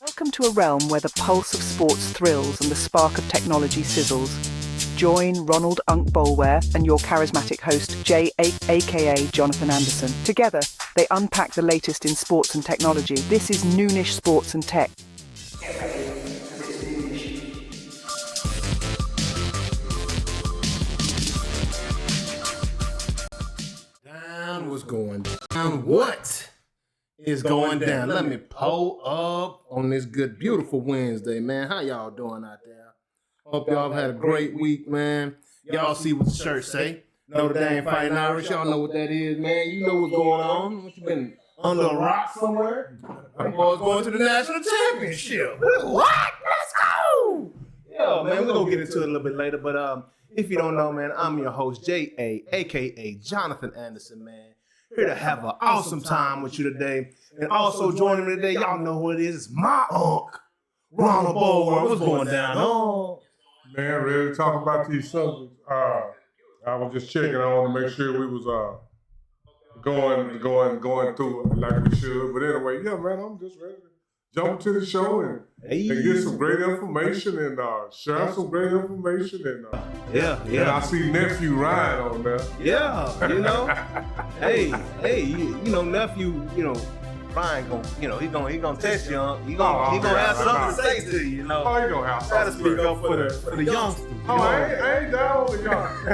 Welcome to a realm where the pulse of sports thrills and the spark of technology sizzles. Join Ronald Boleware and your charismatic host, Jay, aka Jonathan Anderson. Together, they unpack the latest in sports and technology. This is Noonish Sports and Tech. What's going down? What is going down? Let me pull up on this good, beautiful Wednesday, man. How y'all doing out there? Hope y'all have had a great week, man. Y'all see what the shirt say? Notre Dame Fighting Irish. Y'all know what that is, man. You know what's going on. What, you been under a rock somewhere? Them boys going to the national championship. What? Let's go! Yeah, man, we're going to get into it a little bit later, but if you don't know, man, I'm your host, J.A., a.k.a. Jonathan Anderson, man. Here to have an awesome time with you today. And also joining me today, y'all know who it is. It's my uncle, Ronald. What's going down? Oh, man, ready to talk about these subjects. I was just checking on to make sure we was going through it like we should. But anyway, yeah, man, I'm just ready to jump to the show and get some great information and share some great information and And I see nephew Ryan on there. Yeah, you know, you know, nephew, you know, Ryan he gonna test you. He gonna have something to say to you, know. Oh, he gonna have Try to something. speak up for the youngsters. Oh, I ain't down on the youngsters.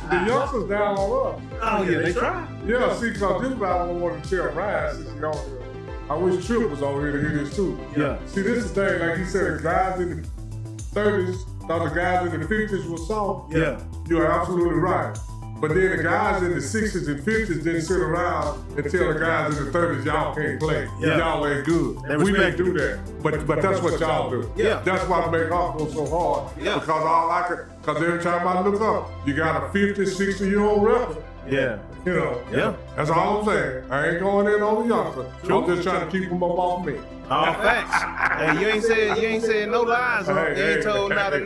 The youngsters down on us. Oh yeah, they try. Yeah, see, because this is what I wanted to tell Ryan since he's on here. I wish Trip was on here to hear this too. Yeah. See, this is the thing, like he said, the guys in the 30s thought the guys in the 50s were soft. Yeah. You're absolutely right. But then the guys in the 60s and 50s didn't sit around and tell the guys in the 30s, y'all can't play. Yeah. Y'all ain't good. We didn't do that. But that's what y'all do. Yeah. That's why I make golf go so hard. Yeah. Because every time I look up, you got a 50, 60-year-old record. Yeah. You know. Yeah. That's all I'm saying. I ain't going in on the youngster. I'm just trying to keep them up off me. All facts. Hey, you ain't said no lies. You ain't told not a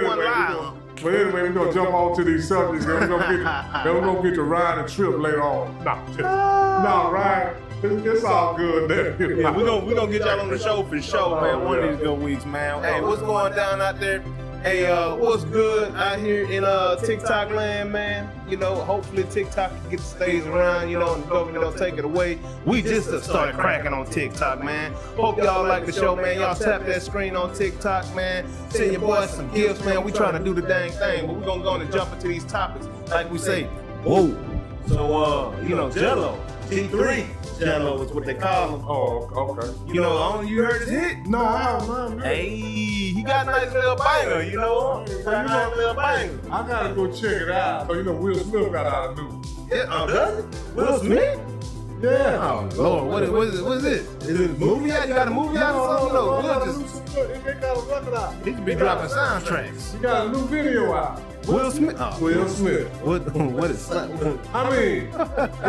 one lie. But anyway, we're going to jump on to these subjects. Then we're going to get to Ryan and Trip later on. No, Ryan, it's all good there. Yeah, we're gonna get y'all on the show for sure, man. One of these good weeks, man. Hey, what's going down out there? Hey, what's good out here in TikTok land, man? You know, hopefully TikTok can get the stays around, you know, and the government don't take it away. We just started cracking on TikTok, man. Hope y'all like the show, man. Y'all tap that screen on TikTok, man. Send your boys some gifts, man. We trying to do the dang thing, but we're gonna go and jump into these topics, like we say. Whoa. So, you know, Jello, G3 Jello is what they call him. Oh, okay. You know, you heard his hit? No, I haven't, man. Hey, he got a nice little banger, you know? He got a nice little banger. I gotta go check it out. So, you know, Will Smith got out of new. Yeah, does it? Will Smith? Yeah. Oh, Lord, what is it? Is it a movie out? You got a movie out or something? No, They got a record out. He should be dropping soundtracks. He got a new video out. Will Smith? Oh. Will Smith. What is that? I mean,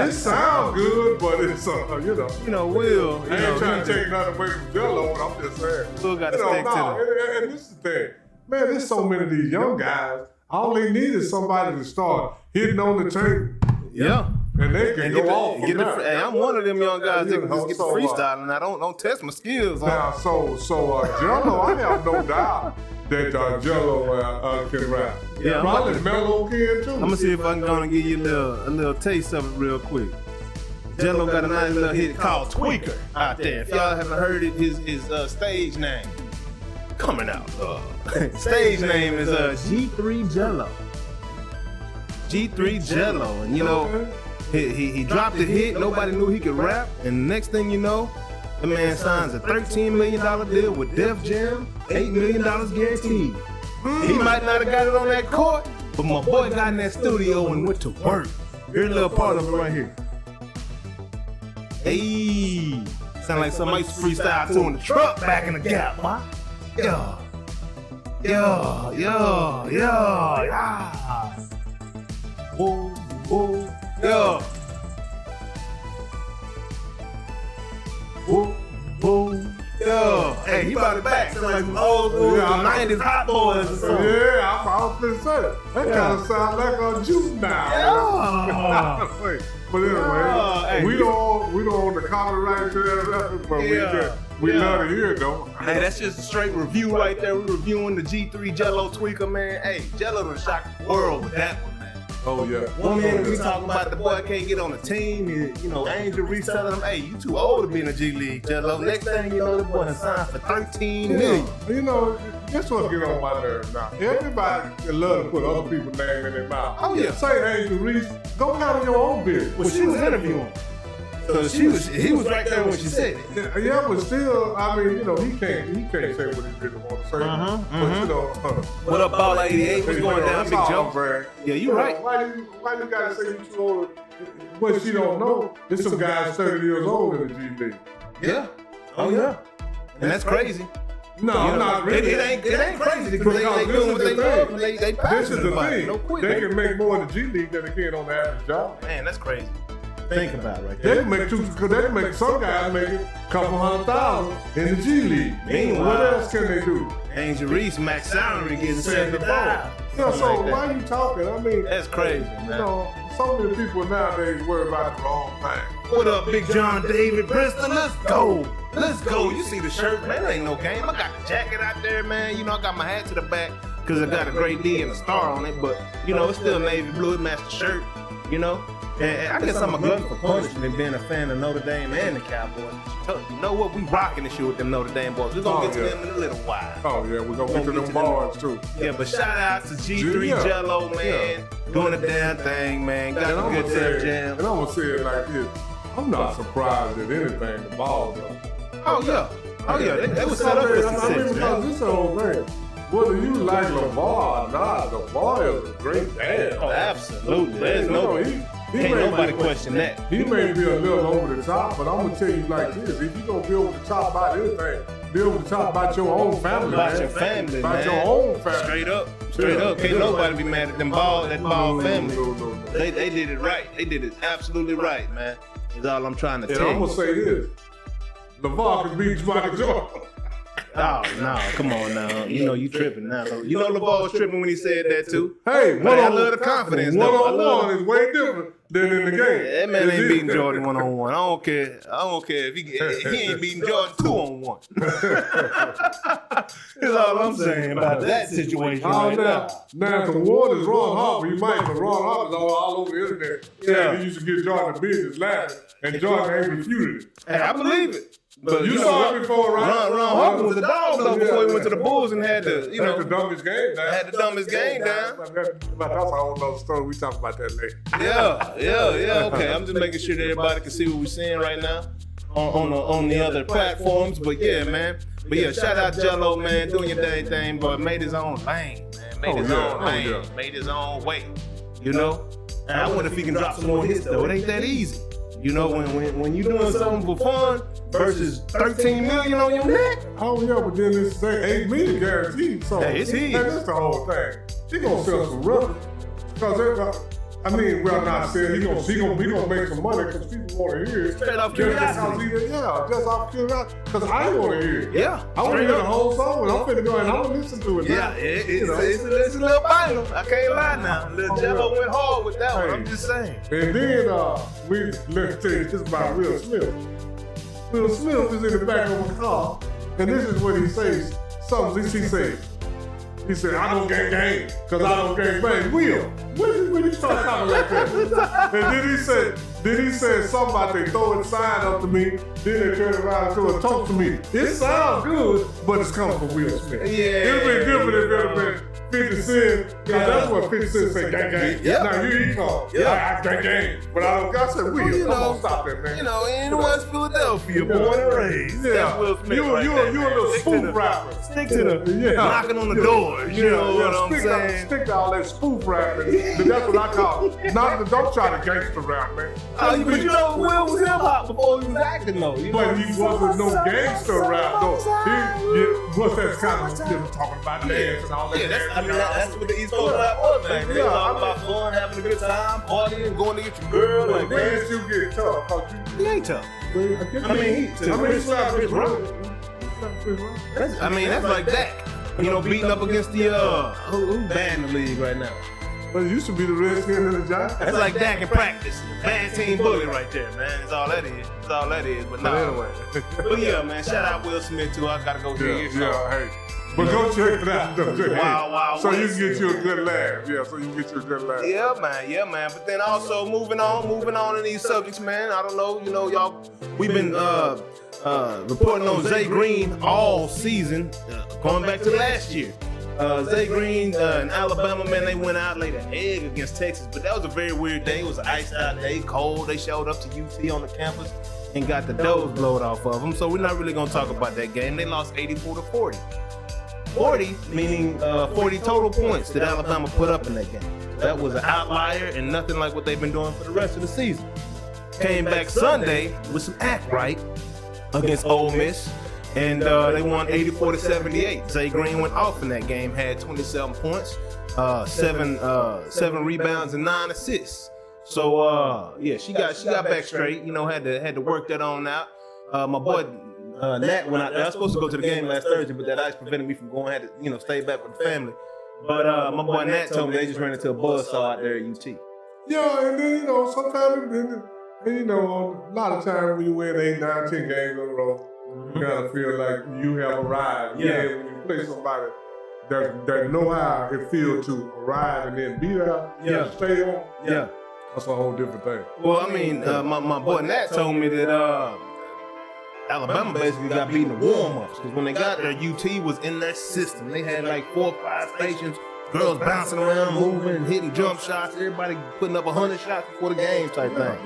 it sounds good, but it's, you know. You know, Will. I ain't trying to take nothing away from Jello, but I'm just saying. Will got to stick to it. And this is the thing. Man, there's so many of these young guys. All they need is somebody to start hitting on the table. Yeah. And they can go off from there. Hey, I'm one of them young guys that can just get the freestyling. I don't test my skills. Now, so Jello, I have no doubt that Jello can rap. Yeah, probably Mello can too. I'm gonna see if I can go and give you a little taste of it real quick. Jello got a nice little hit called Tweaker out there. If y'all haven't heard it, his stage name coming out. Stage name is G3 Jello. G3 Jello, and you know he dropped a hit. Nobody knew he could rap, and next thing you know, the man signs a $13 million deal with Def Jam, $8 million guaranteed. He might not have got it on that court, but my boy got in that studio and went to work. Here's a little part of it right here. Hey, sound like somebody used to freestyle to in the truck back in the gap, boy. Yeah. Whoa, whoa, yeah. Whoa, whoa, yeah. Hey, he brought it back. Sound like some old school 90s hot boys or something. Yeah, I was finna say that. That kind of sound like a juice now. Yeah. But anyway, we don't own the copyright to that record, but we love to hear it though. Hey, that's just a straight review right there. We're reviewing the G3 Jello Tweaker, man. Hey, Jello done shocked the world with that one, man. Oh yeah. One minute we talking about the boy can't get on the team, and, you know, Angel Reese telling him, hey, you too old to be in the G League, Jello. Next thing you know, the boy has signed for $13 million. You know, that's what get on my nerves now. Everybody love to put other people's name in their mouth. Oh yeah. Say Angel Reese, go handle your own business. Well, she was interviewing. So he was right there when she said it. Yeah, but still, I mean, you know, he can't say what he really want to say. But you know, what up, Ball 88? What's going down, Big Joe? Yeah, you right. Why you gotta say you too old? What she don't know, there's some guys 30 years old in the G League. Yeah. Oh yeah. And that's crazy. No, not really. It ain't crazy because they doing what they love. They This is the thing. No quit. They can make more in the G League than they can on the average job. Man, that's crazy. Think about it right They there. can make some guys make a couple $100,000 in the G League. Meanwhile, what else can they do? Angel Reese max salary getting 75. Yeah, so why you talking? I mean, that's crazy, man. You know, so many people nowadays worry about the wrong thing. What up, Big John David Bristol? Let's go. Let's go. You see the shirt, man? It ain't no game. I got the jacket out there, man. You know, I got my hat to the back because I got a great D and a star on it. But, you know, it's still navy blue. It matched the shirt, you know. And I guess I'm a glutton for punishment, being a fan of Notre Dame and the Cowboys. You know what? We rocking this shit with them Notre Dame boys. We're going to get to them in a little while. Oh, yeah. We're going to get to them bars, too. Yeah, but shout out to G3 Jello, man. Doing the damn thing, man. Got the good Def Jam. And I'm going to say it like this. I'm not surprised at anything the ball does. Oh, yeah. Oh, yeah. They was set up for success, because this is the whole thing. Whether you like LeVar or not, LeVar is a great dad. Oh, absolutely. There's no... Can't nobody question that. He may be a little over the top, but I'm going to tell you like this. If you're going to be over the top about anything, be over the top about your own family, about your family, about your own family. Straight up. Can't nobody be mad at them ball family. No. They did it right. They did it absolutely right, man. Is all I'm trying to tell you. I'm going to say this. LeVar can beat Michael Jordan. Oh, no, come on now. You know you tripping now. You know LeVar was tripping when he said that too. Hey, I love the confidence though. One-on-one is way different than in the game. That man ain't beating Jordan 1-on-1. I don't care if he ain't beating Jordan 2-on-1. That's all I'm saying about that situation right now. Now, the war is Ron Harper. You might, but Ron Harper's all over the internet. Yeah, he used to get Jordan business laughing, and Jordan ain't refuted it. Hey, I believe it. But you saw it before, right? Ron Harper was a dog though before he went to the Bulls and had the, had the dumbest game down. Had the dumbest game down. But that's a whole other story. We talk about that later. Yeah. Okay, I'm just making sure that everybody can see what we're seeing right now on the other platforms. But yeah, man. But yeah, shout out Jello, man, doing your dang thing, but made his own lane, man. Made his own lane, made his own way. You know? And I wonder if he can drop some more hits though. It ain't that easy. You know, when you doing something for fun versus $13 million on your neck. Oh yeah, but then it's $8 million guaranteed. So hey, it's he. That's the whole thing. He gonna sell some rubber. Because we're not saying he gonna make some money because people want to hear it. Straight off curiosity. Just off curiosity. Because I want to hear it. Yeah. I want to hear the whole song, and I'm finna go and I'm gonna listen to it. Yeah, it's a little vinyl. I can't lie now. Lil Jello went hard with that one. I'm just saying. And then let's tell you this about Will Smith. Will Smith is in the back of a car, and this is what he says. He said, I don't gang because I don't gang bang. Will, when you start talking like that? And then he said something about they throwing a sign up to me, then they turn around and throw a toast to me. It sounds good, but it's coming from Will Smith. Yeah. It'd been different if it had been 50 Cent. Yeah. That's what 50 Cent said, gang. Yeah. Now you call. Yeah. I gang. But I said, Will, come on, stop that, man. You know, in West Philadelphia, born and raised. Yeah. That's Will Smith. You a little spoof rapper. Stick to the knocking on the doors. You know what I'm saying? Stick to all that spoof rapping. That's what I call it. Don't try to gangster rap, man. But you know, Will was hip hop before he was acting, though. But he wasn't no gangster rap, though. What's that kind of talking about dance and all that? That's what the East Coast rap was, man. They talking about fun, having a good time, partying, going to get your girl. Like, dance, you get tough. He ain't tough. He's slapping his rock. That's like Dak. You know, beating up against the who's bad in the league right now? Well, it used to be the Redskins and the Giants. That's like Dak in practice. Bad team bully right there, man. That's all that is. But anyway. But yeah, man. Shout out Will Smith too. I gotta go hear your song. Hey. But go check it out. Wow. So you can get you a good laugh. Yeah, man. But then also moving on in these subjects, man. I don't know, y'all. We've been reporting on Zay Green all season, going back to last year. Zay Green and Alabama, man, they went out, laid an egg against Texas, but that was a very weird day. It was an iced out day, cold. They showed up to UT on the campus and got the doors blown off of them. So we're not really gonna talk about that game. They lost 84-40. 40 meaning 40 total points that Alabama put up in that game. That was an outlier and nothing like what they've been doing for the rest of the season. Came back Sunday with some act right against Ole Miss, and they won 84-78. Zay Green went off in that game, had 27 points, seven rebounds and 9 assists. So she got back straight. Had to work that on out. My boy Nat went out there. I was supposed to go to the game last Thursday, but that ice prevented me from going. Had to stay back with the family. But my boy Nat told me they just ran into a buzzsaw out there at UT. Yeah, and then sometimes a lot of times when you win 8, 9, 10 games in a row, you kind of feel like you have arrived. Yeah. When you play somebody that know how it feels to arrive and then be there, and stay on. Yeah, that's a whole different thing. Well, I mean, my boy Nat told me that Alabama basically got beaten in warm-ups because when they got there, UT was in their system. They had like 4 or 5 stations, girls bouncing around, moving and hitting jump shots, everybody putting up 100 shots before the game type thing.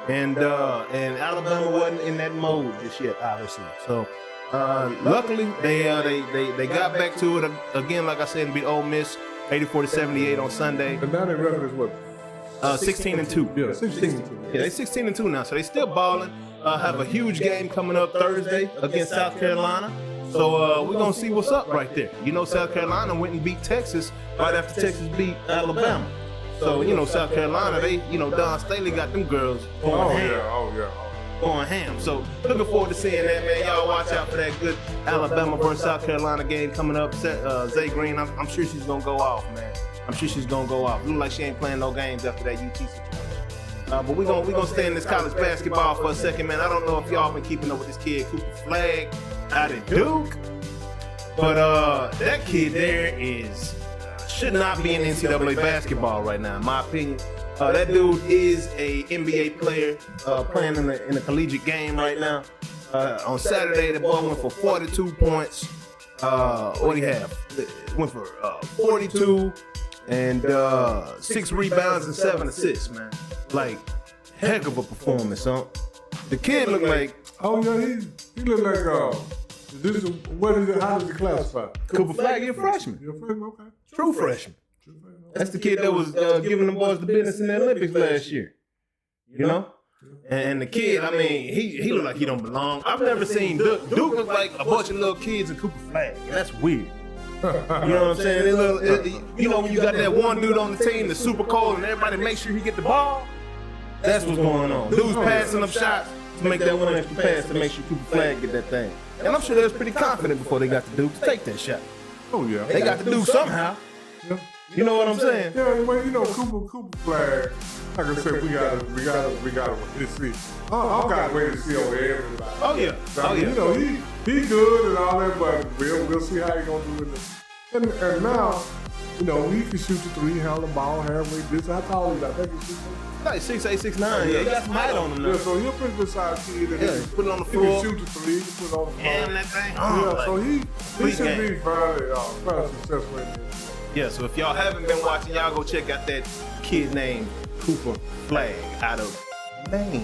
And Alabama wasn't in that mode just yet, obviously. So luckily they got back to it again, like I said, and beat Ole Miss 84-78 on Sunday. And now their record is what? 16-2. Yeah, 16-2. Yeah, they 16-2 now, so they still balling. Have a huge game coming up Thursday against South Carolina. So we're going to see what's up right there. South Carolina went and beat Texas right after Texas beat Alabama. So, South Carolina, they, Don Staley got them girls going ham. Going ham. So looking forward to seeing that, man. Y'all watch out for that good Alabama versus South Carolina game coming up. Zay Green, I'm sure she's going to go off, man. I'm sure she's going to go off. Look like she ain't playing no games after that UT situation. But we're gonna stay in this college basketball for a second, man. I don't know if y'all been keeping up with this kid, Cooper Flagg, out at Duke. But that kid there should not be in NCAA basketball right now, in my opinion. That dude is a NBA player playing in a collegiate game right now. On Saturday, the boy went for 42 points. What do you have? Went for 42 and 6 rebounds and 7 assists, man. Like, heck of a performance, huh? The kid looked like... Oh, yeah, he looked like... how does he classify? Cooper Flagg, you're a freshman. You're a freshman, okay. True freshman. That's the kid that was giving them boys the business in the Olympics last year. You know? And the kid, I mean, he looked like he don't belong. I've never seen Duke look like a bunch of little kids in Cooper Flagg. That's weird. You know what I'm saying? You know when you got that one dude on the team that's super cold and everybody make sure he get the ball? That's what's going on. Dude's passing up shots to make that one extra pass to make sure Cooper Flagg get that thing. And I'm sure they was pretty confident before they got to Duke to take that shot. Oh, yeah. They got to do somehow. Yeah. You know what I'm saying? Yeah, well, you know, Cooper Flagg, like I said, we gotta wait to see. I gotta wait to see over everybody. Oh yeah. So, you know, he good and all that, but we'll see how he gonna do with it. And now, you know, he can shoot the three, handle the ball, halfway distance. How tall is that? I think he's 6'8". Like 6'8", 6'9". Yeah, he got some height on him now. Yeah, so he's a pretty good size kid. Yeah, put it on the He floor. can shoot the three, he can put it on the floor. And that thing. Yeah, so he should game. be fairly successful in this. Yeah, so if y'all haven't been watching, y'all go check out that kid named Cooper Flagg out of Maine.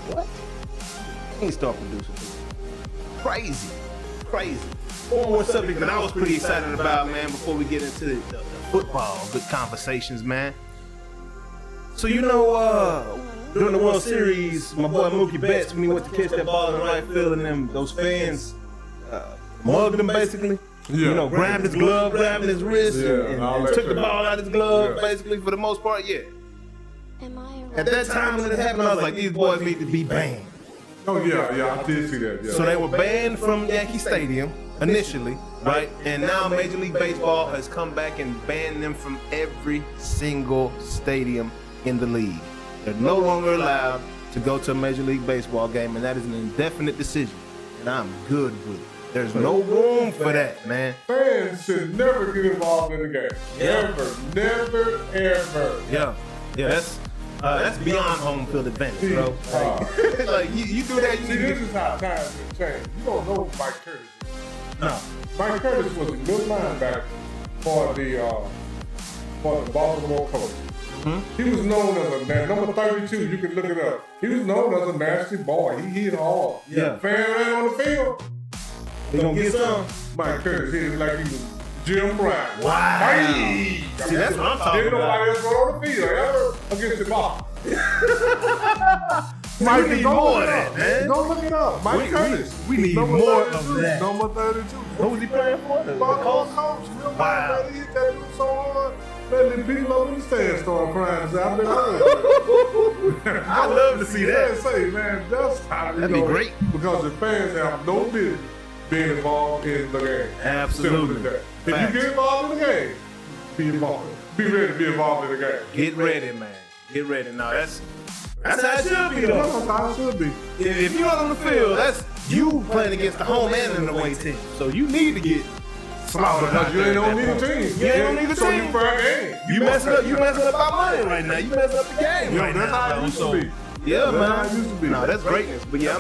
What? He ain't start producing. Crazy. One more subject that I was pretty excited about, man, before we get into the football, good conversations, man. So you know, during the World Series, my boy Mookie Betts, when he went to catch that ball in the right field, and those fans mugged him basically. Yeah. You know, grabbed his glove, grabbed his wrist, and took the ball out of his glove, basically, for the most part, yeah. At that time when it happened, I was like, these boys need to be banned. Oh, yeah, I did see that, yeah. So they were banned from Yankee Stadium, initially, right? And now Major League Baseball has come back and banned them from every single stadium in the league. They're no longer allowed to go to a Major League Baseball game, and that is an indefinite decision, and I'm good with it. There's no room for that, man. Fans should never get involved in the game. Yeah. Never, ever. Yeah, that's beyond home field advantage, bro. Like you do that, See, this is how times have changed. You don't know who Mike Curtis is. No. Mike Curtis was a good linebacker for the Baltimore Colts. Mm-hmm. He was known as a man, number 32. You can look it up. He was known as a nasty boy. He hit hard. Yeah. Fan ran on the field. They gonna get some. Mike Curtis hit it like he was Jim Brown. Wow. See, that's what I'm talking Didn't about. nobody else go on the field ever against the ball. Mike need more of that, man. Don't look it up. Mike Curtis. We need number more 32, of that. Number 32. Who was he playing for? The Colts. Colts? Wow. He hit that dude so hard. Man, the people over the stand started crying. I've been I love to see that. Say, man, that's how That'd be great. Because the fans have no business being involved in the game. Absolutely. If you get involved in the game, be involved. Be ready to be involved in the game. Get ready, man. Get ready. Now that's how it should be, though. That's how it should be. If you're on the field, that's you playing against the home and the away team. So you need to get slaughtered. Because you ain't on need a team. You ain't on need a So team. you fair game. You messing up our money right now. You messing up the game right that's now. how it used to be. Yeah, That's man. how it used to be. No, that's greatness. But yeah,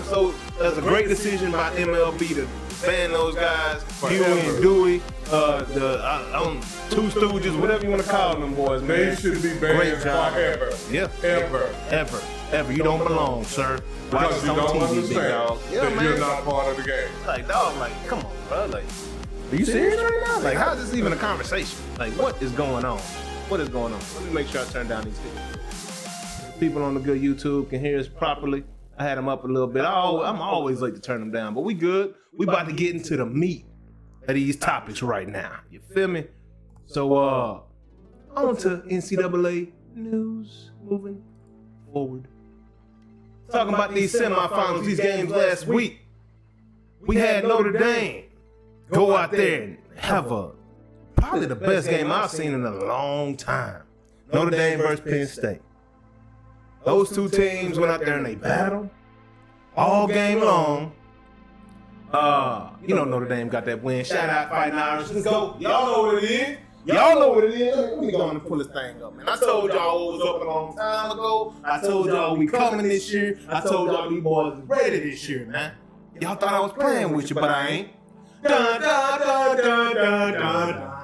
that's a great decision by MLB to ban those guys. Huey and Dewey, the Two Stooges, whatever you want to call them boys, man. They should be banned Great job. forever. Yeah. Ever. You don't belong, sir. Watch Because us you on don't TV, big understand dog. Yeah, that man. you're not part of the game. Like, dog, come on, bro. Like, are you serious right now? Like, how is this even a conversation? Like, what is going on? What is going on? Let me make sure I turn down these things. People on the good YouTube can hear us properly. I had them up a little bit. I'm always like to turn them down, but we good. We about to get into the meat of these topics right now. You feel me? So, on to NCAA news moving forward. Talking about these semifinals, these games last week. We had Notre Dame go out there and have probably the best game I've seen in a long time. Notre Dame versus Penn State. Those two teams went out there and they battled all game long. Notre Dame got that win. Shout out Fighting Irish. Let's go. Y'all know what it is. Let me go on and pull this thing up, man. I told y'all it was up a long time ago. I told y'all we coming this year. I told y'all these boys is ready this year, man. Y'all thought I was playing with you, but I ain't. Dun, dun, dun, dun, dun, dun.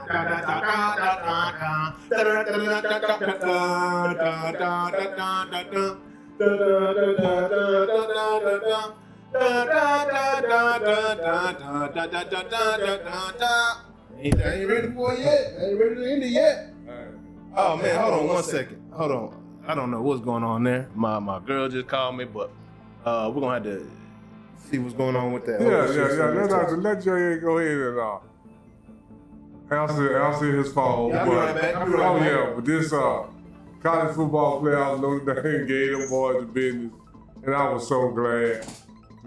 Ain't ready for it yet. Ain't ready to end it yet. Oh man, hold on 1 second. Hold on. I don't know what's going on there. My girl just called me, but we're gonna have to see what's going on with that. Yeah. Let Jay go ahead and answer his phone. Yeah, I'll be right back. But this college football playoffs, Notre Dame gave them boys the business, and I was so glad.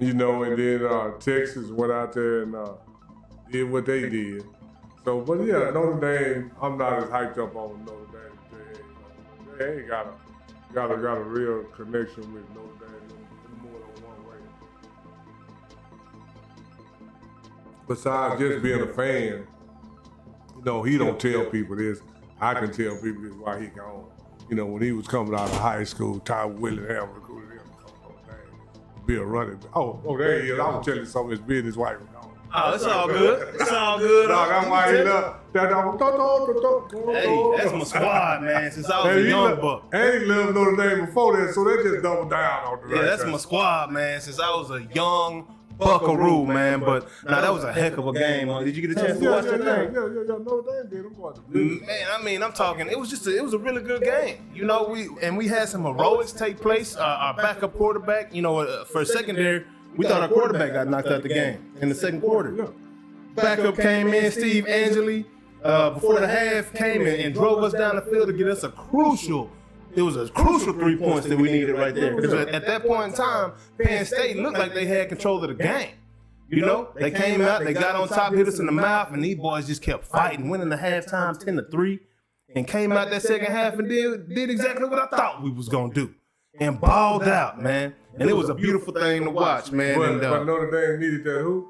And then Texas went out there and did what they did. So, but yeah, Notre Dame, I'm not as hyped up on Notre Dame. They got a real connection with Notre Dame in more than one way. Besides just being a fan, he don't tell people this. I can tell people this why he gone. When he was coming out of high school, Ty Willingham recruited him to come to Notre Dame to be a running back. Oh, there he is. I was telling you some of his business why he was gone. Oh, it's all good. It's all good. That's why he left. Hey, that's my squad, man, since I was a young buck. And he lived Notre Dame before that, so they just doubled down on the Yeah, that's my squad, man, since I was a young buckaroo, man. But that was a heck of a game. Did you get a chance to watch that game? Yeah. Notre Dame did. I'm watching. Man, I'm talking. It was a really good game. We had some heroics take place. Our backup quarterback, for secondary. We thought our quarterback got knocked out the game in the second quarter. Yeah. Backup came in, Steve Angeli, before the half came in and drove us down the field to get us a crucial 3 points that we needed right there. Because at that point in time, Penn State looked like they had control of the game. They came out, they got on top, hit us in the mouth, and these boys just kept fighting, winning the halftime 10-3, and came out that second half and did exactly what I thought we was going to do. And balled out, man. And it was a beautiful thing to watch, man. But Notre Dame needed that who?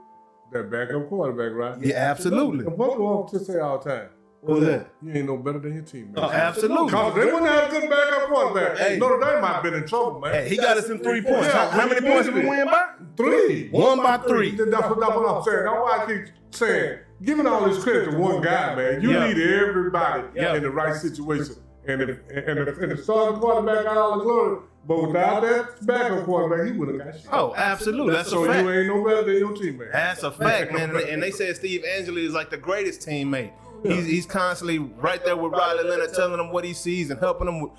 That backup quarterback, right? Yeah, absolutely. And what do I want to say all the time? What was that? You ain't no better than your teammates. Oh, absolutely. Because they wouldn't have a good backup quarterback. Hey. Notre Dame might have been in trouble, man. Hey, he got us in 3 points. Yeah, How many points did we win by? 3. Won by 3. That's what I'm saying. That's why I keep saying, giving all this credit to one guy, man. You need everybody in the right situation. And if the starting quarterback got all the glory, but without that backup quarterback, he would have got shit. Oh, absolutely. That's a fact. So you ain't no better than your teammate. That's a fact, man. And they said Steve Angeli is like the greatest teammate. He's constantly right there with Riley Leonard, telling him what he sees and helping him,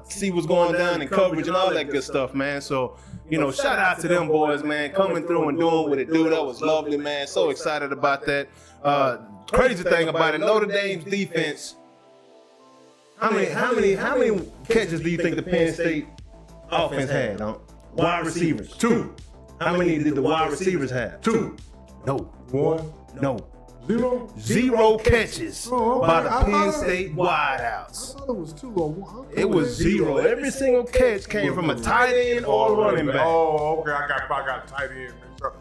see what's going down in coverage and all that good stuff, man. So, shout out to them boys, man, coming through and doing what it do. That was lovely, man. So excited about that. Crazy thing about it, Notre Dame's defense. How many catches do you think the Penn State offense had? Wide receivers. 2. How many did the wide receivers have? 2. No. 1. No. 0. 0 catches by the Penn State wideouts. I thought it was 2 or 1. It was 0. Every single catch came from a tight end or a running back. Oh, okay. I got a tight end.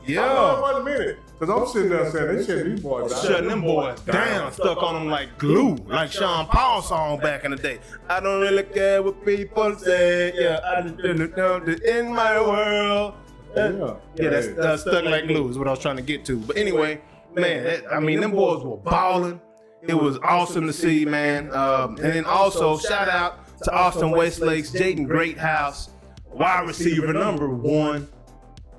Yeah. Wait a minute. Because I'm sitting there saying they shut these boys down. Shutting them boys down, stuck on them like glue, like Sean Paul's song back in the day. I don't really care what people say. Yeah, I just didn't know that in my world. That's stuck like glue is what I was trying to get to. But anyway, man, them boys were balling. It was awesome to see, man. And then also, shout out to Austin Westlake's Jaden Greathouse, wide receiver number 1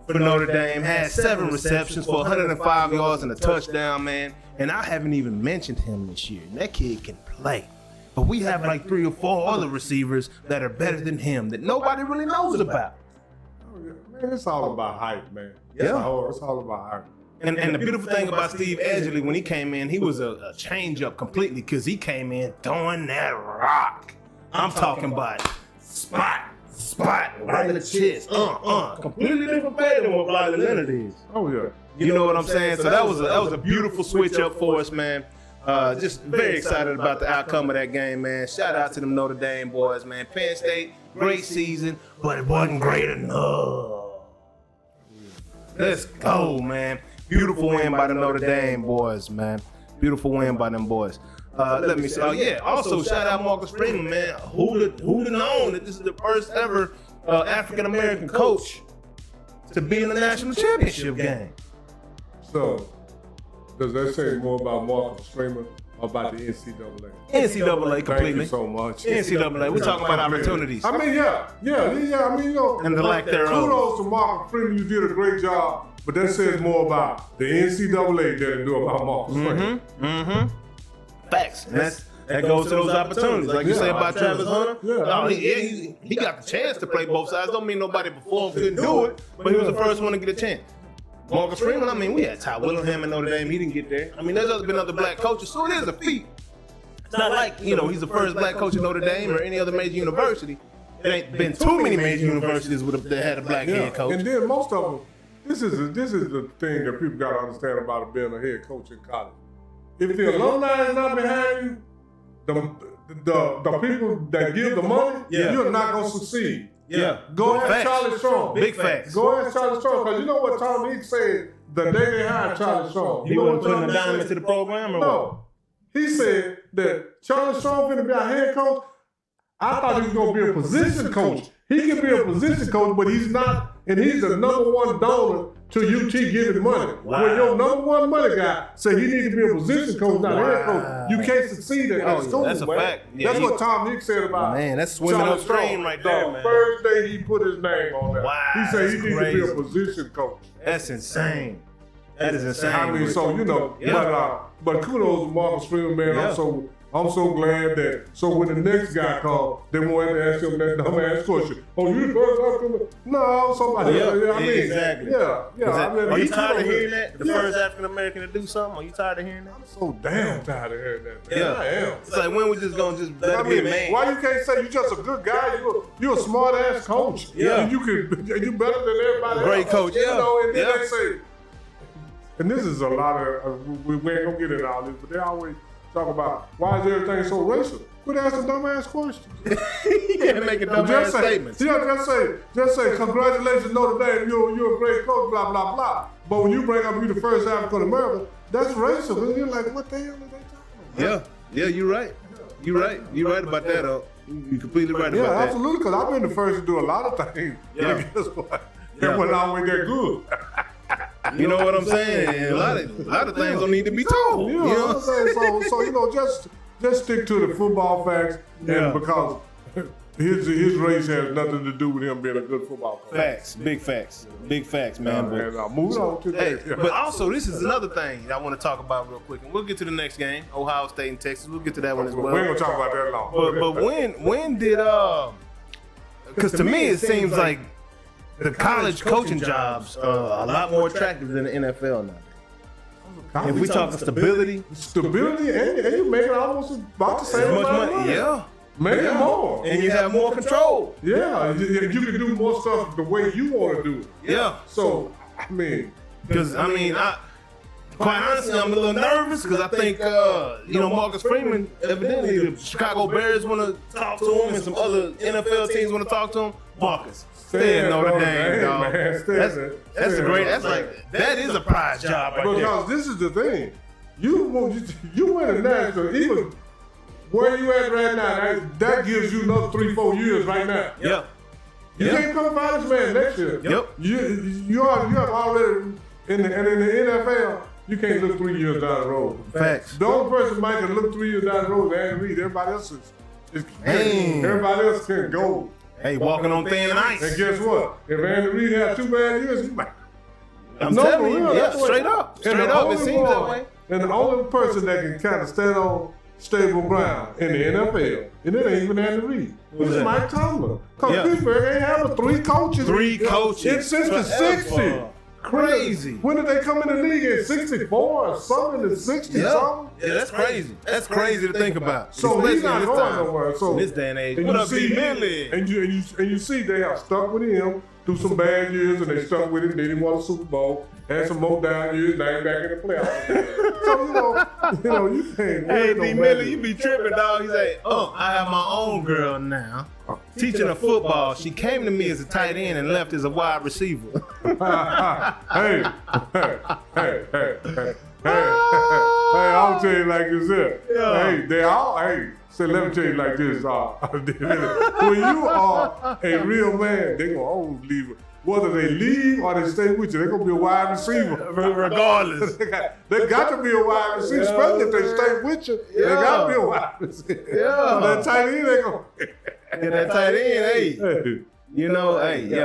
for Notre Dame, had 7 receptions for 105 yards and a touchdown, man. And I haven't even mentioned him this year. And that kid can play. But we have like 3 or 4 other receivers that are better than him that nobody really knows about. Man, it's all about hype, man. Yeah. It's all about hype. And the beautiful thing about Steve Angeli, when he came in, he was a change-up completely because he came in throwing that rock. I'm talking about spot, right in the chest, completely different play than what Riley Leonard is. Oh yeah. You know what I'm saying? So that was a beautiful switch up for us, man. Just very excited about the outcome of that game, man. Shout out to them Notre Dame boys, man. Penn State, great season, but it wasn't great enough. Let's go, man. Beautiful win by the Notre Dame boys, man. Beautiful win by them boys. Let me say, also shout out Marcus Freeman, man. Who'd have known that this is the first ever African-American coach to be in the national championship game? So, does that say more about Marcus Freeman or about the NCAA? NCAA completely. Thank you so much. NCAA. We're talking about opportunities. I mean, yeah. I mean, and the lack thereof. Kudos to Marcus Freeman. You did a great job. But that says more about the NCAA than it do about Marcus Freeman. Facts. And that goes to those opportunities. Like you say about Travis Hunter. He got the chance to play both sides. Don't mean nobody before him couldn't do it, but he was the first one to get a chance. Marcus Freeman, I mean, we had Ty Willingham in Notre Dame. He didn't get there. I mean, there's been other black coaches, so it is a feat. It's not like, he's the first black coach at Notre Dame or any other major university. There ain't been too many major universities that had a black head coach. And then most of them, this is the thing that people got to understand about being a head coach in college. If the alumni is not behind you, the people that give the money, you're not going to succeed. Yeah. Go ahead, Charlie Strong. Big facts. Go ahead, Charlie Strong, because you know what Tom Hicks said the day they hired Charlie Strong. He wasn't putting a dime into the program or what? No. He said that Charlie Strong going to be our head coach. I thought he was going to be a position coach. He can be a position coach, but he's not, and he's the number one donor to UT giving money. Wow. When your number one money guy say he needs to be a position coach, not a head coach, you can't succeed at that school. That's a fact. Yeah, that's what Tom Hicks said about man, that's swimming upstream right there, man. The first day he put his name on that. Wow, he said he needs to be a position coach. That's insane. That is insane. I mean, so, but kudos to Marcus Freeman, man. I'm so glad that, so when the next guy comes, they won't have to ask him that dumbass question. Oh, you the first African? No, somebody else. I mean, exactly. Yeah. I mean, are you tired of hearing that? The first African American to do something? Are you tired of hearing that? I'm so damn tired of hearing that, man. Yeah. I am. It's like, when we just gonna just let it be a man? Why you can't say you just a good guy? You're a smart ass coach. Yeah. You better than everybody else. Great coach, yeah. And then they say, and this is a lot of, we ain't gonna get into all this, but they always talk about why is everything so racial? Quit asking dumbass questions. Yeah, making dumbass statements. Just say, congratulations, Notre Dame, you're a great coach, blah, blah, blah. But when you bring up you the first African American, that's racial. And you're like, what the hell are they talking about? Yeah, you're right. You're right about that, though. You're completely right about that. Yeah, absolutely, because I've been the first to do a lot of things. Yeah. And guess what? It wasn't always that good. You know what I'm saying? A lot of things don't need to be told. You know what I'm saying? So just stick to the football facts, and because his race has nothing to do with him being a good football coach. Facts, big facts, man. And I'll move on to that. But also, this is another thing I want to talk about real quick, and we'll get to the next game, Ohio State and Texas. We'll get to that one as well. We ain't gonna talk about that long. But when did because to me it seems like the college coaching jobs are a lot more attractive than the NFL now. If we talk stability, and you make it almost about the same much money. Yeah. Make it more. And you have more control. Yeah, you can do more stuff the way you want to do it. Yeah. So, I mean. Because, quite honestly, I'm a little nervous because I think, Marcus Freeman, evidently the Chicago Bears want to talk to him and some other NFL teams want to talk to him. Marcus, stay in Notre Dame, dog. That is a prize job right there. Because this is the thing. You win a national, even where you at right now, that gives you another 3-4 years right now. Yeah. You can't come find this man next year. Yep. You have already in the NFL. You can't look 3 years down the road. Facts. The only person might can look 3 years down the road is Andy Reid. Everybody else everybody else can go. Hey, walking on thin ice. And guess what? If Andy Reid had 2 bad years, he might. I'm telling you, straight up. Straight up, it seems that way. And the only person that can kind of stand on stable ground in the NFL, and it ain't even Andy Reid. It's Mike Tomlin. Because Pittsburgh ain't having 3 coaches. 3 coaches. It's since the 60s. Crazy. When did they come in the league at 64 or something in the 60s? Yeah, that's crazy. That's crazy to think about. So he's not going nowhere. So in this day and age. And you see they have stuck with him. through some bad years, and they stuck with it. They didn't win a Super Bowl. Had some more down years, now they back in the playoffs. So you can't. Hey, D. Miller, you be tripping, dog. He say, I have my own girl now. Teaching her football. She came to me as a tight end and left as a wide receiver. Hey, I'll tell you like this here. So let me tell you like this. When you are a real man, they gonna always leave it. Whether they leave or they stay with you, they're gonna be a wide receiver. Regardless. They got to be a wide receiver, especially if they stay with you. They got to be a wide receiver. So that tight end, they gonna that tight end, hey. You know,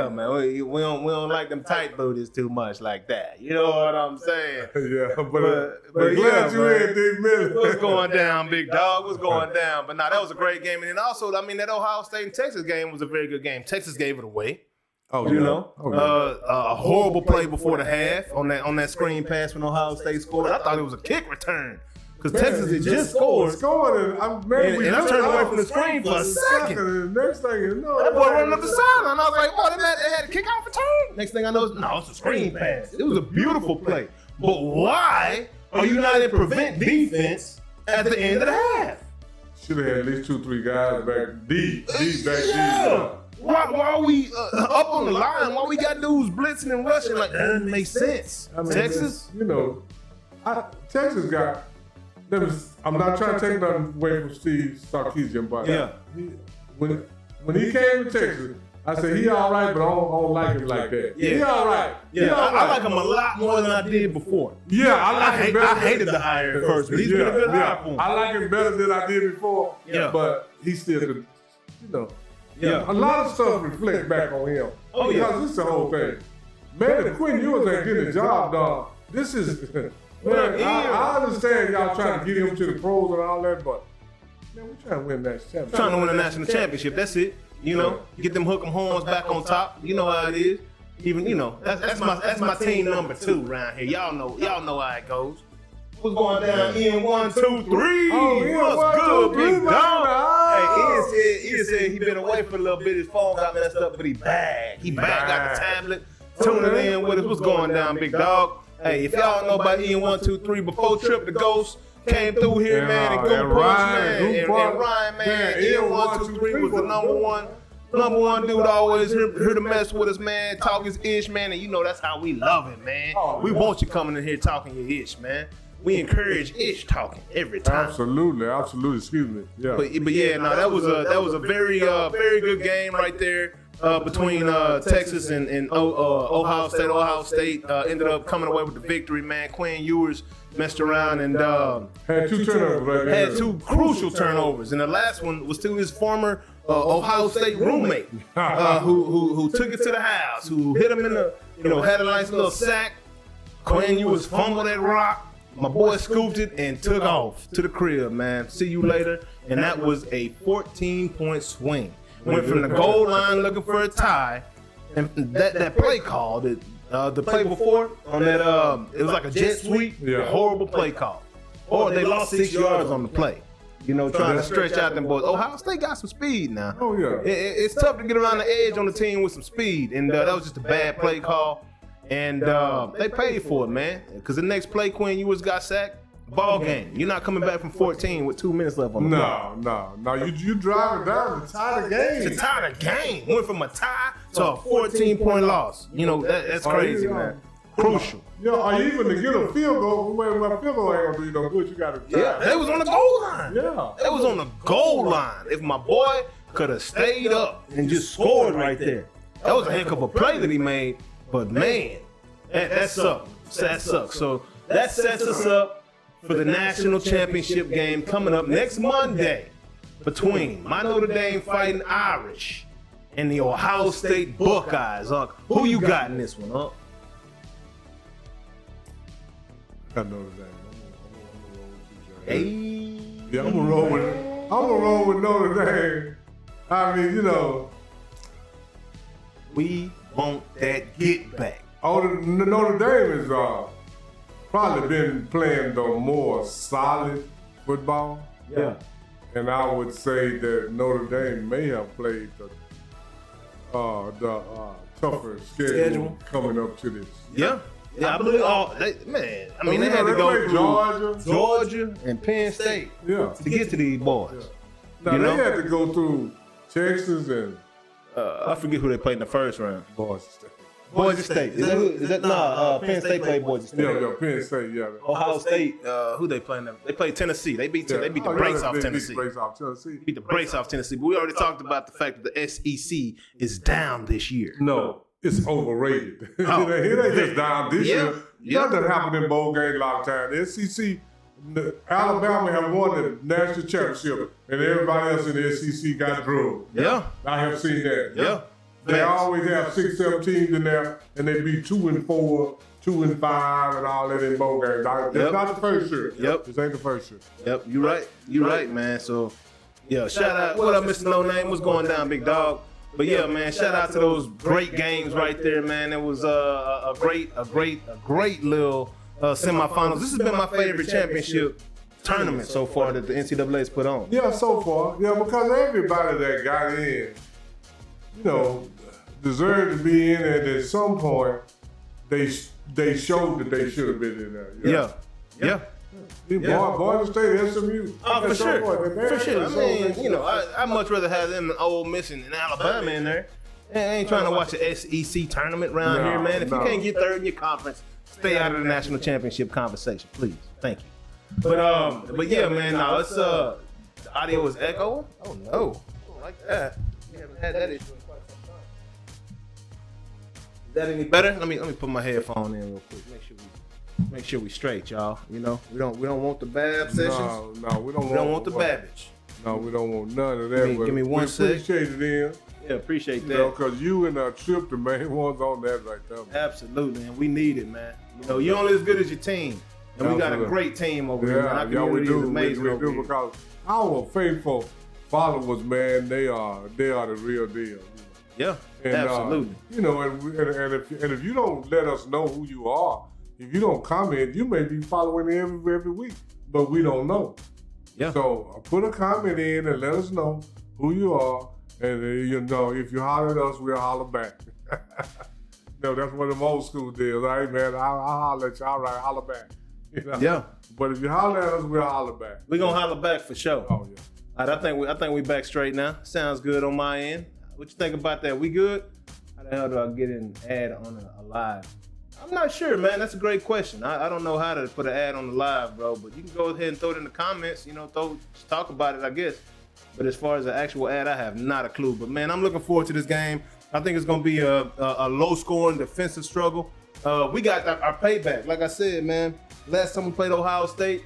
man, we don't like them tight booties too much like that. You know what I'm saying? Yeah, but glad you in, D. Miller. What's going down, big dog? What's going down? But that was a great game. And then also, that Ohio State and Texas game was a very good game. Texas gave it away. A horrible play before the half on that screen pass when Ohio State scored. I thought it was a kick return. Because Texas had just scored. And I turned away from the screen for a second. And the next thing you know, that boy running up the sideline. I was like, oh, they had a kick off return. Next thing I know, it's a screen pass. It was a beautiful play. But why are you not in prevent defense at the end of the half? Should have had at least 2-3 guys back deep. Why are we up on the line? Why we got dudes blitzing and rushing? Like, that doesn't make sense. Texas? Texas got... I'm not trying to take nothing away from Steve Sarkisian, but when he came to Texas, I said, he all right, but I don't like him like that. Yeah. He all right. Yeah, I like him a lot more than I did before. Yeah, I like him better. I hated the hire at first, but he's been a good hire for him. I like him better than I did before, but he still could, a lot of stuff reflects back on him. Because this is the whole thing. Man, if Quinn Ewers ain't getting the job done, this is... Man, I understand y'all trying to get him to the pros and all that, but man, we're trying to win that championship. Trying to win a national championship. That's it. Get them hook 'em horns back on top. You know how it is. Even that's my team number 2 around here. Y'all know how it goes. What's going down? Ian 1, 2, 3. What's good, big dog? Hey, Ian said he been away for a little bit. His phone got messed up, but he back. Got the tablet. Tuning in with us. What's going down, big dog? Hey, if y'all know about Ian 1, 2, 3, before Trip the Ghost came through here, man, and Goop Punch, and Ryan, man, Ian 1, 2, 3 was the number one dude always here to mess with us, man, talk his ish, man, and that's how we love it, man. We want you coming in here talking your ish, man. We encourage ish talking every time. Absolutely, excuse me. Yeah. But yeah, that was a very good game right there. Between Texas and Ohio State. Ohio State ended up coming away with the victory, man. Quinn Ewers messed around and had 2 turnovers. Had 2 crucial turnovers, and the last one was to his former Ohio State roommate, who took it to the house, who hit him in the, had a nice little sack. Quinn Ewers fumbled that rock. My boy scooped it and took off to the crib, man. See you later. And that was a 14-point swing. Went from the goal line looking for a tie, and that play call, the play before on that, it was like a jet sweep, horrible play call. Or they lost 6 yards on the play, trying to stretch out them boys. Ohio State got some speed now. Oh yeah, it's tough to get around the edge on the team with some speed, and that was just a bad play call, and they paid for it, man. Because the next play, Quinn Ewers got sacked. Ball game. You're not coming back from 14 with 2 minutes left on the clock. No. You drive it down to tie the game. To tie the game. Went from a tie to a 14-point loss. That's crazy, man. Crucial. Or even to get a field goal, when a field goal ain't gonna do you no good, you gotta drive. Yeah, they was on the goal line. Yeah. They was on the goal line. If my boy could have stayed up and just scored right there. That was a heck of a play that he made. But man, that sucks. That sucks. So that sets us up for the national championship game coming up next Monday between my Notre Dame Fighting Irish and the Ohio State Buckeyes. Who you got in this one, huh? I got Notre Dame. I'm gonna roll with Notre Dame. I mean, we want that get back. Notre Dame is probably been playing the more solid football. Yeah. And I would say that Notre Dame may have played the tougher schedule coming up to this. Yeah. Yeah, I believe man. I mean, they had to they go played through Georgia and Penn State to get to these boys. Yeah. Now, they had to go through Texas and I forget who they played in the first round. Boise State. Boise State. Is that Penn State played Boise State. Yeah, Penn State, yeah. Ohio State, who they playing them? They played Tennessee. They beat the brakes off Tennessee. Beat the brakes off Tennessee. But we already talked about the fact that the SEC is down this year. No, it's overrated. It ain't just down this year. Nothing happened in bowl games a lot of time. The SEC, Alabama have won the national championship, and everybody else in the SEC got drugged. Yeah. I have seen that. Yeah. They always have 6, 7 teams in there, and they be 2 and 4, 2 and 5, and all that in bowl games. That's not the first year. Yep. This ain't the first year. Yep. You right. You right, man. So, yeah. Shout out. What up, Mr. No Name? What's going down, big dog? But yeah, man. Shout out to those great games right there, man. It was a great little semifinals. This has been my favorite championship tournament so far that the NCAA's put on. Yeah, so far. Yeah, because everybody that got in, deserved to be in, and at some point, they showed that they should have been in there. Yeah. Boise State, SMU. Oh, for sure. For sure. I mean, I'd much rather have them than Ole Miss and Alabama in there. I ain't trying to watch an SEC tournament around here, man. If you can't get third in your conference, stay out of the national championship conversation, please. Thank you. But yeah, man, no, it's the audio is echoing. Oh no. I don't like that. We haven't had that issue in quite some time. Is that any better? Let me put my headphone in real quick. Make sure we straight, y'all. We don't want the bad sessions. No, we don't want the babbage. No, we don't want none of that. Give me one sec. Appreciate it, Ian. Yeah, appreciate that. Because you and Trip, the main ones on that right there. Man. Absolutely, and we need it, man. You're only as good as your team. And we got a great team over here, man. We do because our faithful followers, man, they are the real deal. Yeah, absolutely. And if you don't let us know who you are, if you don't comment, you may be following every week, but we don't know. Yeah. So put a comment in and let us know who you are, and if you holler at us, we'll holler back. That's one of them old school deals. All right, man, I'll holler at you. All right, holler back. Yeah. But if you holler at us, we'll holler back. We're gonna holler back for sure. Oh yeah. All right, I think we back straight now. Sounds good on my end. What you think about that? We good? How the hell do I get an ad on a live? I'm not sure, man. That's a great question. I don't know how to put an ad on the live, bro. But you can go ahead and throw it in the comments. Just talk about it, I guess. But as far as the actual ad, I have not a clue. But man, I'm looking forward to this game. I think it's gonna be a low-scoring defensive struggle. We got our payback. Like I said, man. Last time we played Ohio State,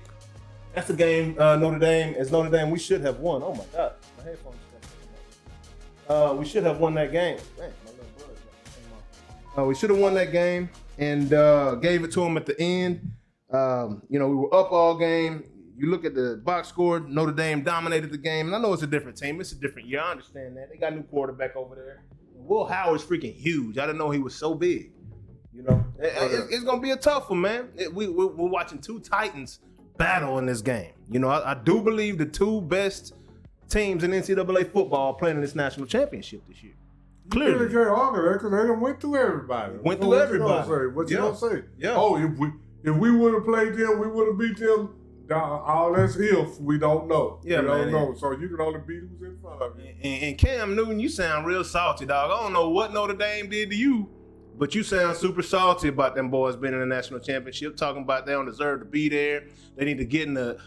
that's a game Notre Dame. We should have won. Oh my God, my headphones. We should have won that game. Man, my little buzz came off. We should have won that game and gave it to them at the end. We were up all game. You look at the box score. Notre Dame dominated the game, and I know it's a different team. It's a different year. I understand that. They got a new quarterback over there. Will Howard's freaking huge. I didn't know he was so big. It's gonna be a tough one, man. We're watching two Titans battle in this game. I do believe the two best teams in NCAA football are playing in this national championship this year. Clearly, you really can't argue that because they done went through everybody. What you gonna say? Yeah. Oh, if we would have played them, we would have beat them. All that's if we don't know. Yeah, we don't know. So you can only beat who's in front of you. And Cam Newton, you sound real salty, dog. I don't know what Notre Dame did to you. But you sound super salty about them boys being in the national championship, talking about they don't deserve to be there. They need to get in the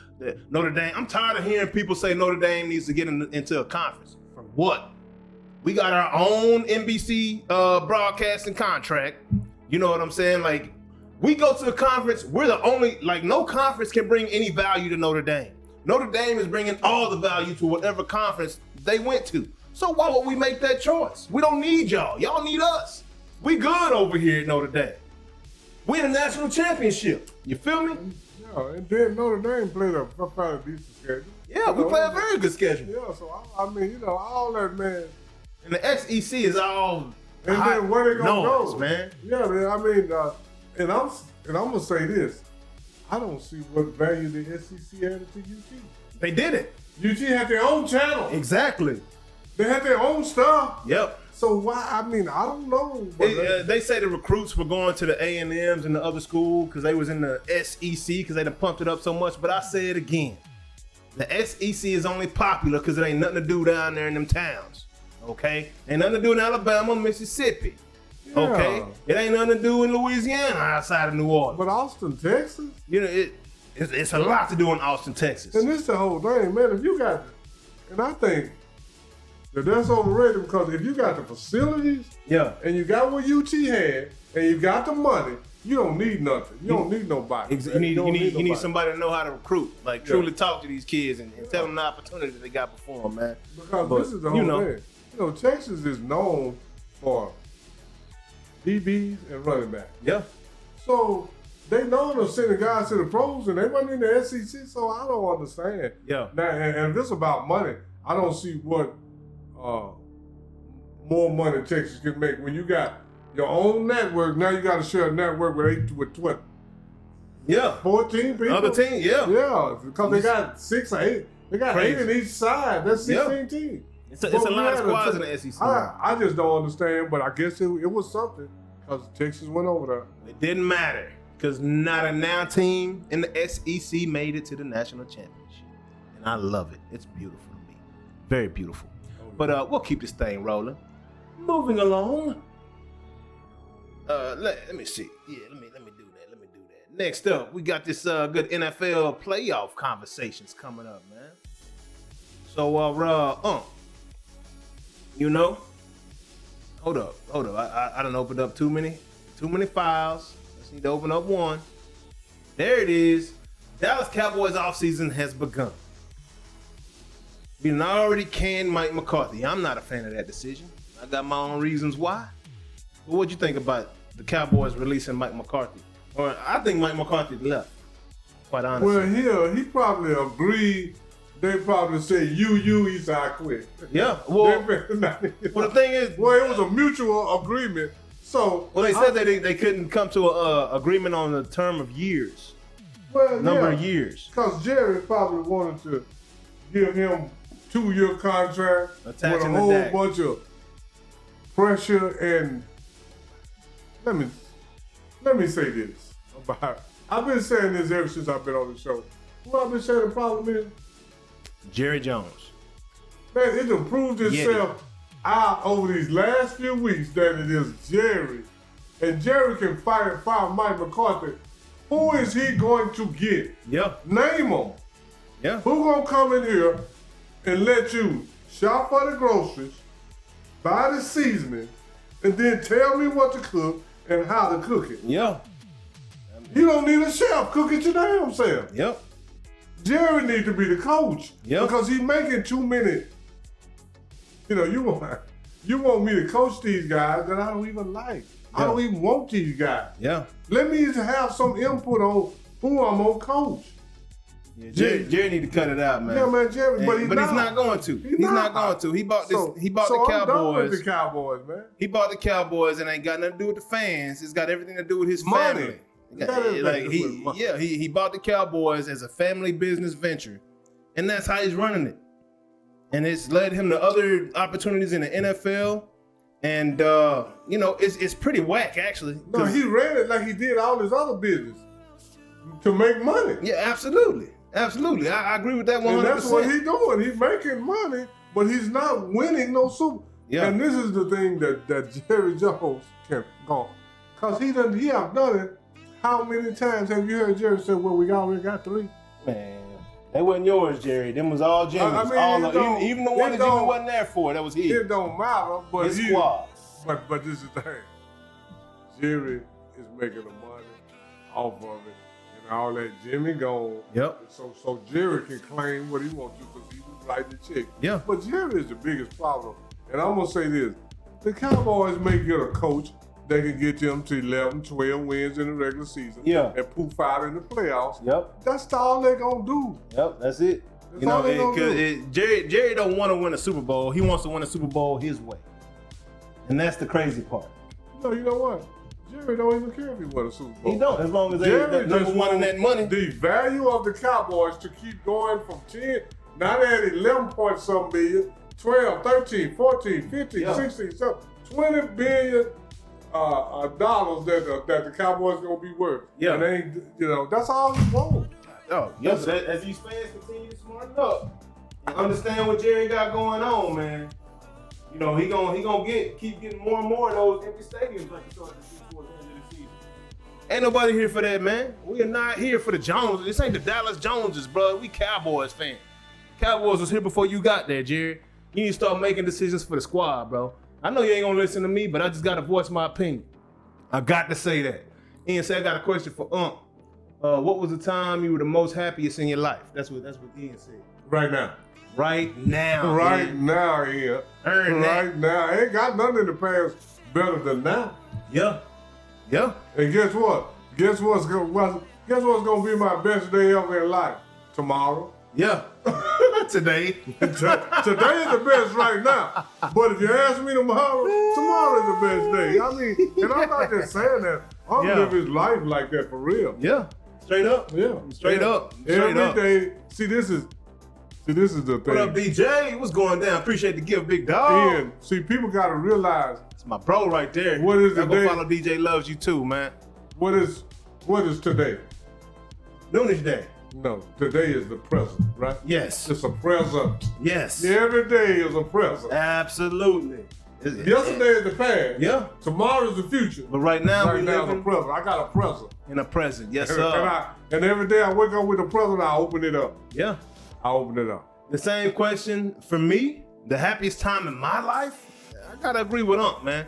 Notre Dame. I'm tired of hearing people say Notre Dame needs to get into a conference. For what? We got our own NBC broadcasting contract. You know what I'm saying? Like, we go to a conference, we're the only, no conference can bring any value to Notre Dame. Notre Dame is bringing all the value to whatever conference they went to. So why would we make that choice? We don't need y'all. Y'all need us. We good over here at Notre Dame. We in the national championship. You feel me? Yeah, and then Notre Dame played a decent schedule. Yeah, we play a very good schedule. Yeah, so I mean, all that, man. And the SEC is all and then where they gonna go, man? Yeah, man. I mean, and I'm gonna say this. I don't see what value the SEC added to UT. They did it. UT had their own channel. Exactly. They had their own stuff. Yep. So why? I mean, I don't know. But They say the recruits were going to the A&Ms and the other school because they was in the SEC because they done pumped it up so much. But I say it again. The SEC is only popular because it ain't nothing to do down there in them towns. Okay? Ain't nothing to do in Alabama, Mississippi. Yeah. Okay? It ain't nothing to do in Louisiana outside of New Orleans. But Austin, Texas? You know, it's a lot to do in Austin, Texas. And this the whole thing, man. If you got, and I think that's overrated because if you got the facilities, and you got what UT had, and you got the money, you don't need nothing. You don't need nobody. You need somebody to know how to recruit, like truly talk to these kids and tell them the opportunity that they got before them, man. Because this is the whole thing. You know, Texas is known for DBs and running backs. Yeah. So they know to sending guys to the pros, and they wasn't in the SEC. So I don't understand. Yeah. Now, and if it's about money, I don't see what more money Texas can make when you got your own network. Now you got to share a network with what? Yeah. 14 people. Other team, yeah. Yeah, because they got 6 or 8. They got Crazy. 8 in each side. That's 16 teams. It's a lot of squads in the SEC. I just don't understand, but I guess it was something because Texas went over there. It didn't matter because not a now team in the SEC made it to the national championship. And I love it. It's beautiful to me. Very beautiful. But we'll keep this thing rolling. Moving along. Let me see. Yeah, let me do that. Next up, we got this good NFL playoff conversations coming up, man. So, you know, hold up. I done opened up too many files. Let's need to open up one. There it is. Dallas Cowboys offseason has begun. We done already canned Mike McCarthy. I'm not a fan of that decision. I got my own reasons why. But what'd you think about the Cowboys releasing Mike McCarthy? Or I think Mike McCarthy left, quite honestly. Well, he probably agreed. They probably said, he said, I quit. Yeah, well, the thing is... Well, it was a mutual agreement. So... Well, they said that they couldn't come to an agreement on the term of years. Well, number of years. Because Jerry probably wanted to give him 2-year contract attaching with a whole bunch of pressure. And let me say this about. I've been saying this ever since I've been on the show. What I've been saying the problem is Jerry Jones. Man, it done proved itself out over these last few weeks that it is Jerry. And Jerry can fire Mike McCarthy. Who is he going to get? Yeah. Name them. Yeah. Who gonna come in here and let you shop for the groceries, buy the seasoning, and then tell me what to cook and how to cook it? Yeah. You don't need a chef. Cook it your damn self. Yep. Jerry need to be the coach. Yep. Because he's making too many. You know, you want me to coach these guys that I don't even like. Yeah. I don't even want these guys. Yeah. Let me have some input on who I'm gonna coach. Yeah, Jerry need to cut it out, man. Yeah, man, Jerry, but he's not going to. He's not going to. He bought the Cowboys. I'm done with the Cowboys, man. He bought the Cowboys and ain't got nothing to do with the fans. It's got everything to do with his money. Family. He bought the Cowboys as a family business venture, and that's how he's running it. And it's led him to other opportunities in the NFL. And you know, it's pretty whack actually. No, he ran it like he did all his other business to make money. Yeah, absolutely. Absolutely. I agree with that 100%. And that's what he's doing. He's making money, but he's not winning no Super. Yeah. And this is the thing that Jerry Jones can go. Because he have done it. How many times have you heard Jerry say, well, we already got 3? Man, they wasn't yours, Jerry. Them was all Jimmy's. Even the one that Jimmy wasn't there for, that was his. It don't matter, but his squad. But this is the thing. Jerry is making the money off of it. And all that Jimmy gone. Yep. So Jerry can claim what he wants to because he was writing the check. Yeah. But Jerry is the biggest problem. And I'm going to say this. The Cowboys may get a coach that can get them to 11, 12 wins in the regular season. Yeah. And poof out in the playoffs. Yep. That's all they're going to do. Yep, that's it. That's all they're going to do. Jerry don't want to win a Super Bowl. He wants to win a Super Bowl his way. And that's the crazy part. No, you know what? Jerry don't even care if he won a Super Bowl. He don't, as long as they're number one in that money. The value of the Cowboys to keep going from 10, not at 11 point some million, 12, 13, 14, 15, 16, 17, $20 billion dollars that the Cowboys gonna be worth. Yeah. And they ain't, that's all he wants. Oh, yes. As these fans continue to smarten up and understand what Jerry got going on, man. He gonna keep getting more and more of those empty stadiums like you started to see towards the end of the season. Ain't nobody here for that, man. We are not here for the Joneses. This ain't the Dallas Joneses, bro. We Cowboys fans. Cowboys was here before you got there, Jerry. You need to start making decisions for the squad, bro. I know you ain't gonna listen to me, but I just gotta voice my opinion. I got to say that. Ian said, I got a question for Unc. What was the time you were the most happiest in your life? That's what Ian said. Right now. Right now. Right Ian. now, Ian. Right now. Ain't got nothing in the past better than now. Yeah. Yeah. And guess what? Guess what's gonna be my best day ever in life? Tomorrow. Yeah. Today. Today is the best right now. But if you ask me tomorrow is the best day. I mean, and I'm not just saying that. I'm living life like that for real. Yeah. Straight up. Yeah. Straight up. Every day. See, this is the thing. What up, DJ? What's going down? Appreciate the gift, big dog. Ian, see, people gotta realize. It's my bro right there. What is the day? day? Follow DJ Loves You too, man. What is today? Noonish Day. No, today is the present, right? Yes. It's a present. Yes. Every day is a present. Absolutely. Yesterday is the past. Yeah. Tomorrow is the future. But right now we live in the present. I got a present. In a present, yes, sir. And every day I wake up with a present, I open it up. Yeah. I open it up. The same question for me, the happiest time in my life, I gotta agree with Unc, man.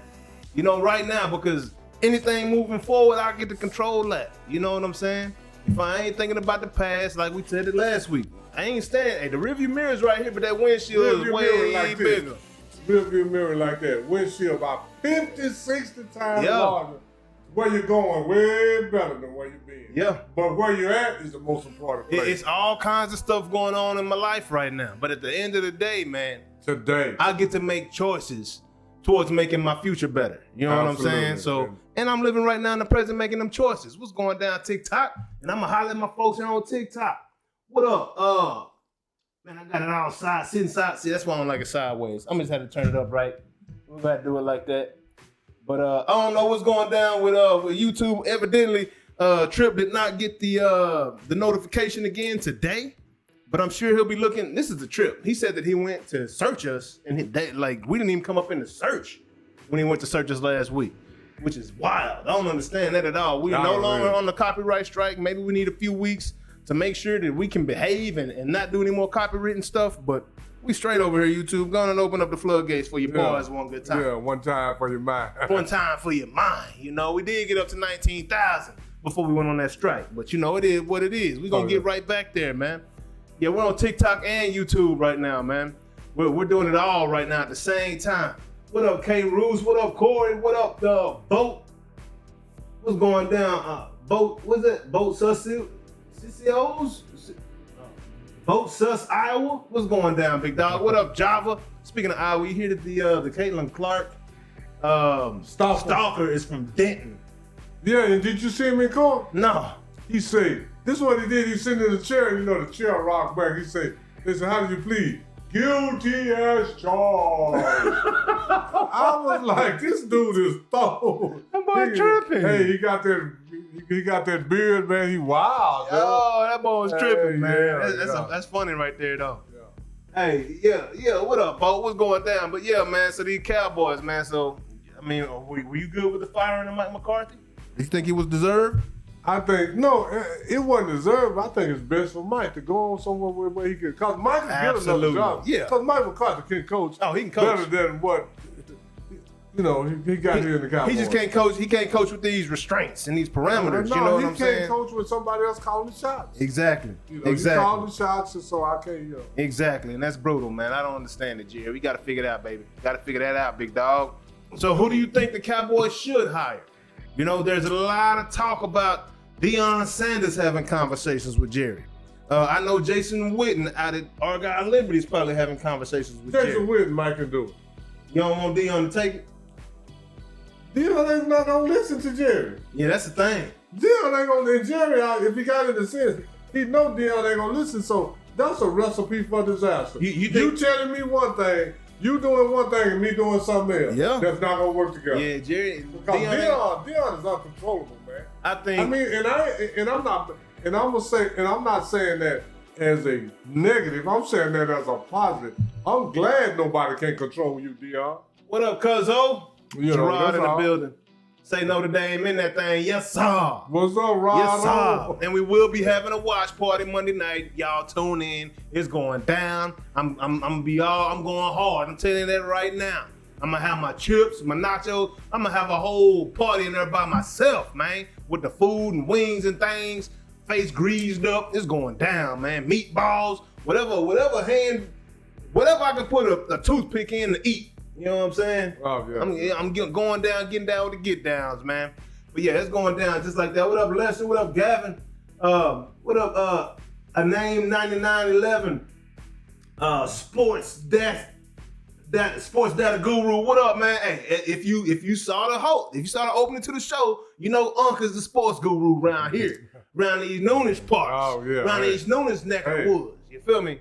Right now, because anything moving forward, I get to control that. You know what I'm saying? If I ain't thinking about the past, like we said it last week, I ain't standing. Hey, the rearview mirror's right here, but that windshield is way bigger. Rearview mirror like that. Windshield about 50, 60 times larger. Where you're going, way better than where you've been. Yeah. But where you're at is the most important place. It's all kinds of stuff going on in my life right now. But at the end of the day, man, I get to make choices towards making my future better. You know what I'm saying? So, and I'm living right now in the present making them choices. What's going down TikTok? And I'm going to holler at my folks here on TikTok. What up? Man, I got it all sitting side. See, that's why I don't like it sideways. I'm just had to turn it up right. We're going to do it like that. But I don't know what's going down with YouTube. Evidently, Trip did not get the notification again today. But I'm sure he'll be looking. This is the Trip. He said that he went to search us, and we didn't even come up in the search when he went to search us last week, which is wild. I don't understand that at all. We're no longer on the copyright strike. Maybe we need a few weeks to make sure that we can behave and not do any more copywritten stuff. But we straight over here, YouTube. Go on and open up the floodgates for your boys one good time. Yeah, one time for your mind. One time for your mind. We did get up to 19,000 before we went on that strike. But it is what it is. We're going to get right back there, man. Yeah, we're on TikTok and YouTube right now, man. We're doing it all right now at the same time. What up, K Ruse? What up, Corey? What up, Boat? What's going down? Boat, what's that? Boat CCOs? Boat Sus, Iowa? What's going down, big dog? What up, Java? Speaking of Iowa, you hear that the Caitlin Clark stalker is from Denton. Yeah, and did you see him in court? No. He said, this is what he did. He sitting in the chair, the chair rocked back. He said, listen, how did you plead? Guilty as charged. I was like, this dude is thorough. That boy tripping. Hey, he got that beard, man. He wild. Oh, that boy was tripping, man. That's funny right there, though. Yeah. Hey, yeah. What up, Bo? What's going down? But yeah, man. So these Cowboys, man. So were you good with the firing of Mike McCarthy? Did you think he was deserved? I think, no, it wasn't deserved. I think it's best for Mike to go on somewhere where he can, because Mike can get another job. Yeah. Because Mike McCarthy can coach. Oh, he can coach better than what, he got here in the Cowboys. He just can't coach. He can't coach with these restraints and these parameters. You know what I'm saying? He can't coach with somebody else calling the shots. Exactly. You call the shots, and so I can't, Exactly, and that's brutal, man. I don't understand it, Jerry. We got to figure it out, baby. Got to figure that out, big dog. So who do you think the Cowboys should hire? There's a lot of talk about Deion Sanders having conversations with Jerry. I know Jason Witten out at Argyle Liberty is probably having conversations with Jerry. Jason Witten might can do it. You don't want Deion to take it? Deion ain't not gonna listen to Jerry. Yeah, that's the thing. Deion ain't gonna let Jerry out. If he got in the sense, he know Deion ain't gonna listen. So that's a recipe for disaster. You You telling me one thing, you doing one thing, and me doing something else. Yeah. That's not gonna work together. Yeah, Jerry. Because Deion is uncontrollable, man. I think. I mean, I'm not saying that as a negative. I'm saying that as a positive. I'm glad nobody can control you, Deion. What up, Cuzzo? You know, Gerard that's in the all. building. Say Notre Dame in that thing. Yes, sir. What's up, Ronald? Yes, sir. And we will be having a watch party Monday night. Y'all tune in. It's going down. I'm going hard. I'm telling you that right now. I'm gonna have my chips, my nachos. I'm gonna have a whole party in there by myself, man, with the food and wings and things. Face greased up. It's going down, man. Meatballs, whatever I can put a toothpick in to eat. You know what I'm saying? Oh, yeah. I'm going down, getting down with the get downs, man. But yeah, it's going down just like that. What up, Lester? What up, Gavin? What up, a name 9911? Sports data guru. What up, man? Hey, if you saw the opening to the show, you know Unc is the sports guru around here, around these Noonish parts, around these Noonish neck of woods. You feel me?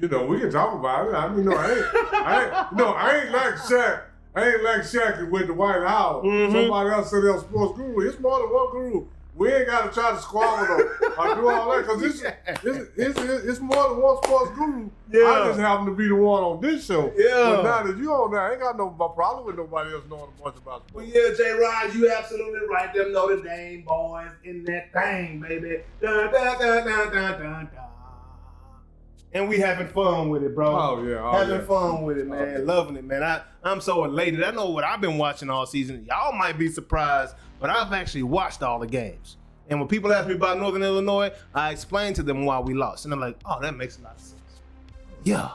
You know, we can talk about it. I mean, I ain't like Shaq. I ain't like Shaq with the White House. Mm-hmm. Somebody else said they're sports guru. It's more than one guru. We ain't got to try to squabble or do all that because it's more than one sports guru. Yeah. I just happen to be the one on this show. Yeah. But now that you on there, I ain't got no problem with nobody else knowing a bunch about Well, sports. yeah, J. Rod, you absolutely right. Them Notre Dame boys in that thing, baby. Dun, dun, dun, dun, dun, dun, dun. And we having fun with it, bro. Oh, yeah. Having fun with it, man. Loving it, man. I'm so elated. I know what I've been watching all season. Y'all might be surprised, but I've actually watched all the games. And when people ask me about Northern Illinois, I explain to them why we lost. And they're like, oh, that makes a lot of sense. Yeah.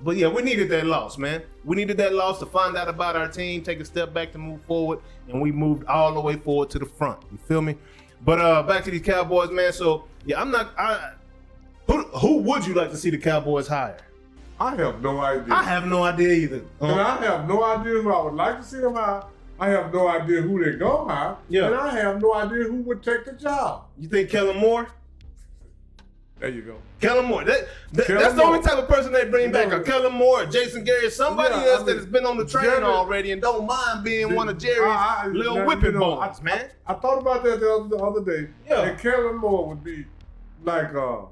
But yeah, we needed that loss, man. We needed that loss to find out about our team, take a step back to move forward, and we moved all the way forward to the front. You feel me? But back to these Cowboys, man. So, yeah, who would you like to see the Cowboys hire? I have no idea. I have no idea either. And I have no idea who I would like to see them hire. I have no idea who they're going to hire. Yeah. And I have no idea who would take the job. You think Kellen Moore? There you go. Kellen Moore. That's Kellen the only Moore. type of person they bring back. No. Or Kellen Moore, Jason Gary, somebody Yeah, else that has been on the train Jerry- already and don't mind being one of Jerry's little whipping boys, man. I thought about that the other day. Yeah. And Kellen Moore would be like a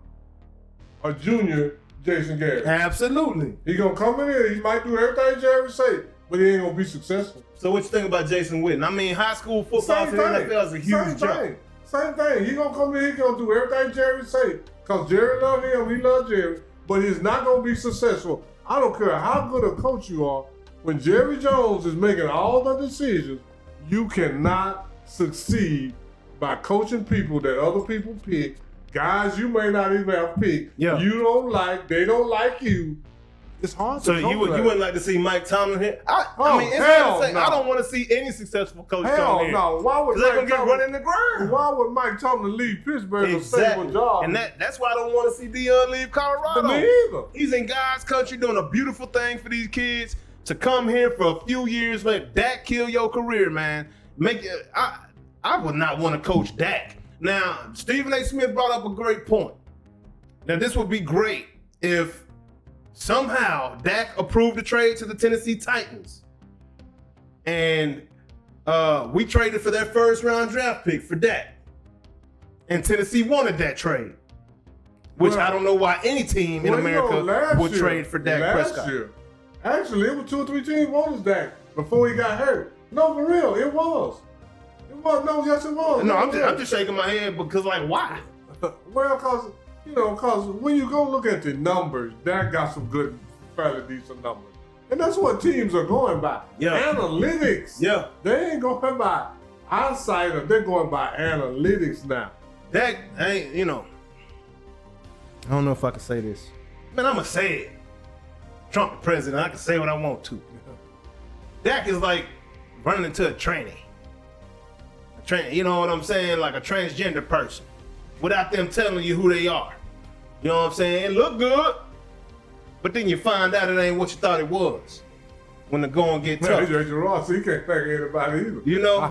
junior Jason Garrett. Absolutely. He gonna come in here. He might do everything Jerry say, but he ain't gonna be successful. So what you think about Jason Witten? I mean, high school football to the NFL is a huge jump. Same thing. He gonna come in. He gonna do everything Jerry say. Cause Jerry love him. We love Jerry. But he's not gonna be successful. I don't care how good a coach you are. When Jerry Jones is making all the decisions, you cannot succeed by coaching people that other people pick. Guys you may not even have picked. Yeah. You don't like. They don't like you. It's hard So to you wouldn't like to see Mike Tomlin here? I mean, it's hell hard to say. no. I don't want to see any successful coach come Hell here. no. Why would Because they're Mike going to get Tomlin- run in the ground. Why would Mike Tomlin leave Pittsburgh a Exactly. stable job? And that's why I don't want to see Deion leave Colorado. Me either. He's in God's country doing a beautiful thing for these kids. To come here for a few years, let Dak kill your career, man. I would not want to coach Dak. Now, Stephen A. Smith brought up a great point. Now, this would be great if somehow Dak approved the trade to the Tennessee Titans. And we traded for their first round draft pick for Dak. And Tennessee wanted that trade. Which I don't know why any team in America would trade for Dak Prescott. Year, actually, it was 2 or 3 teams wanted Dak before he got hurt. No, for real, it was. It was. No, yes, it was. No, I'm just shaking my head because, like, why? Well, because when you go look at the numbers, Dak got some good, fairly decent numbers. And that's what teams are going by. Yeah. Analytics. Yeah. They ain't going by eyesight, or they're going by analytics now. Dak ain't, I don't know if I can say this. Man, I'm going to say it. Trump the president, I can say what I want to. Dak is like running into a tranny. You know what I'm saying? Like a transgender person. Without them telling you who they are. You know what I'm saying? It look good, but then you find out it ain't what you thought it was. when the going get Man, tough. Gerard, so he can't think of anybody either. You know, I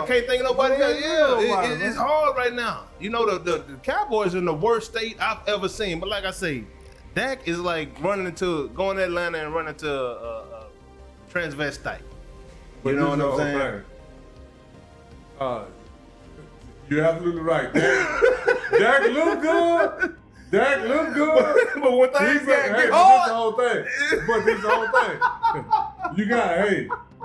can't think of nobody else. Nobody, It's hard right now. You know, the Cowboys are in the worst state I've ever seen. But like I say, Dak is like going to Atlanta and running to a transvestite. But You know what I'm saying? You're absolutely right. Dak look good. Dak look good. But when things get This hard, the whole thing. But this the whole thing. You got,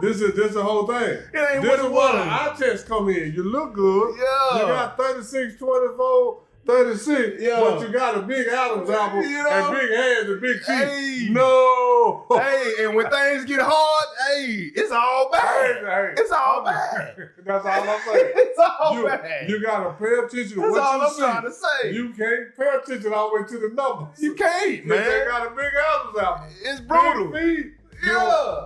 this is the whole thing. It ain't This what is it where the was. eye test come in. You look good. Yeah. You got 36, 24, 36. Yeah. But you got a big Adam's apple You know? and big hands and big teeth. Hey. No. hey, and when things get hard, it's all bad. It's all bad. That's all I'm saying. It's all bad. You gotta pay attention to That's what all you I'm see. trying to say. You can't pay attention all the way to the numbers. You can't, Man, they man. got a big Adam's apple. It's brutal. Big feet. Yeah.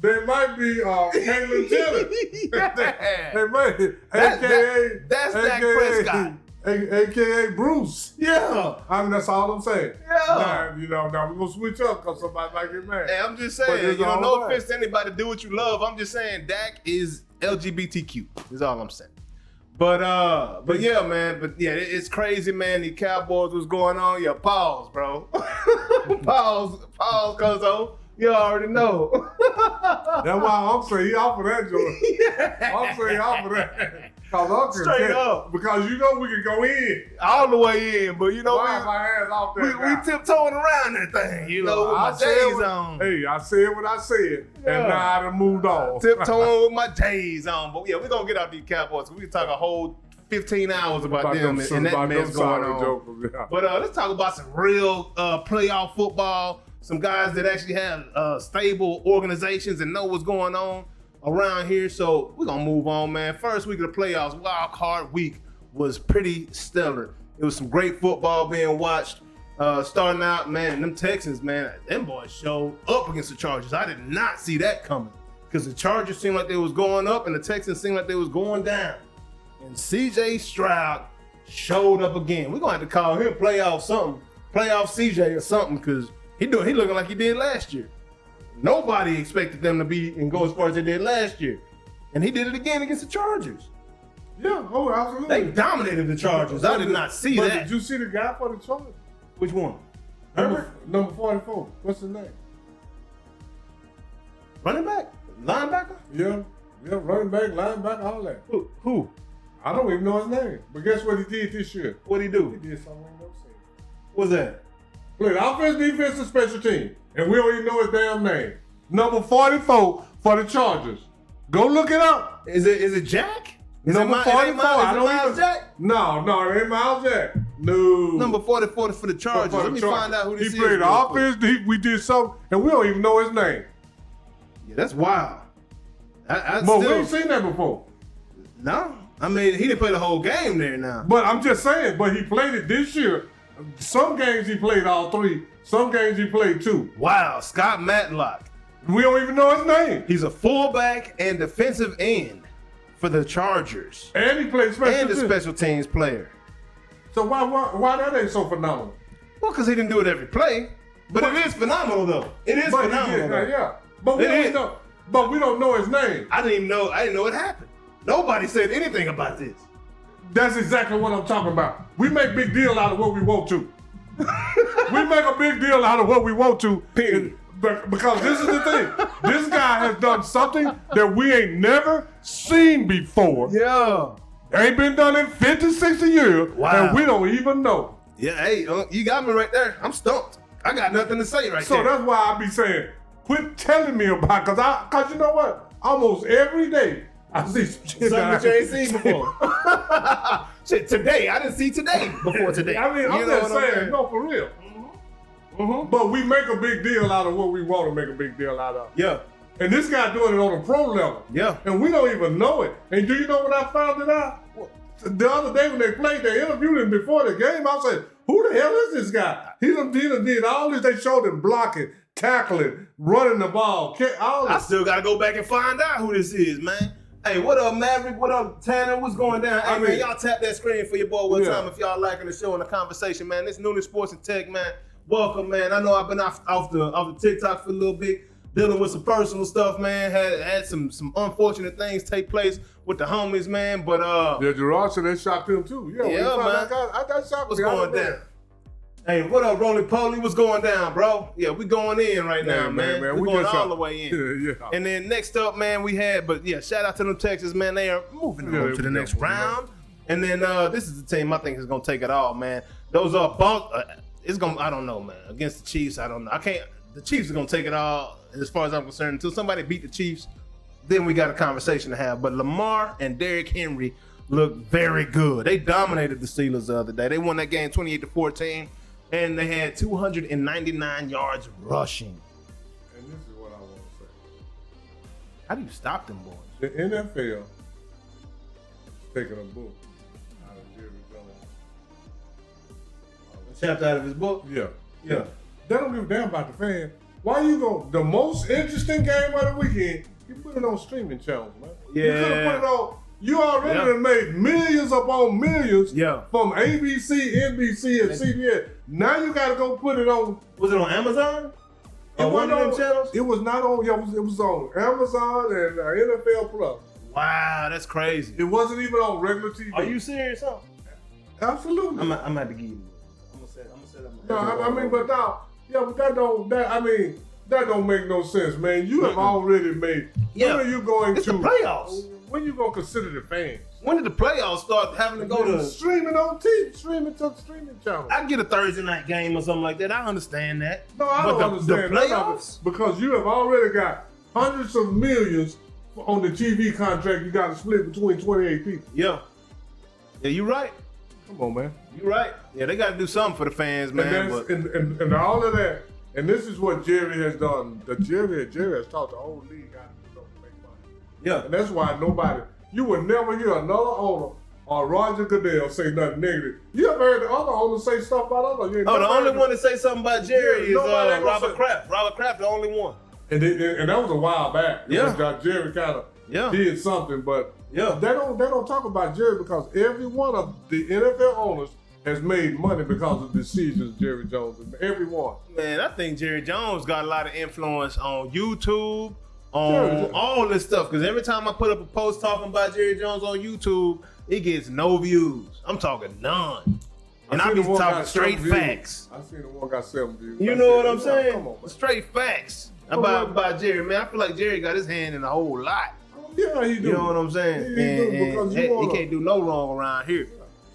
They might be Caitlyn Jenner. Yeah. They might, That's Dak Prescott. AKA Bruce. Yeah. I mean, that's all I'm saying. Yeah. Now we're gonna switch up because somebody might get mad. Hey, I'm just But saying, it's no all right. offense to anybody, do what you love. I'm just saying Dak is LGBTQ. Is all I'm saying. But yeah, man. But yeah, it's crazy, man. The Cowboys, what's going on? Yeah, pause, bro. pause, cuzzo. You already know. That's why I'm saying he off of that, Jordan. I'm saying he off of that. Straight up. Because you know we can go in. All the way in, but you know, Why my hands off that we guy? tiptoeing around that thing, you know, with my J's on. Hey, I said what I said, and now I done moved on. Tiptoeing with my J's on. But yeah, we're going to get out these Cowboys. We can talk a whole 15 hours about them and that mess going on. Jokers, yeah. But let's talk about some real playoff football. Some guys that actually have stable organizations and know what's going on around here. So we're going to move on, man. First week of the playoffs, wild card week, was pretty stellar. It was some great football being watched. Starting out, man, them Texans, man, them boys showed up against the Chargers. I did not see that coming because the Chargers seemed like they was going up and the Texans seemed like they was going down. And C.J. Stroud showed up again. We're going to have to call him playoff C.J. or something because he looking like he did last year. Nobody expected them to be and go as far as they did last year. And he did it again against the Chargers. Yeah, absolutely. They dominated the Chargers. I did not see but that. Did you see the guy for the Chargers? Which one? Number 44. What's his name? Running back? Linebacker? Yeah, running back, linebacker, all that. Who? I don't even know his name. But guess what he did this year? What'd he do? He did something I ain't never seen. What's that? Played offense, defense, and special team. And we don't even know his damn name. Number 44 for the Chargers. Go look it up. Is it Jack? Number 44. Miles Jack? No, it ain't Miles Jack. No. Number 44 for the Chargers. Let me find out who this is. He played offense, we did something, and we don't even know his name. Yeah, that's wild. But we ain't seen that before. No. I mean, he didn't play the whole game there now. But I'm just saying, but he played it this year. Some games he played all three. Some games he played two. Wow, Scott Matlock. We don't even know his name. He's a fullback and defensive end for the Chargers. And he played special and teams. a special teams player. So why that ain't so phenomenal? Well, because he didn't do it every play. But it is phenomenal, though. It is phenomenal. Yeah. But we don't know his name. I didn't know it happened. Nobody said anything about this. That's exactly what I'm talking about. We make big deal out of what we want to. We make a big deal out of what we want to. Period. Because this is the thing. This guy has done something that we ain't never seen before. Yeah. Ain't been done in 50, 60 years. Wow. And we don't even know. Yeah, hey, you got me right there. I'm stumped. I got nothing to say right there. So that's why I be saying, quit telling me about it. Because you know what? Almost every day, I see some shit something you ain't seen before. Shit, today. I didn't see today before today. I mean, I'm just saying, no, for real. Mm-hmm. But we make a big deal out of what we want to make a big deal out of. Yeah. And this guy doing it on a pro level. Yeah. And we don't even know it. And do you know when I found it out? The other day when they played, they interviewed him before the game. I said, who the hell is this guy? He done did all this. They showed him blocking, tackling, running the ball. All I still got to go back and find out who this is, man. Hey, what up, Maverick? What up, Tanner? What's going down? Hey, man, y'all tap that screen for your boy one time if y'all liking the show and the conversation, man. This Noonish Sports Tech, man. Welcome, man. I know I've been off the TikTok for a little bit, dealing with some personal stuff, man. Had some unfortunate things take place with the homies, man. But Yeah, Gerard said they shocked him too. Yeah, man. I got shocked. What's going down? Hey, what up, Roly Poly? What's going down, bro? Yeah, we going in right now, man. We going all the way in. Yeah. And then next up, man, we had, but yeah, shout out to them Texas, man. They are moving on to the next round. And then this is the team I think is gonna take it all, man. Those are it's gonna, I don't know, man. Against the Chiefs, I don't know. The Chiefs are gonna take it all as far as I'm concerned. Until somebody beat the Chiefs, then we got a conversation to have. But Lamar and Derrick Henry look very good. They dominated the Steelers the other day. They won that game 28-14. And they had 299 yards rushing. And this is what I want to say. How do you stop them boys? The NFL is taking a book out of Jerry Jones. A chapter out of his book? Yeah. They don't give a damn about the fans. Why you go? The most interesting game of the weekend, you put it on streaming channels, man. Yeah. You could have put it on. You already done made millions upon millions from ABC, NBC, and CBS. Now you got to go put it on. Was it on Amazon? It one of them channels? It was not on. Yeah, it was on Amazon and NFL Plus. Wow, that's crazy. It wasn't even on regular TV. Are you serious? Huh? Absolutely. I'm gonna have to give you. I'm gonna set up. No, I mean, but now, but that don't make no sense, man. You have already made. When are you going it's to the playoffs? When you gonna consider the fans? When did the playoffs start having to go to streaming on TV, streaming to streaming channels? I get a Thursday night game or something like that. I understand that. No, I don't understand the playoffs because you have already got hundreds of millions on the TV contract. You got to split between 28 people. Yeah, you're right. Come on, man. You're right. Yeah, they got to do something for the fans, man. And all of that. And this is what Jerry has done. Jerry has taught the whole league how to make money. Yeah. And that's why you will never hear another owner or Roger Goodell say nothing negative. You ever heard the other owners say stuff about others? The only one to say something about Jerry is Robert Kraft. Robert Kraft, the only one. And that was a while back. Yeah. Jerry kind of did something, but they don't talk about Jerry because every one of the NFL owners has made money because of the decisions Jerry Jones and everyone. Man, I think Jerry Jones got a lot of influence on YouTube, on all this stuff. Because every time I put up a post talking about Jerry Jones on YouTube, it gets no views. I'm talking none. And I be talking straight facts. I seen the one got 7 views. You know what I'm saying? Come on, man. Straight facts about Jerry, man. I feel like Jerry got his hand in a whole lot. Yeah, he do. You know what I'm saying? He can't do no wrong around here.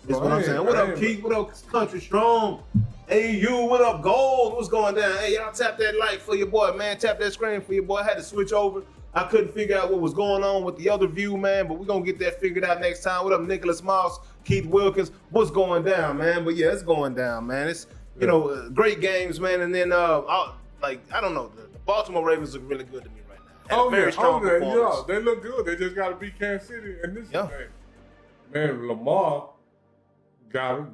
That's what I'm saying. What up, Keith? What up, Country Strong? AU, what up, Gold? What's going down? Hey, y'all tap that light for your boy, man. Tap that screen for your boy. I had to switch over. I couldn't figure out what was going on with the other view, man, but we're going to get that figured out next time. What up, Nicholas Moss, Keith Wilkins? What's going down, man? But yeah, it's going down, man. It's, great games, man. And then, I don't know, the Baltimore Ravens look really good to me right now. Very strong performance. They look good. They just got to beat Kansas City. And this is the thing. Man, Lamar got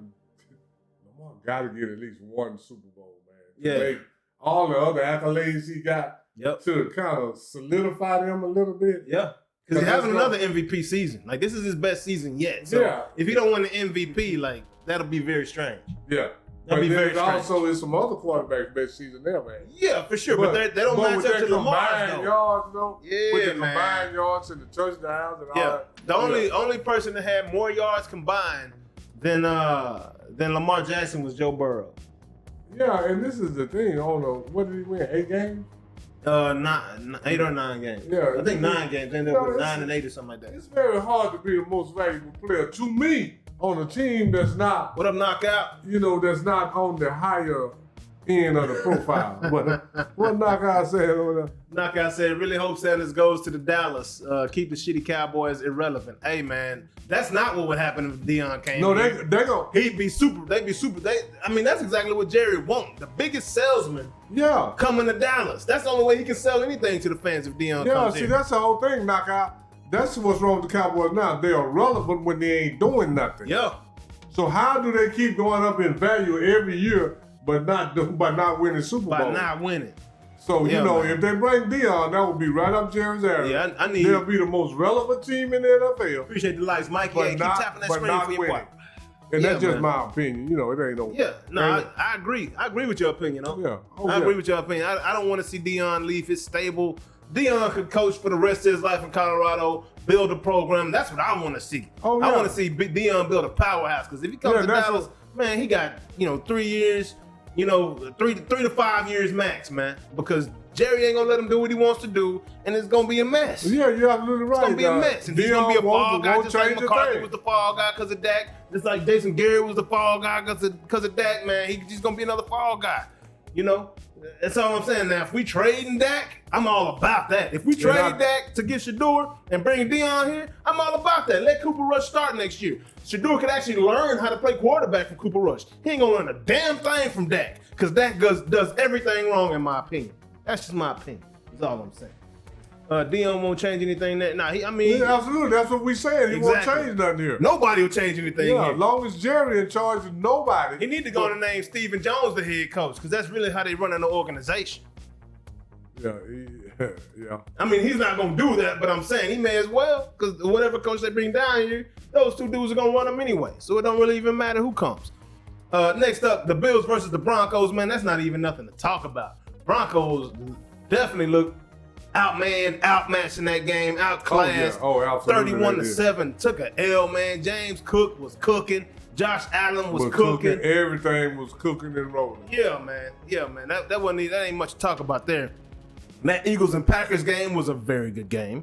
to get at least one Super Bowl, man. Yeah. Make all the other accolades he got to kind of solidify them a little bit. Yeah. Because he's having another MVP season. Like, this is his best season yet. So if he don't win the MVP, like, that'll be very strange. Yeah. That'll be very strange. Also, is some other quarterbacks' best season there, man. Yeah, for sure. But they don't match up to Lamar's, though. Yards, though. Yeah, with the man. combined yards and the touchdowns and all that. The only person that had more yards combined than Lamar Jackson was Joe Burrow. Yeah, and this is the thing. I don't know. What did he win? 8 games? 8 or 9 games. Yeah, I think 9 games. Ended up with 9 and 8 or something like that. It's very hard to be the most valuable player to me on a team that's not. What up, Knockout? That's not on the higher end of the profile. But what Knockout said over there? Knockout said, really hope Sanders goes to the Dallas. Keep the shitty Cowboys irrelevant. Hey, man, that's not what would happen if Deion came. No, they go. He'd be super. They'd be super. That's exactly what Jerry wants. The biggest salesman. Yeah. Coming to Dallas. That's the only way he can sell anything to the fans if Deion comes see, here. That's the whole thing, Knockout. That's what's wrong with the Cowboys now. They are relevant when they ain't doing nothing. Yeah. So how do they keep going up in value every year, but not winning Super Bowl? By not winning. So, man. If they bring Deion, that would be right up Jerry's area. Yeah, They'll be the most relevant team in the NFL. Appreciate the likes, Mikey. Keep tapping that screen for your boy. And that's just my opinion. You know, it ain't no. Yeah, no, I agree. I agree with your opinion. Yeah. I agree with your opinion. I don't want to see Deion leave his stable. Deion could coach for the rest of his life in Colorado, build a program. That's what I want to see. I want to see Deion build a powerhouse. Because if he comes to Dallas, man, he got 3 years, 3 to 5 years max, man. Because Jerry ain't gonna let him do what he wants to do, and it's gonna be a mess. Yeah, you're absolutely right. It's gonna be a mess, and he's gonna be a fall guy, just like McCarthy was the fall guy because of Dak, just like Jason Garrett was the fall guy because of Dak. Man, he's gonna be another fall guy. That's all I'm saying. Now, if we trading Dak, I'm all about that. If we trade Dak to get Shador and bring Deion here, I'm all about that. Let Cooper Rush start next year. Shador could actually learn how to play quarterback from Cooper Rush. He ain't gonna learn a damn thing from Dak because Dak does everything wrong, in my opinion. That's just my opinion. That's all I'm saying. Deion won't change anything. Absolutely. That's what we saying. He won't change nothing here. Nobody will change anything here. As long as Jerry in charge of nobody. He need to go to name Stephen Jones the head coach because that's really how they run an organization. Yeah. He's not going to do that, but I'm saying he may as well because whatever coach they bring down here, those two dudes are going to run them anyway. So it don't really even matter who comes. Next up, the Bills versus the Broncos. Man, that's not even nothing to talk about. Broncos definitely look outmatched in that game, outclassed. 31-7. Took an L, man. James Cook was cooking. Josh Allen was cooking. Everything was cooking and rolling. Yeah, man. That ain't much to talk about there. That Eagles and Packers game was a very good game.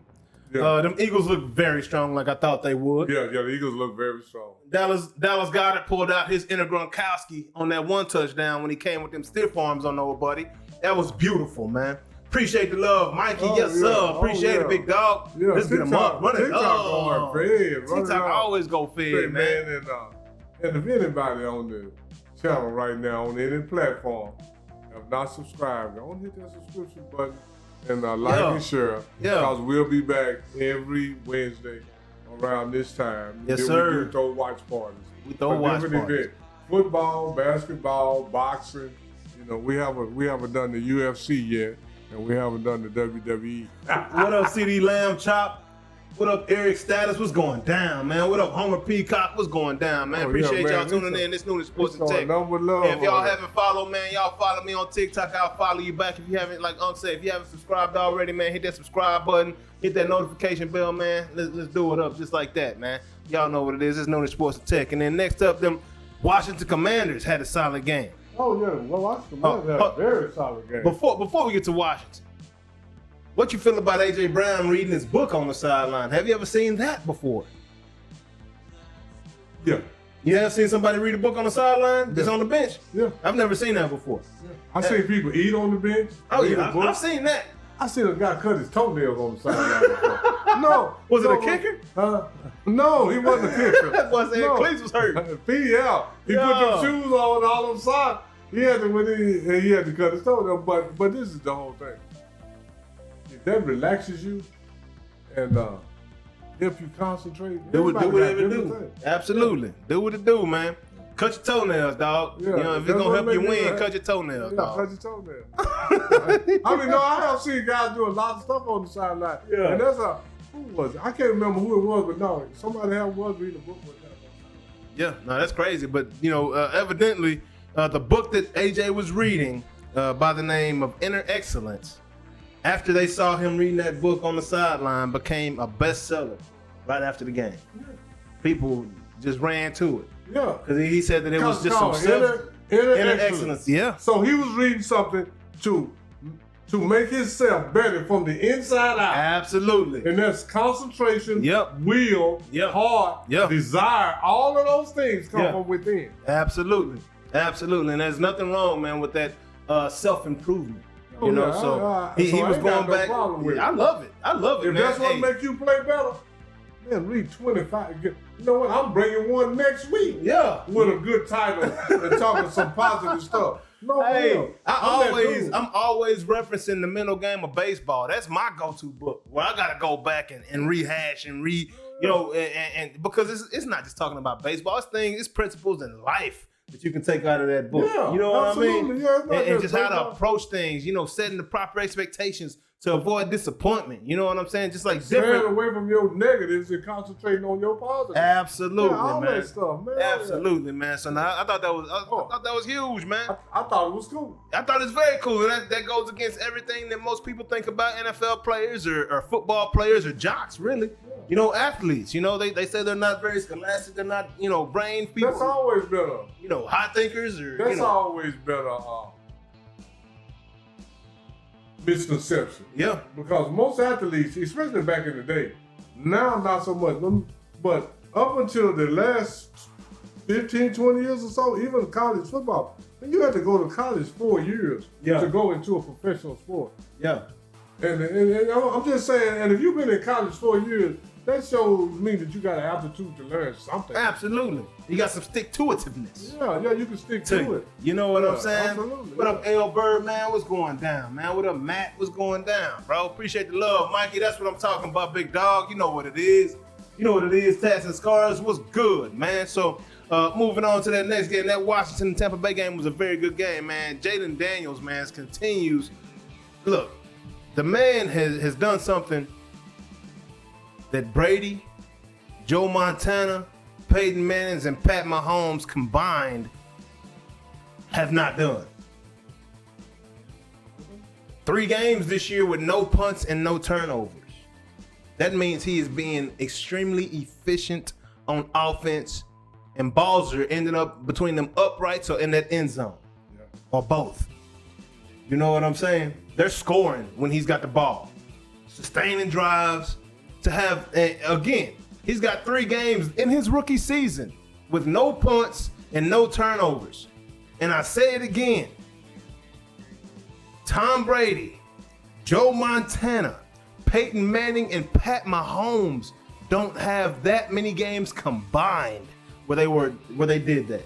Yeah. Them Eagles look very strong, like I thought they would. Yeah, the Eagles look very strong. Dallas Goedert pulled out his inner Gronkowski on that one touchdown when he came with them stiff arms on old buddy. That was beautiful, man. Appreciate the love, Mikey. Sir. Appreciate it, big dog. Yeah, let's get him up. Run it. TikTok going fed. TikTok always go fed, man. And if anybody on the channel right now, on any platform, have not subscribed, go on hit that subscription button and like and share. Yeah. Because we'll be back every Wednesday around this time. Yes, sir. We do throw watch parties. We throw watch parties. Event. Football, basketball, boxing. We haven't done the UFC yet. And we haven't done the WWE. What up, CD Lamb Chop? What up, Eric Status? What's going down, man? What up, Homer Peacock? What's going down, man? Appreciate y'all tuning in. This Noonish Sports Tech. If y'all haven't followed, man, y'all follow me on TikTok. I'll follow you back. If you haven't, like Unc said, if you haven't subscribed already, man, hit that subscribe button. Hit that notification bell, man. Let's do it up just like that, man. Y'all know what it is. It's Noonish Sports Tech. And then next up, them Washington Commanders had a solid game. Oh, yeah. Well, Washington had a very solid game. Before we get to Washington, what you feel about A.J. Brown reading his book on the sideline? Have you ever seen that before? Yeah. You have seen somebody read a book on the sideline? Just on the bench? Yeah. I've never seen that before. Yeah. I've seen people eat on the bench. Oh, yeah. I've seen that. I seen a guy cut his toenails on the sideline. No. Was it a kicker? No, he wasn't a kicker. That boy said Cleats was hurt. He put them shoes on all them socks. He had to cut his toenail. But this is the whole thing. If that relaxes you and help you concentrate, do whatever it do. Absolutely. Do what it do, man. Cut your toenails, dog. Yeah, if it's gonna help you win, cut your toenails, dog. Cut your toenails. I have seen guys do a lot of stuff on the sideline. Yeah. And that's who was it? I can't remember who it was, but no, somebody was reading a book with that. Yeah, no, that's crazy. But evidently, the book that AJ was reading by the name of Inner Excellence, after they saw him reading that book on the sideline, became a bestseller right after the game. Yeah. People just ran to it. Yeah. Because he said that it was just some inner excellence. Yeah. So he was reading something to make himself better from the inside out. Absolutely. And that's concentration, will, heart, desire. All of those things come from within. Absolutely. And there's nothing wrong, man, with that self-improvement. He was going back. I love it. If that's what makes you play better, man, read 25. You know what? I'm bringing one next week. Yeah. With a good title and talking some positive stuff. I'm always referencing the mental game of baseball. That's my go-to book where I gotta go back and rehash and read, and because it's not just talking about baseball. It's principles in life that you can take out of that book. Yeah, you know what I mean? Yeah, and just how to approach things. Setting the proper expectations to avoid disappointment. You know what I'm saying? Just like Staying different. away from your negatives and concentrating on your positives. Absolutely, Yeah, all man. that stuff, man. Absolutely, man. So now I thought that was huge, man. I thought it was cool. I thought it's very cool. And that goes against everything that most people think about NFL players or football players or jocks, really. You know, athletes. You know, they say they're not very scholastic. They're not, brain people. That's always been high thinkers or. That's always been a misconception. Yeah. Because most athletes, especially back in the day, now not so much, but up until the last 15, 20 years or so, even college football, you had to go to college 4 years to go into a professional sport. Yeah. And I'm just saying, and if you've been in college 4 years, that shows me that you got an aptitude to learn something. Absolutely. You got some stick-to-itiveness. Yeah, you can stick to it. You know what I'm saying? Absolutely. What up, L Bird, man? What's going down, man? What up, Matt? What's going down, bro? Appreciate the love, Mikey. That's what I'm talking about, big dog. You know what it is. Tats and Scars. What's good, man? So, moving on to that next game. That Washington-Tampa Bay game was a very good game, man. Jaden Daniels, man, continues. Look, the man has done something that Brady, Joe Montana, Peyton Manning, and Pat Mahomes combined have not done. 3 games this year with no punts and no turnovers. That means he is being extremely efficient on offense, and balls are ending up between them uprights or in that end zone, or both. You know what I'm saying? They're scoring when he's got the ball, sustaining drives. To have, again, he's got 3 games in his rookie season with no punts and no turnovers. And I say it again, Tom Brady, Joe Montana, Peyton Manning, and Pat Mahomes don't have that many games combined where they did that.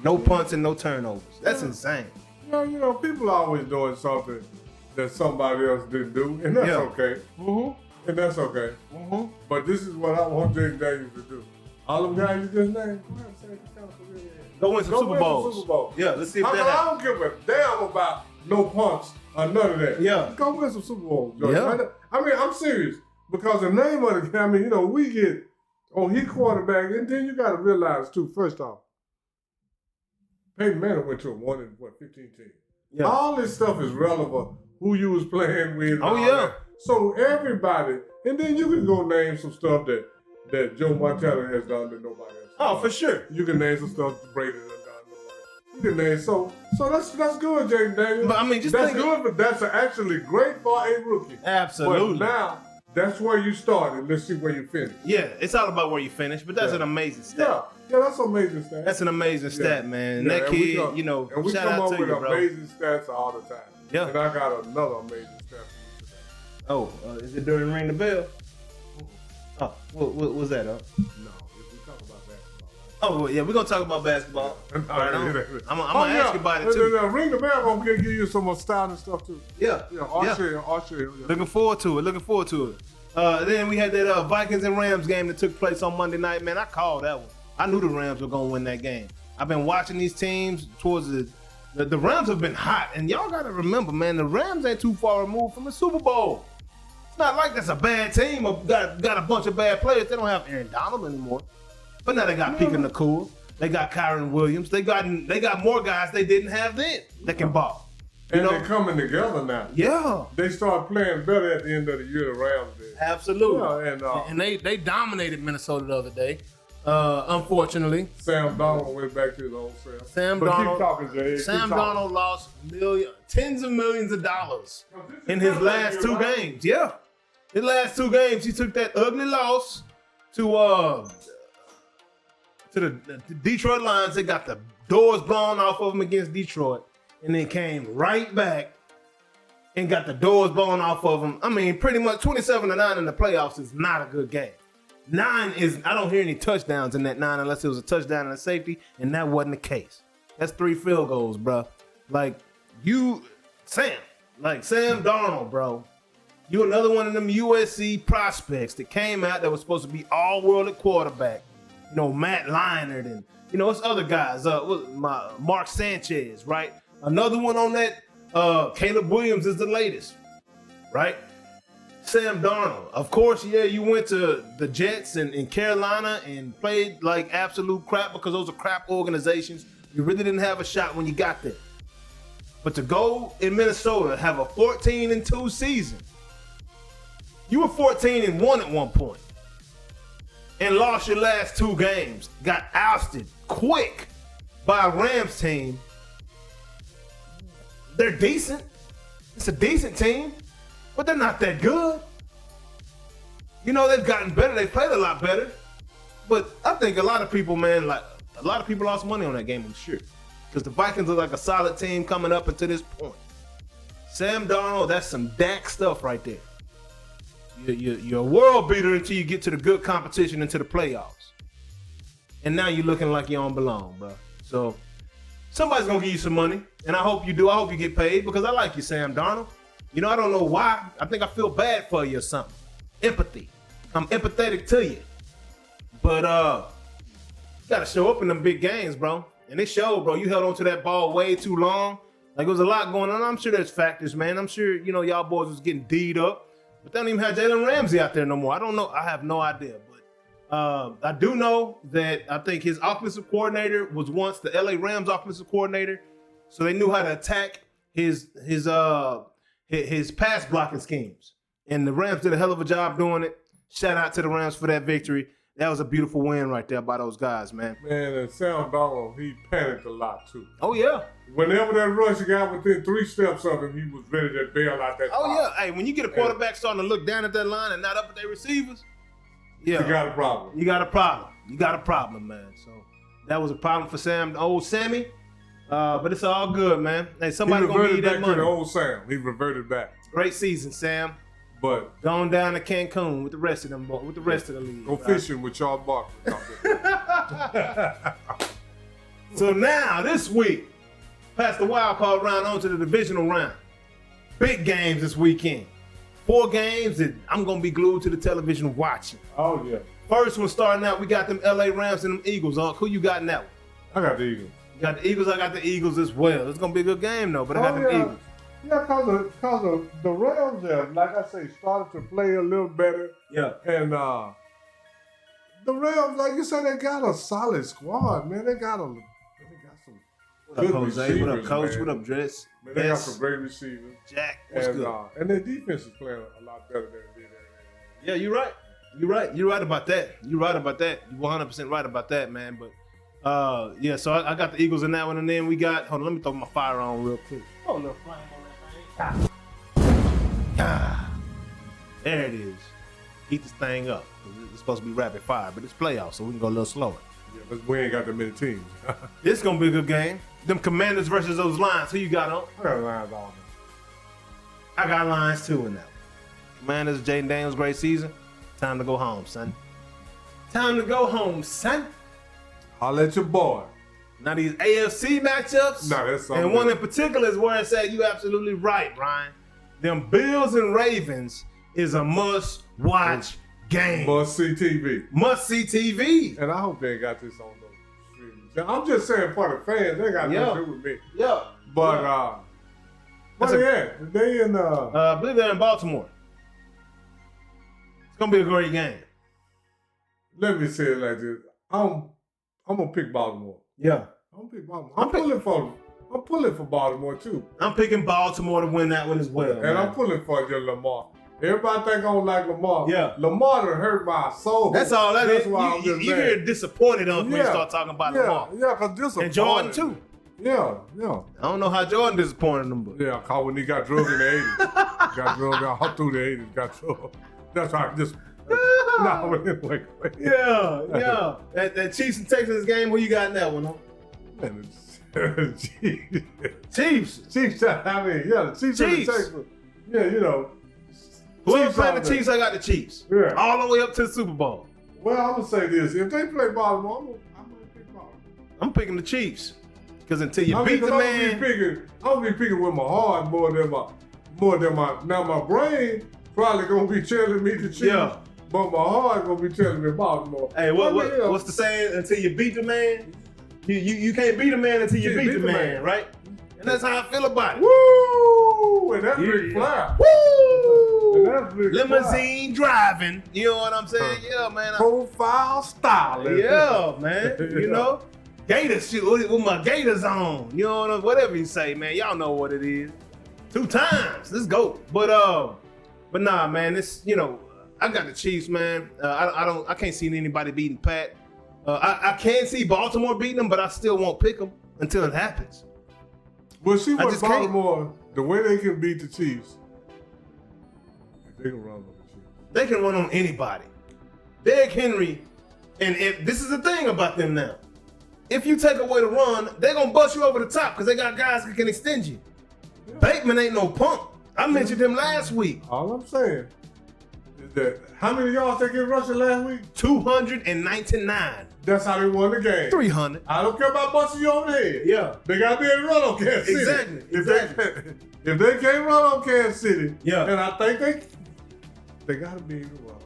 No punts and no turnovers. That's insane. People are always doing something that somebody else didn't do, and that's okay. Mm-hmm. And that's okay. Mm-hmm. But this is what I want Jaden Daniels to do. All them guys you just named, go ahead and say go win some Super Bowls. Yeah, let's see if that happens. I don't give a damn about no punts or none of that. Yeah. Go win some Super Bowls, Joe. Yeah. I mean, I'm serious. Because the name of the game, we get on his quarterback, and then you got to realize, too, first off, Peyton Manning went to a 1-15 team. Yeah. All this stuff is relevant, who you was playing with. Oh, yeah. That. So everybody, and then you can go name some stuff that Joe Montana has done that nobody else. Oh, for sure. You can name some stuff Brady has done. You can name so that's good, Jaden Daniels. But I mean, that's good, but that's actually great for a rookie. Absolutely. But now that's where you started. Let's see where you finish. Yeah, it's all about where you finish, but that's an amazing stat. Yeah, that's an amazing stat. That's an amazing stat, man. And that kid, and we shout come out up to with you, bro. amazing stats all the time. Yeah. And I got another amazing stat. Oh, is it during Ring the Bell? Oh, what was that, No, if we talk about basketball. Oh, yeah, we're going to talk about basketball. I'm going to ask you about it, too. Ring the Bell, I'm going to give you some more styling stuff, too. Yeah. I'll share. Yeah. Looking forward to it. Then we had that Vikings and Rams game that took place on Monday night. Man, I called that one. I knew the Rams were going to win that game. I've been watching these teams towards the Rams have been hot. And y'all got to remember, man, the Rams ain't too far removed from the Super Bowl. It's not like that's a bad team or got a bunch of bad players. They don't have Aaron Donald anymore. But now they got Pika Nakua. They got Kyron Williams. They got more guys they didn't have then that can ball. And they're coming together now. Yeah. They start playing better at the end of the year, the Rams did. Absolutely. Yeah, and they dominated Minnesota the other day. Unfortunately. Sam Darnold went back to his old self. Sam Darnold lost tens of millions of dollars in his last 2 games. Yeah. His last 2 games, he took that ugly loss to the Detroit Lions. They got the doors blown off of them against Detroit. And then came right back and got the doors blown off of them. I mean, pretty much 27-9 in the playoffs is not a good game. 9 is, I don't hear any touchdowns in that 9 unless it was a touchdown and a safety, and that wasn't the case. That's 3 field goals, bro. Sam Darnold, bro. You another one of them USC prospects that came out that was supposed to be all-world at quarterback. Matt Leinart and, it's other guys. Mark Sanchez, right? Another one on that, Caleb Williams is the latest. right? Sam Darnold. Of course, yeah, you went to the Jets and in Carolina and played like absolute crap because those are crap organizations. You really didn't have a shot when you got there. But to go in Minnesota, have a 14-2 season. You were 14-1 at one point and lost your last 2 games. Got ousted quick by a Rams team. They're decent. It's a decent team, but they're not that good. You know, they've gotten better. They've played a lot better. But I think a lot of people, man, like a lot of people lost money on that game, I'm sure. Because the Vikings look like a solid team coming up until this point. Sam Darnold, that's some Dak stuff right there. You're a world beater until you get to the good competition into the playoffs. And now you're looking like you don't belong, bro. So somebody's going to give you some money. And I hope you do. I hope you get paid because I like you, Sam Darnold. You know, I don't know why. I think I feel bad for you or something. Empathy. I'm empathetic to you. But you got to show up in them big games, bro. And it showed, bro. You held on to that ball way too long. Like, there was a lot going on. I'm sure there's factors, man. I'm sure, you know, y'all boys was getting D'd up. But they don't even have Jalen Ramsey out there no more. I don't know. I have no idea. But I do know that I think his offensive coordinator was once the LA Rams offensive coordinator. So they knew how to attack his pass blocking schemes. And the Rams did a hell of a job doing it. Shout out to the Rams for that victory. That was a beautiful win right there by those guys, man. Man, and Sam Darnold, he panicked a lot, too. Oh, yeah. Whenever that rush got within 3 steps of him, he was ready to bail out that Oh, spot. yeah. Hey, when you get a quarterback starting to look down at that line and not up at their receivers, yeah. You got a problem. You got a problem. You got a problem, man. So that was a problem for Sam, old Sammy. But it's all good, man. Hey, somebody gonna give you that money. He reverted back money. to the old Sam. He reverted back. Great season, Sam. But going down to Cancun with the rest of them, with the rest of the league. Go fishing with Charles Barkley. So now this week, past the wild card round, on to the divisional round. Big games this weekend. 4 games that I'm gonna be glued to the television watching. Oh yeah. First one starting out, we got them LA Rams and them Eagles. Who you got in that one? I got the Eagles. You got the Eagles. I got the Eagles as well. It's gonna be a good game though, but I got them Eagles. Yeah, because of the Rams have, like I say, started to play a little better. Yeah. And the Rams, like you said, they got a solid squad, man. They got some what up, good Jose? receivers, What up, Coach? man. What up, Dress? Man, they got some great receivers. Jack, what's good? And their defense is playing a lot better than it did. Yeah, you're right. You're right about that. You're 100% right about that, man. But yeah, so I got the Eagles in that one, and then we got. Hold on, let me throw my fire on real quick. Oh, a little flame on that thing. There it is. Heat this thing up. It's supposed to be rapid fire, but it's playoffs, so we can go a little slower. Yeah, but we ain't got that many teams. This is gonna be a good game. Them Commanders versus those Lions. Who you got on? I got Lions on. I got Lions too in that one. Commanders, Jaden Daniels, great season. Time to go home, son. Time to go home, son. I'll let your boy. Now these AFC matchups, that's something. and one in particular is where I said you absolutely right, Brian. Them Bills and Ravens is a must-watch game. Must-see TV. Must-see TV. And I hope they ain't got this on those streaming. I'm just saying for the fans, they got nothing to do with me. Yeah. But where they at? They in I believe they're in Baltimore. It's gonna be a great game. Let me say it like this. I'm gonna pick Baltimore. Yeah. I'm gonna pick Baltimore. I'm pulling for Baltimore too. I'm picking Baltimore to win that one as well. And man. I'm pulling for your Lamar. Everybody think I don't like Lamar. Yeah. Lamar done hurt my soul. That's all that That's is. why I'm You just hear disappointed when you start talking about Lamar. Yeah, because disappointed. And Jordan too. Yeah. I don't know how Jordan disappointed them, but Yeah, cause when he got drugged in the 80s. Got drugged all through the 80s. Got drugged. That's how I just... No, anyway. yeah. That Chiefs and Texans game, who you got in that one, huh? Man, Chiefs. Chiefs, I mean, yeah, the Chiefs. And the Texans. Yeah, you know. Whoever playing the Chiefs, I got the Chiefs. Yeah. All the way up to the Super Bowl. Well, I'm going to say this. If they play Baltimore, I'm going to pick Baltimore. I'm picking the Chiefs. Because until you beat the man. I'm going to be picking with my heart more than my... Now, my brain probably going to be telling me the Chiefs. Yeah. But my heart going to be telling me Baltimore. Hey, what's the saying? Until you beat the man, you can't beat a man until you beat the man, right? And that's how I feel about it. Woo! Woo! And that's Ric Flair. Woo! And that's Ric Limousine driving. You know what I'm saying? Yeah, man. Profile style. Yeah, man. You know, gator shoes with my gators on. You know whatever you say, man. Y'all know what it is. 2 times. Let's go. But nah, man. This, I got the Chiefs, man. I can't see anybody beating Pat. I can see Baltimore beating them, but I still won't pick them until it happens. Well, see what Baltimore, the way they can beat the Chiefs, they can run on the Chiefs. They can run on anybody. Derrick Henry, and if this is the thing about them now, if you take away the run, they're gonna bust you over the top because they got guys that can extend you. Yeah. Bateman ain't no punk. I mentioned him last week. All I'm saying is that how many yards they get rushing last week? 299. That's how they won the game. 300. I don't care about busting you over the head. Yeah. They got to be able to run on Kansas City. Exactly. If they can't run on Kansas City, yeah. And I think they got to be able to run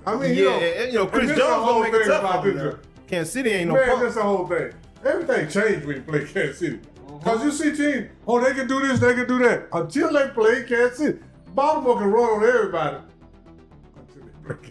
on Kansas City. I mean, Chris Jones gonna make it tough on them. Kansas City ain't no man, that's the whole thing. Everything changed when you play Kansas City. Because you see teams, they can do this, they can do that. Until they play Kansas City. Baltimore can run on everybody.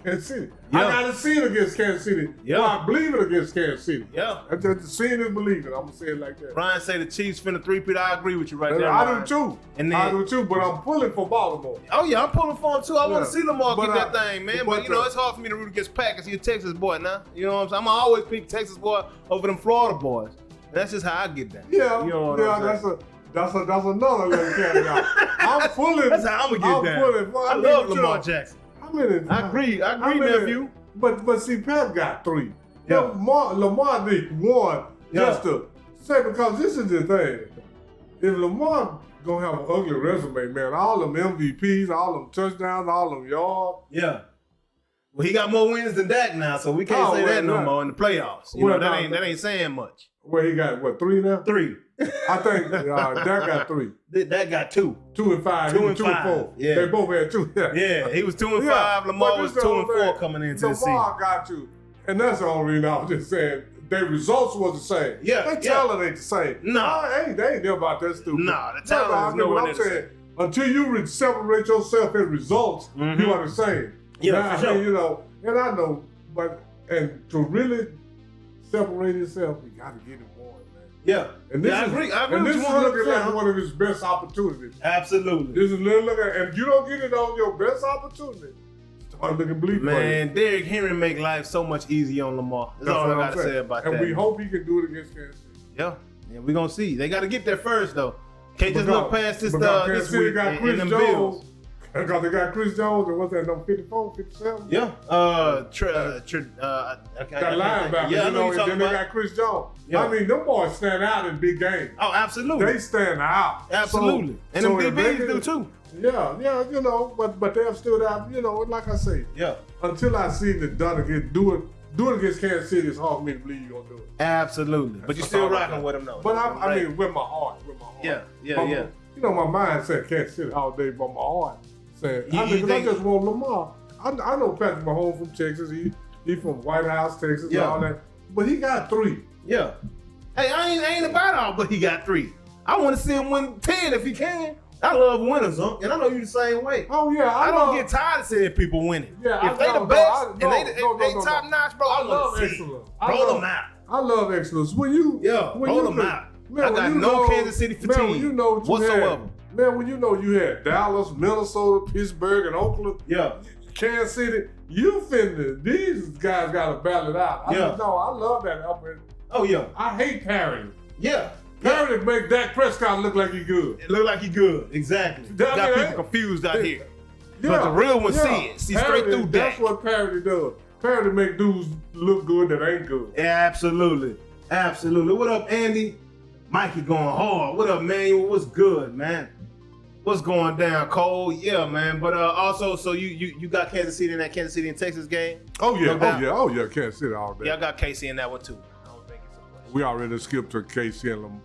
Kansas City. Yeah. I gotta see it against Kansas City. Yeah. I believe it against Kansas City. Yeah. Seeing is believing. I'm gonna say it like that. Ryan say the Chiefs finna 3-peat. I agree with you right there. I do too. I do too, but I'm pulling for Baltimore. Oh yeah, I'm pulling for him too. I want to see Lamar get that thing, man. But it's hard for me to root against Pat because he's a Texas boy now. You know what I'm saying? I'm gonna always pick Texas boy over them Florida boys. And that's just how I get that. Yeah. You know what I'm saying? That's another little caveat. I'm pulling. That's how I'm gonna get that. I love Lamar Jackson. I agree, nephew. But see, Pat got 3. Yeah. Lamar did 1 just to say, because this is the thing. If Lamar gonna have an ugly resume, man, all them MVPs, all them touchdowns, all them yards. Yeah. Well, he got more wins than Dak now, so we can't say that no more in the playoffs. That ain't saying much. Well, he got what, 3 now? 3. I think Dak got 3. Dak got 2. 2 and 5. 2 and 4. Yeah. They both had 2. Yeah, he was 2 and 5. Lamar was 2 and 4 coming into the season. Lamar got 2. And that's the only reason I was just saying their results was the same. Yeah. Their talent ain't the same. No. They ain't there about that stupid. No, the talent is nowhere near the same. Until you separate yourself in results, you are the same. Yeah, now, for sure. And I know, and to really separate yourself, you got to get it more, man. Yeah. And this I agree. And this is looking like one of his best opportunities. Absolutely. This is looking like, and if you don't get it on your best opportunity, start looking bleak. Man, Derrick Henry make life so much easier on Lamar. That's all I got to say about that. And we hope he can do it against Kansas City. Yeah, we're going to see. They got to get there first, though. Can't just look past this week and them Bills. Because they got Chris Jones, and what's that, number 54, 57? Yeah. That linebacker, and then they got Chris Jones. Yeah. I mean, them boys stand out in big games. Oh, absolutely. They stand out. Absolutely. And them DBs do too. Yeah, but they have stood out, like I say. Yeah. Until I see it done again, do it against Kansas City, it's hard for me to believe you're going to do it. Absolutely. But you're still rocking with them, though. But I mean, with my heart. Yeah. My mind said Kansas City all day, but my heart said, because I just want Lamar. I know Patrick Mahomes from Texas. He from White House, Texas, and all that. But he got 3. Yeah. Hey, I ain't about all, but he got 3. I want to see him win 10 if he can. I love winners, huh? And I know you the same way. Oh yeah, I don't get tired of seeing people winning. Yeah, if they the best and they top notch, bro, I love excellence. Roll them out. I love excellence. Roll them out. I got no Kansas City fatigue whatsoever. Man, when you had Dallas, Minnesota, Pittsburgh, and Oakland, Kansas City, these guys got to battle it out. I love that. Oh yeah. I hate parity. Yeah. Parity make Dak Prescott look like he good. It look like he good. Exactly. Got people confused out here. Yeah, but the real one see straight through Dak. That's what parity does. Parity make dudes look good that ain't good. Yeah, absolutely. What up, Andy? Mikey going hard. What up, Manuel? What's good, man? What's going down, Cole? Yeah, man. But also, so you got Kansas City in that Kansas City and Texas game? Oh yeah, Kansas City all day. Yeah, I got KC in that one too. We already skipped to KC and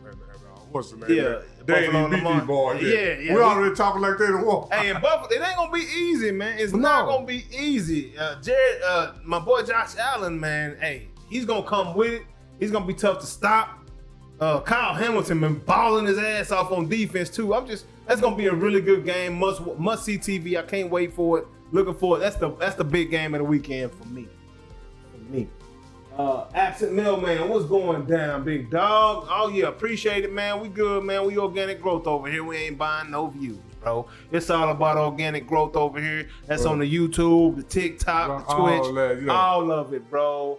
what's the name? Yeah, Danny BT boy. Yeah. We already talking like they don't want. Hey, in Buffalo, it ain't gonna be easy, man. It's not gonna be easy. Jared, my boy Josh Allen, man. Hey, he's gonna come with it. He's gonna be tough to stop. Kyle Hamilton been balling his ass off on defense too. That's gonna be a really good game. Must see TV. I can't wait for it. Looking for it. That's the big game of the weekend for me. Absent Mailman, what's going down, big dog? Oh yeah, appreciate it, man. We good, man. We organic growth over here. We ain't buying no views, bro. It's all about organic growth over here. That's on the YouTube, the TikTok, the Twitch, all of it, bro.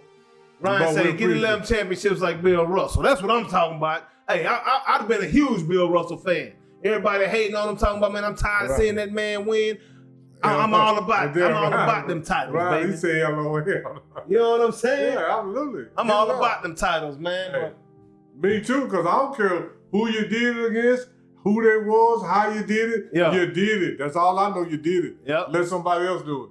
Ryan say, get 11 championships like Bill Russell. That's what I'm talking about. Hey, I'd have been a huge Bill Russell fan. Everybody hating on him, talking about, man, I'm tired of seeing that man win. I'm all about them titles, baby. He said LOL. You know what I'm saying? Yeah, absolutely. I'm all about them titles, man. Hey, me too, because I don't care who you did it against, who they was, how you did it. Yeah. You did it. That's all I know. You did it. Yep. Let somebody else do it.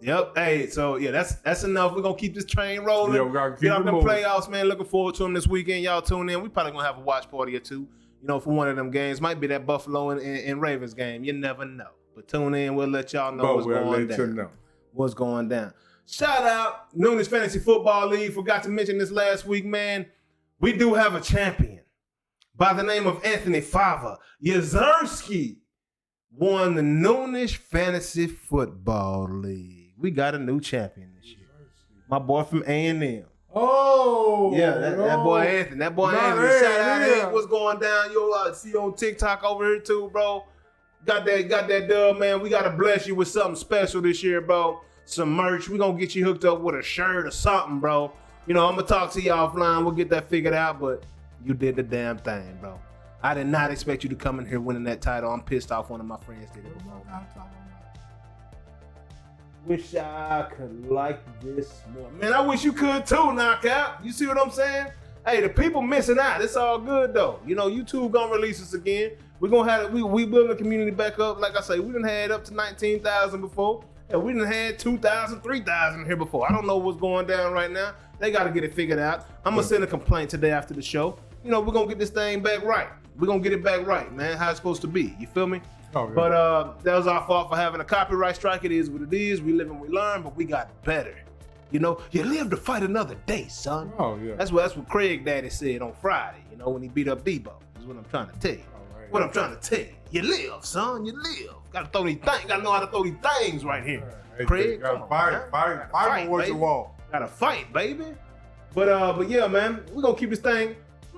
Yep. Hey, so yeah, that's enough. We're gonna keep this train rolling. Yeah, we gotta keep Get up it in moving. Playoffs, man. Looking forward to them this weekend. Y'all tune in. We probably gonna have a watch party or two, for one of them games. Might be that Buffalo and Ravens game. You never know. But tune in. We'll let y'all know what's going down. Shout out Noonish Fantasy Football League. Forgot to mention this last week, man. We do have a champion by the name of Anthony Fava. Yazerski won the Noonish Fantasy Football League. We got a new champion this year. My boy from A&M. Oh, yeah, that boy Anthony. That boy Anthony. Shout out, Hank. What's going down? Yo, see you on TikTok over here too, bro. Got that dub, man. We gotta bless you with something special this year, bro. Some merch. We gonna get you hooked up with a shirt or something, bro. I'm gonna talk to you offline. We'll get that figured out, but you did the damn thing, bro. I did not expect you to come in here winning that title. I'm pissed off one of my friends did it before. Wish I could like this more. Man, I wish you could too, Knockout. You see what I'm saying? Hey, the people missing out. It's all good though. YouTube gonna release us again. We're gonna have we building the community back up. Like I say, we done had up to 19,000 before. And we done had 2,000, 3,000 here before. I don't know what's going down right now. They gotta get it figured out. I'm gonna send a complaint today after the show. We're gonna get this thing back right. We're gonna get it back right, man. How it's supposed to be. You feel me? Oh, yeah. But that was our fault for having a copyright strike. It is what it is. We live and we learn, but we got better. You live to fight another day, son. Oh, yeah. That's what Craig Daddy said on Friday, when he beat up Debo. That's what I'm trying to tell you. Right. What I'm trying to tell you. You live, son. You live. Gotta throw these things. Gotta know how to throw these things right here. Hey, Craig, gotta fight for what you want. Gotta fight, baby. But yeah, man, we're gonna keep this thing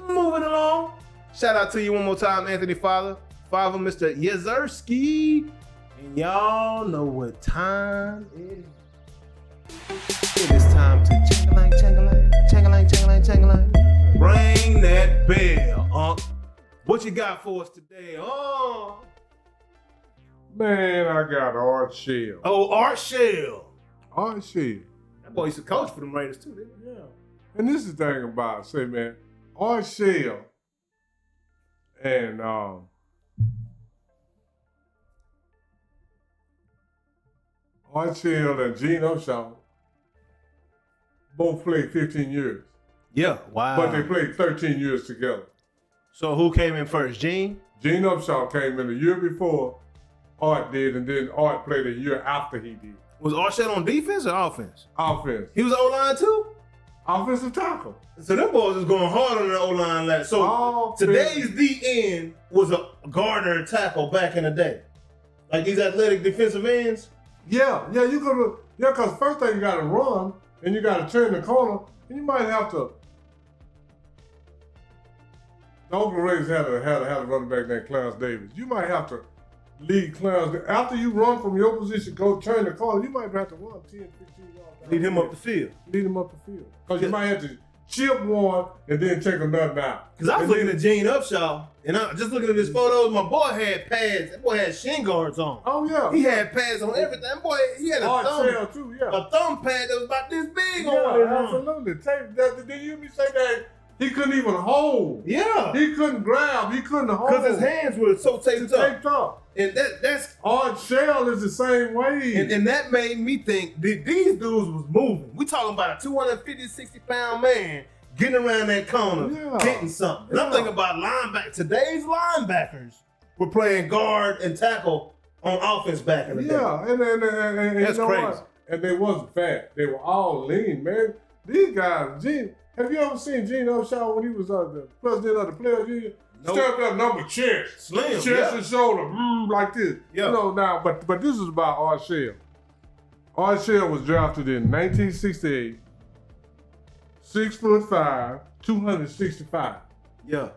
moving along. Shout out to you one more time, Anthony Fava, Mr. Yazerski. And y'all know what time it is. It is time to chang-a-lang, chang-a-lang, chang-a-lang, chang-a-lang, chang-a-lang. Ring that bell, What you got for us today, Man, I got Art Shell. Oh, Art Shell. Art Shell. That boy used to coach for them Raiders too, didn't he? Yeah. And this is the thing about, man, Art Shell and Art Shell and Gene Upshaw both played 15 years. Yeah, wow. But they played 13 years together. So who came in first, Gene? Gene Upshaw came in a year before Art did, and then Art played a year after he did. Was Art Shell on defense or offense? Offense. He was O-line too? Offensive tackle. So them boys is going hard on the O-line. So today's DN was a guard or a tackle back in the day. Like these athletic defensive ends? Yeah, you could. Yeah, because first thing you got to run, and you got to turn the corner, and you might have to. The Oakland Raiders had a running back named Clarence Davis. You might have to lead Clarence. After you run from your position, go turn the corner, you might have to run 10, 15 yards. Lead him up the field. Lead him up the field. Because you might have to chip one and then take another out. Because I was looking at Gene Upshaw, and I just looking at his photos, my boy had pads. That boy had shin guards on. Oh, yeah. He had pads on everything. That boy, he had a thumb pad that was about this big on it. Absolutely. Did you hear me say that? He couldn't even hold. Yeah. He couldn't grab. He couldn't hold. Because his hands were so taped up. And that's Art Shell is the same way. And that made me think that these dudes was moving. We talking about a 250, 60-pound man getting around that corner, hitting something. And I'm thinking about linebackers. Today's linebackers were playing guard and tackle on offense back in the day. Yeah, and that's crazy. What? And they wasn't fat. They were all lean, man. These guys, Have you ever seen Gene Upshaw when he was the president of the Players Union? Nope. Stepped up number chest. Slim, chest and shoulder, like this. Yeah. You know, now, but this is about Art Shell. Art Shell was drafted in 1968, 6'5", 265. Yeah.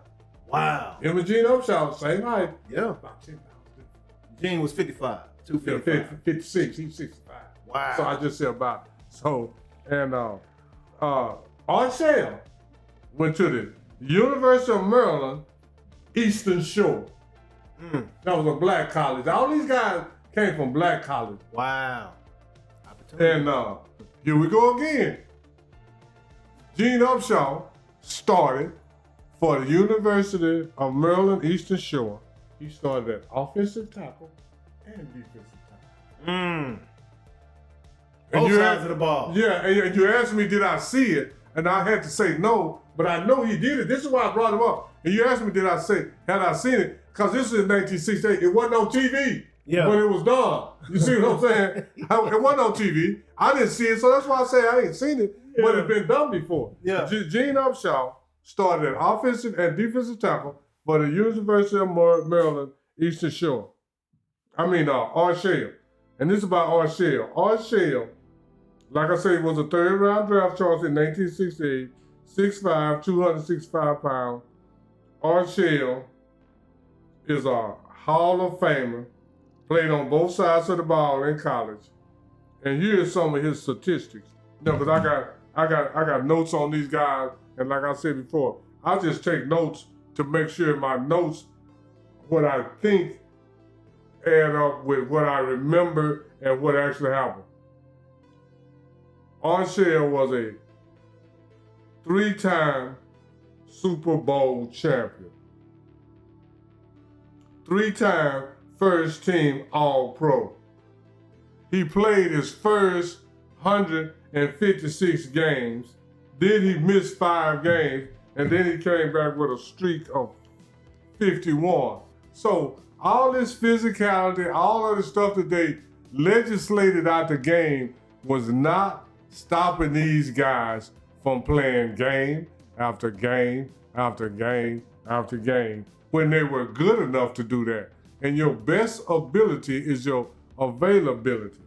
Wow. Him and Gene Upshaw, same height. Yeah. About 10 pounds different. Gene was 55. 255. 56, he's 65. Wow. So I just said about it. So, and Art Shell went to the University of Maryland, Eastern Shore. That was a black college. All these guys came from black colleges. Wow. And here we go again. Gene Upshaw started for the University of Maryland, Eastern Shore. He started at offensive tackle and defensive tackle. Both sides of the ball. Yeah, and you asked me, did I see it? And I had to say no, but I know he did it. This is why I brought him up. And you asked me, had I seen it? Because this is 1968. It wasn't on TV when it was done. You see what I'm saying? It wasn't on TV. I didn't see it, so that's why I say I ain't seen it, but it's been done before. Yeah. Gene Upshaw started at offensive and defensive tackle for the University of Maryland, Eastern Shore. Art Shell. And this is about Art Shell. Art Shell, like I say, was a third-round draft choice in 1968, 6'5", 265 pounds. Art Shell is a Hall of Famer, played on both sides of the ball in college. And here's some of his statistics. Because I got notes on these guys, and like I said before, I just take notes to make sure my notes, what I think, add up with what I remember and what actually happened. Art Shell was a 3-time Super Bowl champion, 3-time first team All-Pro. He played his first 156 games, then he missed 5 games, and then he came back with a streak of 51. So all this physicality, all of the stuff that they legislated out the game was not stopping these guys from playing game after game after game after game when they were good enough to do that. And your best ability is your availability.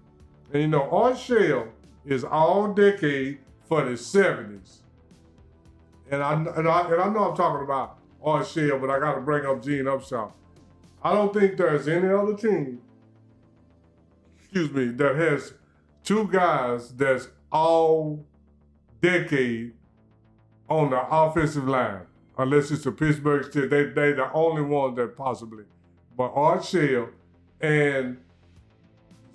And Art Shell is all decade for the 70s. And I know I'm talking about Art Shell, but I got to bring up Gene Upshaw. I don't think there's any other team, that has 2 guys that's all decade on the offensive line, unless it's the Pittsburgh Steelers. They the only one that possibly. But Art Shell and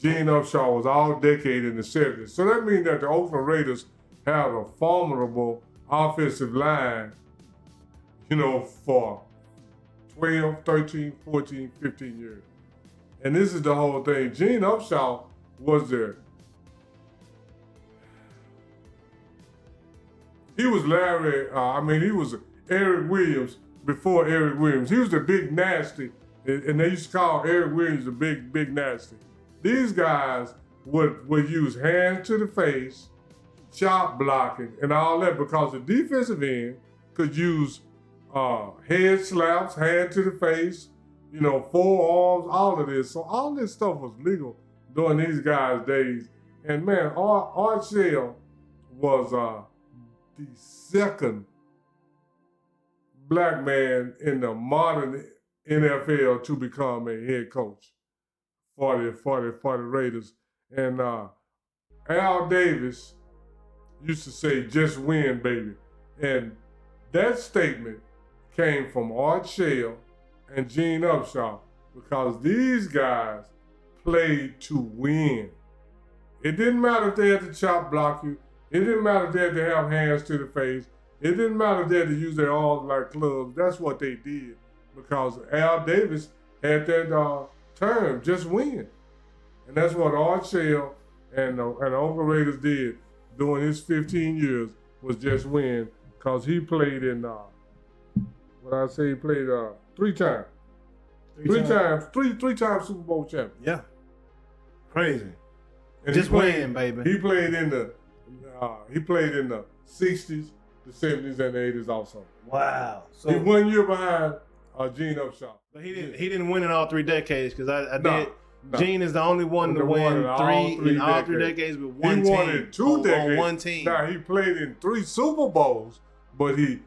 Gene Upshaw was all decade in the 70s. So that means that the Oakland Raiders have a formidable offensive line, for 12, 13, 14, 15 years. And this is the whole thing. Gene Upshaw was there. He was he was Eric Williams before Eric Williams. He was the big nasty, and they used to call Eric Williams the big nasty. These guys would use hands to the face, chop blocking, and all that because the defensive end could use head slaps, hand to the face, forearms, all of this. So all this stuff was legal during these guys' days. And man, Art Shell was the second black man in the modern NFL to become a head coach for the Raiders. And Al Davis used to say, "Just win, baby." And that statement came from Art Shell and Gene Upshaw because these guys played to win. It didn't matter if they had to chop block you. It didn't matter if they had to have hands to the face. It didn't matter if they had to use their arms like clubs. That's what they did because Al Davis had that term, just win. And that's what Art Shell and the Oakland Raiders did during his 15 years was just win because he played in, he played 3 times. Three times Super Bowl champion. Yeah. Crazy. And just win, baby. He played in the 60s, the 70s and the 80s also. Wow. So He 1 year behind Gene Upshaw. but he didn't win in all 3 decades because I No, did. no. Gene is the only one to win in all three decades with one he team. won in 2 decades. On one team. Now, he played in 3 Super Bowls, but he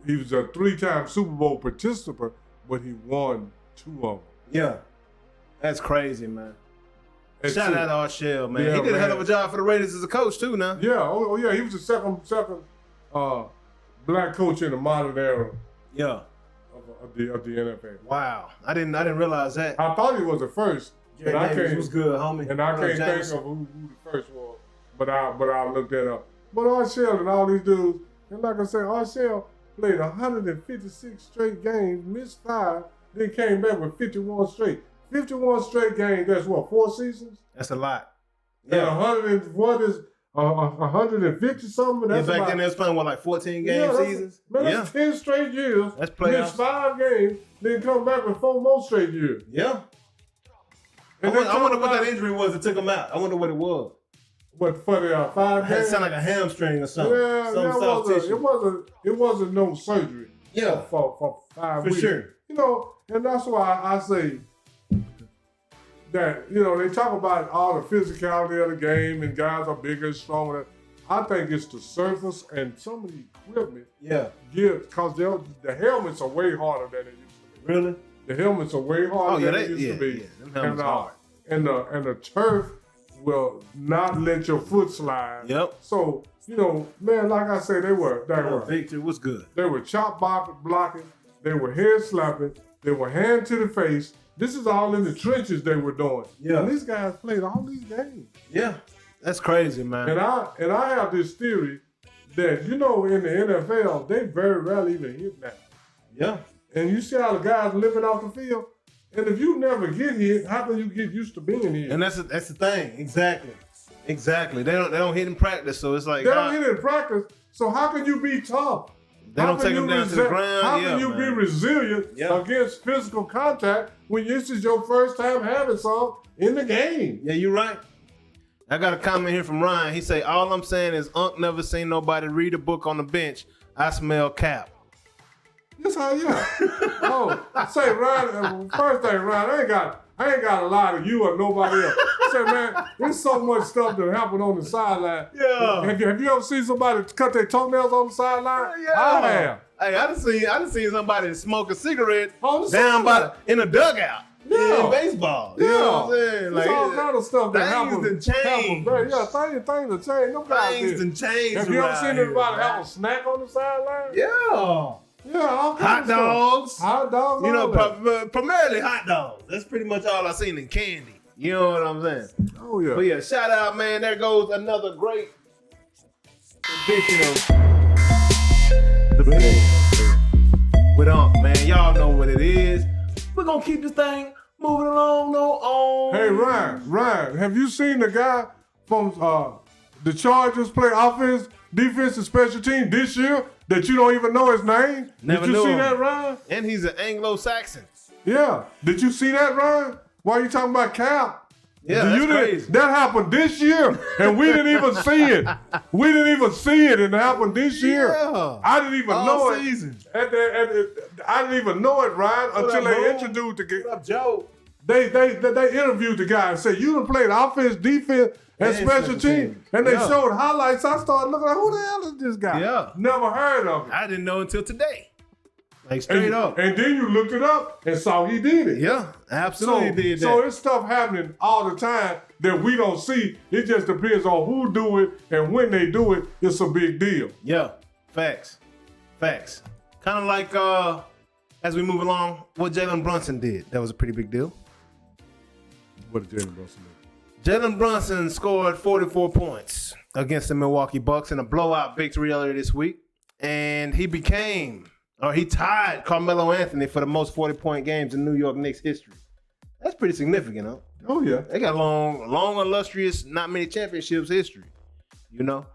was a 3-time Super Bowl participant, but he won 2 of them. Yeah. That's crazy, man. And Shout so- out to Arshell, man. Yeah, he did a hell man. of a job for the Raiders as a coach, too, now. Yeah, oh yeah, he was the second black coach in the modern era Yeah. of the NFL. Wow. I didn't realize that. I thought he was the first, Jay and I Davis can't was good, homie. and I can't James. think of who the first was. But I looked that up. But Arshell and all these dudes, and like I said, Arshell played 156 straight games, missed 5, then came back with 51 straight. 51 straight games. That's what, 4 seasons? That's a lot. And 150 something. Yeah, That's back about, then they was playing, what, like 14 game that's- seasons? Man, that's 10 straight years. That's playoffs. Missed 5 games, then come back with 4 more straight years. Yeah. And I wonder what that injury was that took him out. I wonder what it was. What for the 5 It games? sounded like a hamstring or something. Yeah, Some soft tissue. it wasn't no surgery. Yeah. For 5 For weeks. sure. You know, and that's why I say that, you know, they talk about all the physicality of the game and guys are bigger, stronger. I think it's the surface and some of the equipment Yeah. because the helmets are way harder than they used to be. Really? The helmets are way harder than they used to be. Yeah. Them helmets hard. And the turf will not let your foot slide. Yep. So, you know, man, like I said, they were Victor was good. they were chop blocking, they were head slapping, they were hand to the face. This is all in the trenches they were doing. Yeah. And these guys played all these games. Yeah. That's crazy, man. And I have this theory that, you know, in the NFL, they very rarely even hit now. Yeah. And you see how the guys living off the field? And if you never get hit, how can you get used to being hit? And that's the thing. Exactly. They don't hit in practice, so it's like They don't hit in practice, so how can you be tough? They don't take them down to the ground. How can you be resilient against physical contact when this is your first time having some in the game? Yeah, you're right. I got a comment here from Ryan. He say, all I'm saying is Unc never seen nobody read a book on the bench. I smell cap. That's how, yeah. Say, Ryan, first thing, Ryan, I ain't got a lie to you or nobody else. Say, man, there's so much stuff that happened on the sideline. Yeah. Have you ever seen somebody cut their toenails on the sideline? Yeah. I have. Hey, I done seen somebody smoke a cigarette On the down sideline. in a dugout. Yeah. In baseball. Yeah. You know what I'm saying? There's all kind of stuff that happens. Things done changed. Yeah, things done changed. Them guys Things did. done changed. Have you ever around seen here, anybody man. have a snack on the sideline? Yeah. Yeah, all Hot kinds of stuff. dogs. Hot dogs. You know, all that. primarily hot dogs. That's pretty much all I seen in candy. You know what I'm saying? Oh yeah. But yeah, shout out, man. There goes another great edition of the Big with Unc, man. Y'all know what it is. We're gonna keep this thing moving along, on. Hey Ryan, have you seen the guy from the Chargers play offense, defense, and special team this year that you don't even know his name? Never Did you knew see him. that, Ryan? And he's an Anglo-Saxon. Yeah. Did you see that, Ryan? Why are you talking about Cap? Yeah, that's crazy. That happened this year, and we didn't even see it. We didn't even see it, and it happened this year. Yeah. I didn't even All know season. it. I didn't even know it, Ryan, until up, they Mo? introduced the guy. What up, Joe? They interviewed the guy and said, you done played offense, defense, and special teams. And they showed highlights. I started looking like, who the hell is this guy? Yeah. Never heard of him. I didn't know until today. Like straight up. And then you looked it up and saw he did it. Yeah, absolutely did that. So it's stuff happening all the time that we don't see. It just depends on who do it and when they do it. It's a big deal. Yeah, facts. Kind of like as we move along, what Jalen Brunson did. That was a pretty big deal. What did Jalen Brunson do? Jalen Brunson scored 44 points against the Milwaukee Bucks in a blowout victory earlier this week, and he tied Carmelo Anthony for the most 40-point games in New York Knicks history. That's pretty significant, huh? Oh yeah. They got long, illustrious, not many championships history, you know.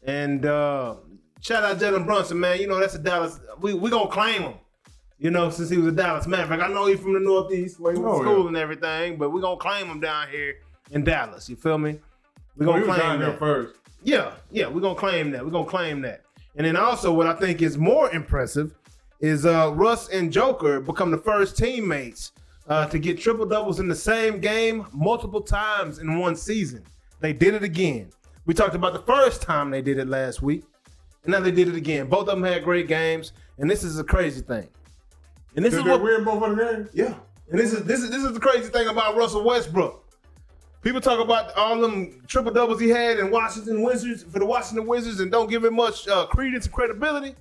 And shout out Jalen Brunson, man. You know that's a Dallas. We gonna claim him, you know, since he was a Dallas Maverick. I know he's from the Northeast where he went to school and everything, but we gonna claim him down here in Dallas. You feel me? We gonna he was claim down there that first. Yeah, we gonna claim that. And then also what I think is more impressive is Russ and Joker become the first teammates to get triple doubles in the same game multiple times in one season. They did it again. We talked about the first time they did it last week, and now they did it again. Both of them had great games, and this is a crazy thing. And this Did is they what win both of the games? yeah. And this is the crazy thing about Russell Westbrook. People talk about all them triple doubles he had in Washington Wizards for the Washington Wizards and don't give it much credence and credibility.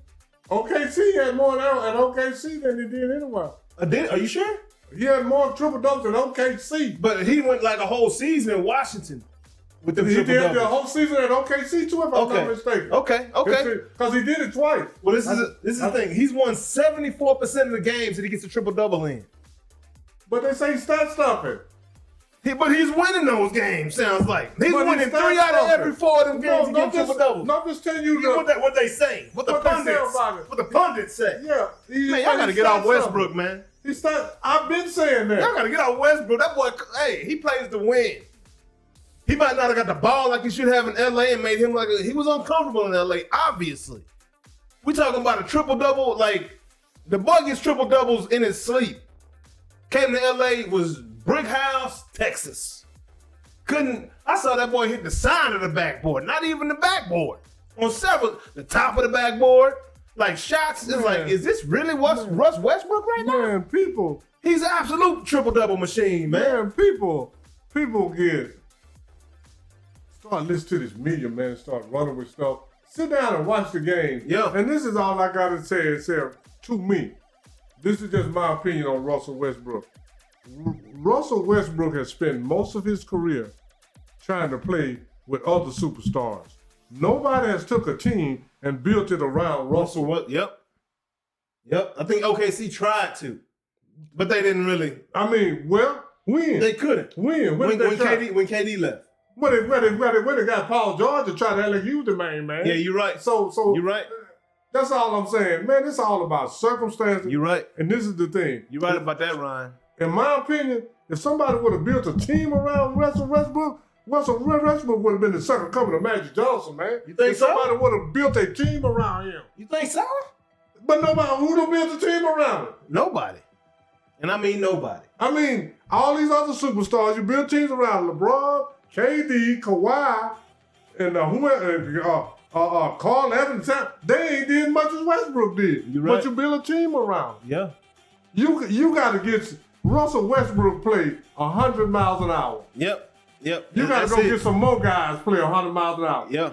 OKC had more at OKC than he did anywhere. Are you sure? He had more triple doubles than OKC. But he went like a whole season in Washington with the He triple did doubles. the whole season at OKC too, if I'm not mistaken. Okay. Because he did it twice. Well, this is the thing. He's won 74% of the games that he gets a triple double in. But they say stat stuffing. But he's winning those games. Sounds like he's But winning he's 3 out of every 4 of them games. He gets triple doubles. No, I'm just telling you What they say. What the what they say pundits. about it. What the pundits say. Yeah. Man, y'all gotta get off Westbrook, man. I've been saying that. Y'all gotta get off Westbrook. That boy, hey, he plays to win. He might not have got the ball like he should have in LA and made him he was uncomfortable in LA, obviously. We talking about a triple-double, like the boy gets triple doubles in his sleep. Came to LA, was brick house, Texas. I saw that boy hit the side of the backboard, not even the backboard. On several, the top of the backboard, like shots. It's like, is this really Russ Westbrook right now? Man, people. He's an absolute triple-double machine, man. People start listening to this media, man, start running with stuff. Sit down and watch the game. Yeah. And this is all I gotta say to me. This is just my opinion on Russell Westbrook. Russell Westbrook has spent most of his career trying to play with other superstars. Nobody has took a team and built it around Russell. Yep. I think OKC tried to, but they didn't really. I mean, when? They couldn't. When KD left. When they got Paul George to try to act like he was the main man. Yeah, you're right. So you're right. That's all I'm saying. Man, it's all about circumstances. You're right. And this is the thing. You're right about that, Ryan. In my opinion, if somebody would have built a team around Russell Westbrook would have been the second coming of Magic Johnson, man. You think if so? somebody would have built a team around him. You think so? But who done built a team around him? Nobody. And I mean nobody. I mean, all these other superstars, you build teams around LeBron, KD, Kawhi, and Carl Evans. They ain't did much as Westbrook did. You're right. But you build a team around him. Yeah. You got to get Russell Westbrook play 100 miles an hour. Yep. You got to go get some more guys play 100 miles an hour. Yeah.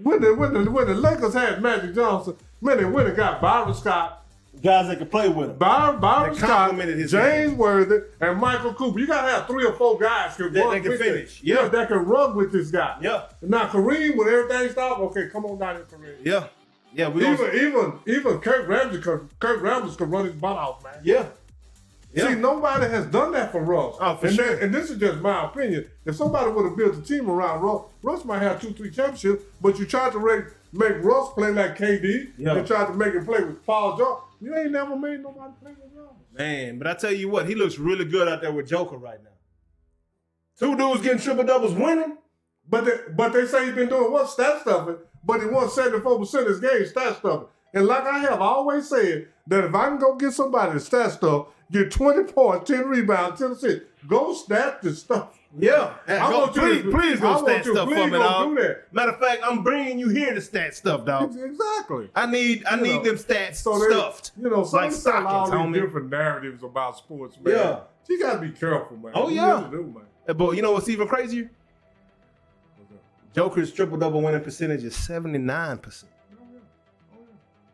When the Lakers had Magic Johnson, man, they went and got Byron Scott. Guys that could play with him. Byron Scott, his James game. Worthy, and Michael Cooper. You got to have 3 or 4 guys That can finish. Yeah, that can run with this guy. Yeah. Now Kareem, when everything stopped, okay, come on down here, Kareem. Yeah. Even Kirk Ramsey could run his butt off, man. Yeah. See, nobody has done that for Russ. Oh, for sure. And this is just my opinion. If somebody would have built a team around Russ might have 2-3 championships, but you tried to make Russ play like KD. Yeah. You tried to make him play with Paul George. You ain't never made nobody play with Russ. Man, but I tell you what, he looks really good out there with Joker right now. 2 dudes getting triple doubles winning. But they say he's been doing stat stuffing, but he won 74% of his game stat stuffing. And like I have always said, that if I can go get somebody to stat stuff, get 20 points, 10 rebounds, 10 assists, go stat the stuff. Yeah. Please go stat stuff for me, dog. Do that. Matter of fact, I'm bringing you here to stat stuff, dog. Exactly. I need them stats stuffed. So like sell all stockings, these homie. different narratives about sports, man. Yeah. You got to be careful, man. Oh, You yeah. really do, man. But you know what's even crazier? Joker's triple-double winning percentage is 79%.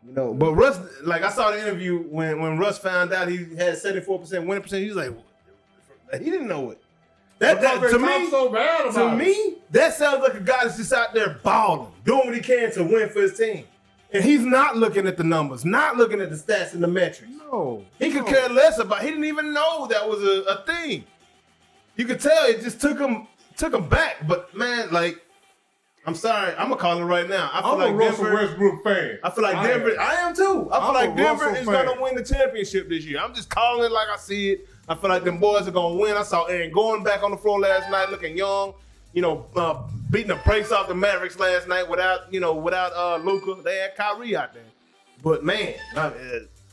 You know, but Russ, like I saw the interview when Russ found out he had 74% winning percentage, he was like, he didn't know it. To me, that sounds like a guy that's just out there balling, doing what he can to win for his team. And he's not looking at the numbers, not looking at the stats and the metrics. No. He could care less about, he didn't even know that was a thing. You could tell it just took him back. But man, like, I'm sorry, I'm gonna call it right now. I feel I'm like a Russell Denver, Westbrook fan. I feel like Denver. I am too. I feel like Denver is fan. gonna win the championship this year. I'm just calling it like I see it. I feel like them boys are gonna win. I saw Aaron Gordon back on the floor last night, looking young. You know, beating the brakes off the Mavericks last night without Luka. They had Kyrie out there. But man,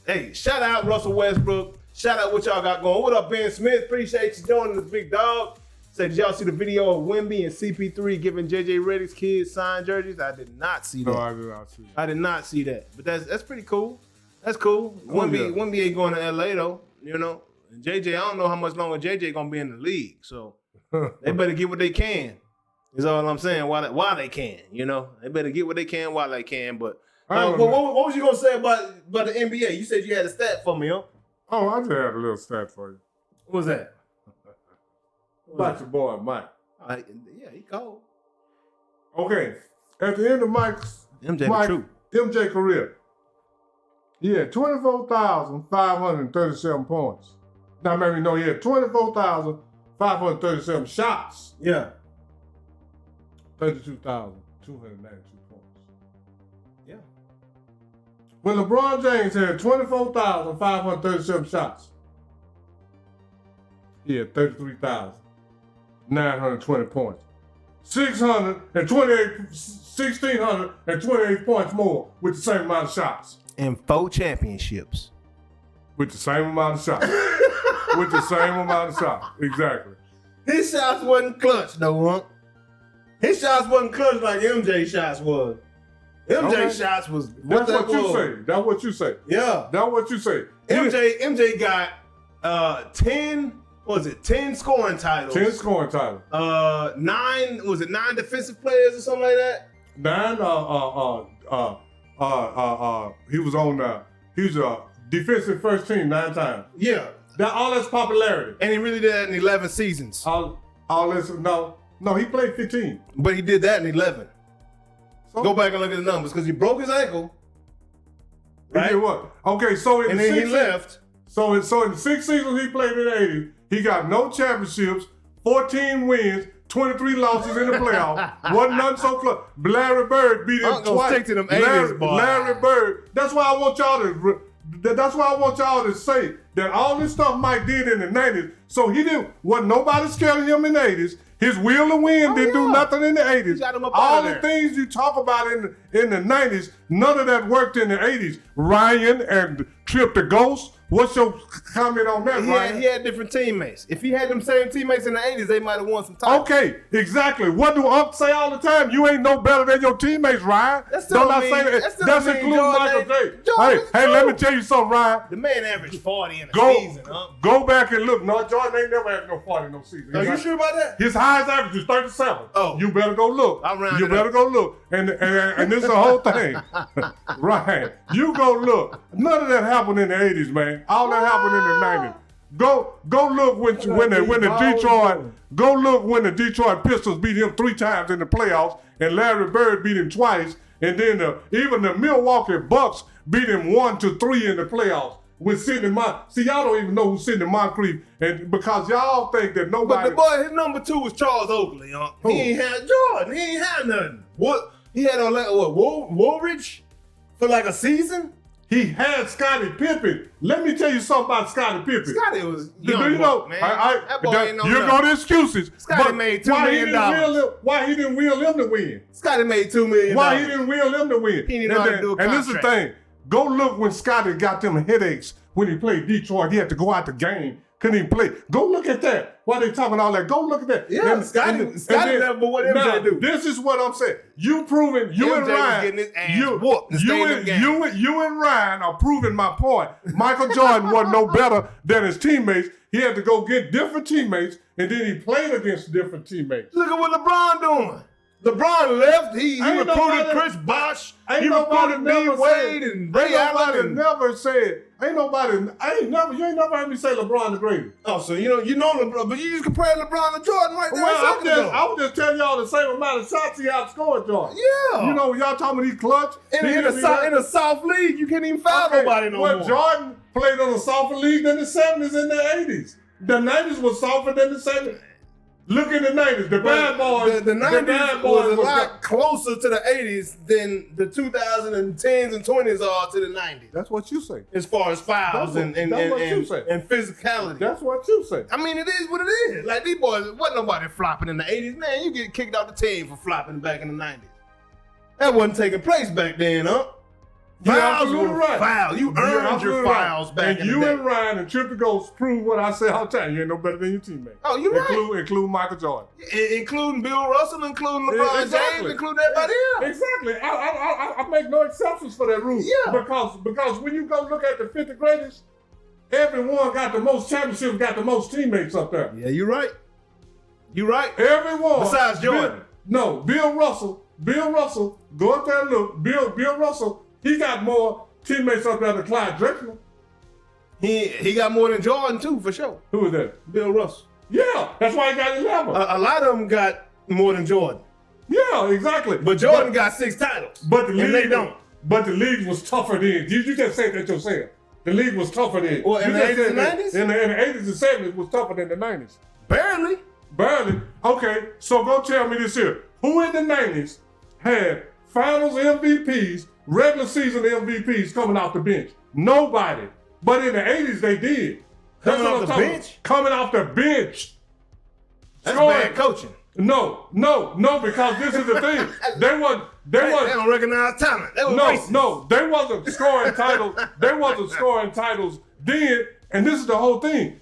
hey, shout out Russell Westbrook. Shout out what y'all got going. What up, Ben Smith? Appreciate you joining us, big dog. Say, did y'all see the video of Wemby and CP3 giving JJ Redick's kids signed jerseys? I did not see that. No, I did not see that. I did not see that. But that's pretty cool. That's cool. Wemby ain't going to LA though, you know. And JJ, I don't know how much longer JJ gonna be in the league. So they better get what they can. Is all I'm saying. While they can, you know. They better get what they can while they can. But what was you gonna say about the NBA? You said you had a stat for me, huh? Oh, I just had a little stat for you. What was that? About your boy, Mike. Yeah, he cold. Okay. At the end of Mike's MJ career, he had 24,537 points. Now, maybe he had 24,537 shots. Yeah. 32,292 points. Yeah. When LeBron James had 24,537 shots, he had 33,920 points. 1,628 points more with the same amount of shots. And 4 championships. With the same amount of shots. With the same amount of shots. Exactly. His shots wasn't clutch, though, huh? His shots wasn't clutch like MJ shots was. MJ shots was That's what you say. That's what you say. Yeah. That's what you say. MJ got 10 scoring titles. 10 scoring titles. 9 defensive players or something like that? 9 he was a defensive first team 9 times. Yeah. All that's popularity. And he really did that in 11 seasons. All this no, he played 15. But he did that in 11. So, go back and look at the numbers because he broke his ankle. Right? He did what? Okay, so and then he left. So in 6 seasons he played in the 80s, he got no championships, 14 wins, 23 losses in the playoffs. Wasn't none so close. Larry Bird beat him twice. Stick to them 80s, boy. Larry Bird. That's why I want y'all to say that all this stuff Mike did in the 90s. So wasn't nobody scared of him in the 80s. His will to win didn't do nothing in the 80s. All the things you talk about in the 90s, none of that worked in the 80s. Ryan and Trip the Ghost. What's your comment on that, Ryan? He had different teammates. If he had them same teammates in the 80s, they might have won some titles. Okay, exactly. What do Unc say all the time? You ain't no better than your teammates, Ryan. That's including Michael J. Hey, let me tell you something, Ryan. The man averaged 40 in a season, huh? Go back and look. No, Jordan ain't never had no 40 in no season. Are you sure about that? His highest average is 37. Oh. You better go look. You better go look. And this is the whole thing. Ryan, you go look. None of that happened in the 80s, man. All that happened in the 90s. Go look when the Detroit Pistons beat him 3 times in the playoffs, and Larry Bird beat him twice, and then even the Milwaukee Bucks beat him 1-3 in the playoffs with Sidney Moncrief. See, y'all don't even know who Sidney Moncrief, and because y'all think that nobody. But the boy, his number 2 was Charles Oakley, huh? Who? He ain't had Jordan. He ain't had nothing. What? He had Woolridge for like a season. He had Scottie Pippen. Let me tell you something about Scottie Pippen. Scottie was young, do you know? Man. That boy ain't no you go to excuses. Scottie made $2 million. Why he didn't will him to win? Scottie made $2 million. Why he didn't will him to win? He didn't know how to do a contract. And this is the thing. Go look when Scottie got them headaches when he played Detroit. He had to go out the game. Couldn't even play. Go look at that. Why they talking all that? Go look at that. Yeah, Scottie never, but what MJ do? This is what I'm saying. You proving you MJ and Ryan. Was getting his ass whooped you and Ryan are proving my point. Michael Jordan wasn't no better than his teammates. He had to go get different teammates, and then he played against different teammates. Look at what LeBron doing. LeBron left. He recruited Chris Bosh. He recruited B. Wade and Ray Allen. You ain't never heard me say LeBron the greatest. Oh, so you know LeBron, but you just compared LeBron to Jordan right there. Well, I was just telling y'all the same amount of shots he outscored Jordan. Yeah. You know, when y'all talking about he clutch. In a soft league, you can't even foul nobody no more. Jordan played on a softer league than the 70s and the 80s. The 90s was softer than the 70s. Look in the 90s. The bad boys. The 90s bad was a boys lot closer to the 80s than the 2010s and 20s are to the 90s. That's what you say. As far as fouls and physicality. That's what you say. I mean, it is what it is. Like, these boys, wasn't nobody flopping in the 80s. Man, you get kicked out the team for flopping back in the 90s. That wasn't taking place back then, huh? Fouls were fouls. You earned your fouls back in the day. And you and Ryan and Trip the Ghost prove what I say all the time. You ain't no better than your teammate. Oh, you're right. Include Michael Jordan. Including Bill Russell, including LeBron James, including everybody else. Exactly. I make no exceptions for that rule. Yeah. Because when you go look at the 50 greatest, everyone got the most championships, got the most teammates up there. Yeah, you're right. You're right. Everyone. Besides Jordan. Bill Russell, go up there and look. Bill Russell, he got more teammates up there than Clyde Drexler. He got more than Jordan too, for sure. Who is that? Bill Russell. Yeah, that's why he got 11. A lot of them got more than Jordan. Yeah, exactly. But Jordan got 6 titles. But the league, and they don't. But the league was tougher then. You just said that yourself. The league was tougher then. Well, in the 80s and 90s? In the 80s and 70s, it was tougher than the 90s. Barely. Okay, so go tell me this here. Who in the 90s had finals MVPs, regular season MVPs coming off the bench? Nobody. But in the 80s, they did. Coming off the bench? Coming off the bench. That's bad coaching. No, because this is the thing. They don't recognize talent. They were racist. They wasn't scoring titles. They wasn't scoring titles then, and this is the whole thing.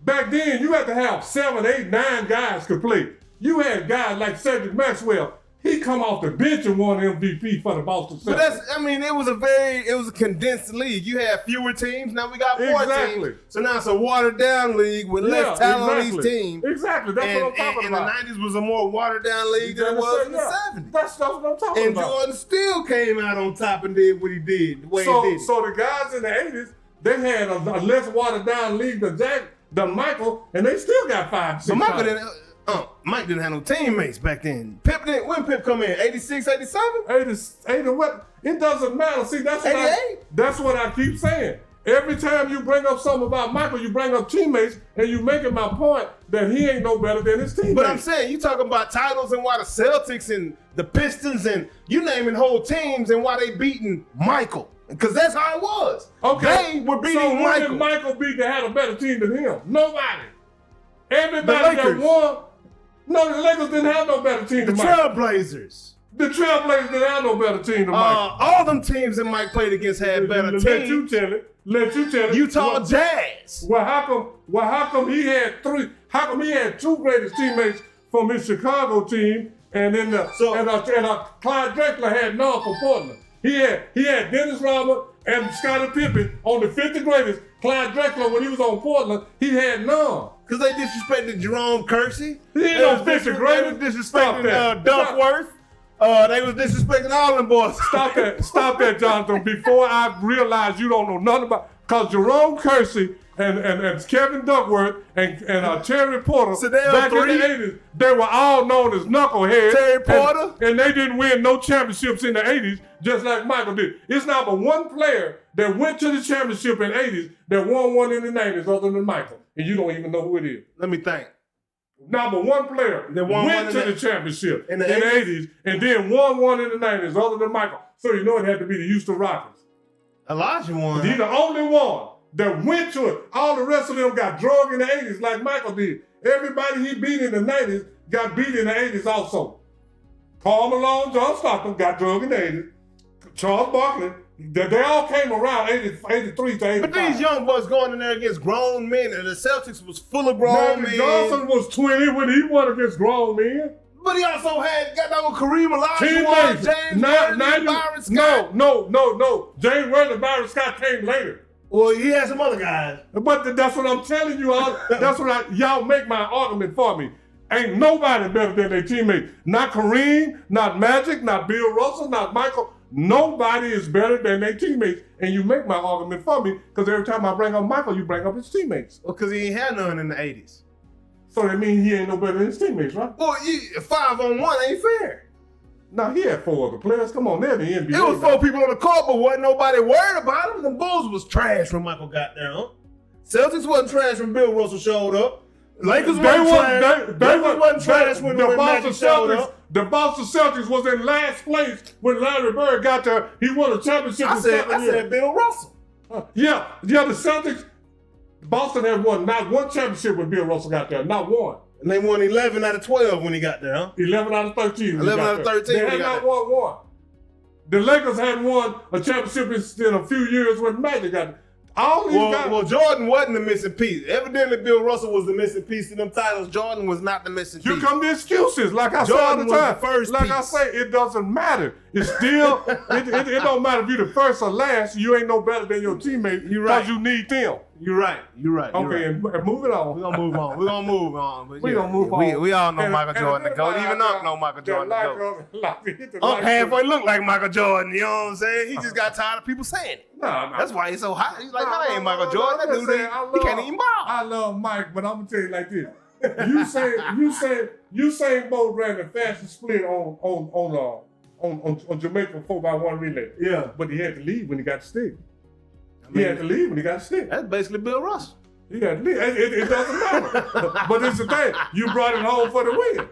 Back then, you had to have 7, 8, 9 guys could play. You had guys like Cedric Maxwell. He come off the bench and won MVP for the Boston Celtics. But it was a condensed league. You had fewer teams. Now we got 4 teams. So now it's a watered down league with less talent on these teams. Exactly. That's what I'm talking about. And the 90s was a more watered down league than it was in the 70s. That's what I'm talking about. And Jordan still came out on top and did what he did, the way he did. So the guys in the 80s, they had a less watered down league than Michael, and they still got 5, 6 But Mike didn't have no teammates back then. When Pip come in? 86, 87? 80 what? It doesn't matter. See, that's what I keep saying. Every time you bring up something about Michael, you bring up teammates, and you making my point that he ain't no better than his teammates. But I'm saying, you talking about titles and why the Celtics and the Pistons and you naming whole teams and why they beating Michael. Because that's how it was. Okay. They were beating Michael. So who did Michael beat that had a better team than him? Nobody. Everybody that won. No, the Lakers didn't have no better team than Mike. Trailblazers. The Trailblazers didn't have no better team than Mike. All them teams that Mike played against had better teams. Let you tell it. Utah Jazz. Well, how come he had 3? How come he had 2 greatest teammates from his Chicago team, and then Clyde Drexler had none for Portland? He had Dennis Rodman and Scottie Pippen on the 50 greatest. Clyde Drexler, when he was on Portland, he had none. Because they disrespected Jerome Kersey. He ain't no 50 greatest. They was disrespecting Duckworth. They was disrespecting all them boys. Stop that, Jonathan. Before I realize you don't know nothing about, because Jerome Kersey and Kevin Duckworth and Terry Porter, back in the 80s, they were all known as knuckleheads. Terry Porter? And they didn't win no championships in the 80s, just like Michael did. It's not but one player that went to the championship in the 80s that won one in the 90s other than Michael. And you don't even know who it is. Let me think. Number one player that went to the championship in the 80s and then won one in the 90s other than Michael. So you know it had to be the Houston Rockets. Elijah won. He's the only one that went to it. All the rest of them got drugged in the 80s like Michael did. Everybody he beat in the 90s got beat in the 80s also. Karl Malone, John Stockton got drugged in the 80s. Charles Barkley, they all came around 83 to 85. But these young boys going in there against grown men, and the Celtics was full of grown men. Johnson was 20 when he won against grown men. But he also got that with Kareem Olajuwon, James Worthy, Byron Scott. No. James Worthy and Byron Scott came later. Well, he had some other guys. But that's what I'm telling you. Y'all make my argument for me. Ain't nobody better than their teammate. Not Kareem, not Magic, not Bill Russell, not Michael. Nobody is better than their teammates. And you make my argument for me because every time I bring up Michael, you bring up his teammates. Well, because he ain't had none in the 80s. So that means he ain't no better than his teammates, right? Well, 5-on-1 ain't fair. Now, he had 4 other players. Come on, they're the NBA. It was 4 people on the court, but wasn't nobody worried about them. The Bulls was trash when Michael got there, huh? Celtics wasn't trash when Bill Russell showed up. Lakers wasn't trash. Lakers wasn't trash when Magic showed up. The Boston Celtics was in last place when Larry Bird got there. He won a championship in 7 years. I said Bill Russell. Yeah, the Celtics, Boston had won not one championship when Bill Russell got there, not one. And they won 11 out of 12 when he got there, huh? 11 out of 13. 11 out of 13. They had not won one. The Lakers hadn't won a championship in a few years when Magic got there. Well, Jordan wasn't the missing piece. Evidently, Bill Russell was the missing piece to them titles. Jordan was not the missing piece. You come to excuses, like I say all the time. I say, it doesn't matter. It's still, it don't matter if you're the first or last. You ain't no better than your teammate because you need them. You're right. Okay, and moving on. We're gonna move on. But We're gonna move on. We all know Michael Jordan the GOAT. Even Unc know Michael Jordan the GOAT. Unc halfway look like Michael Jordan, you know what I'm saying? He just got tired of people saying it. No. That's why he's so hot. He's like, that ain't Michael Jordan. That dude, he can't even ball. I love Mike, but I'm gonna tell you like this. Usain Bolt ran the fastest split on Jamaica 4x1 relay. Yeah. But he had to leave when he got the stick. That's basically Bill Russell. He had to leave. It doesn't matter. But it's the thing. You brought it home for the win.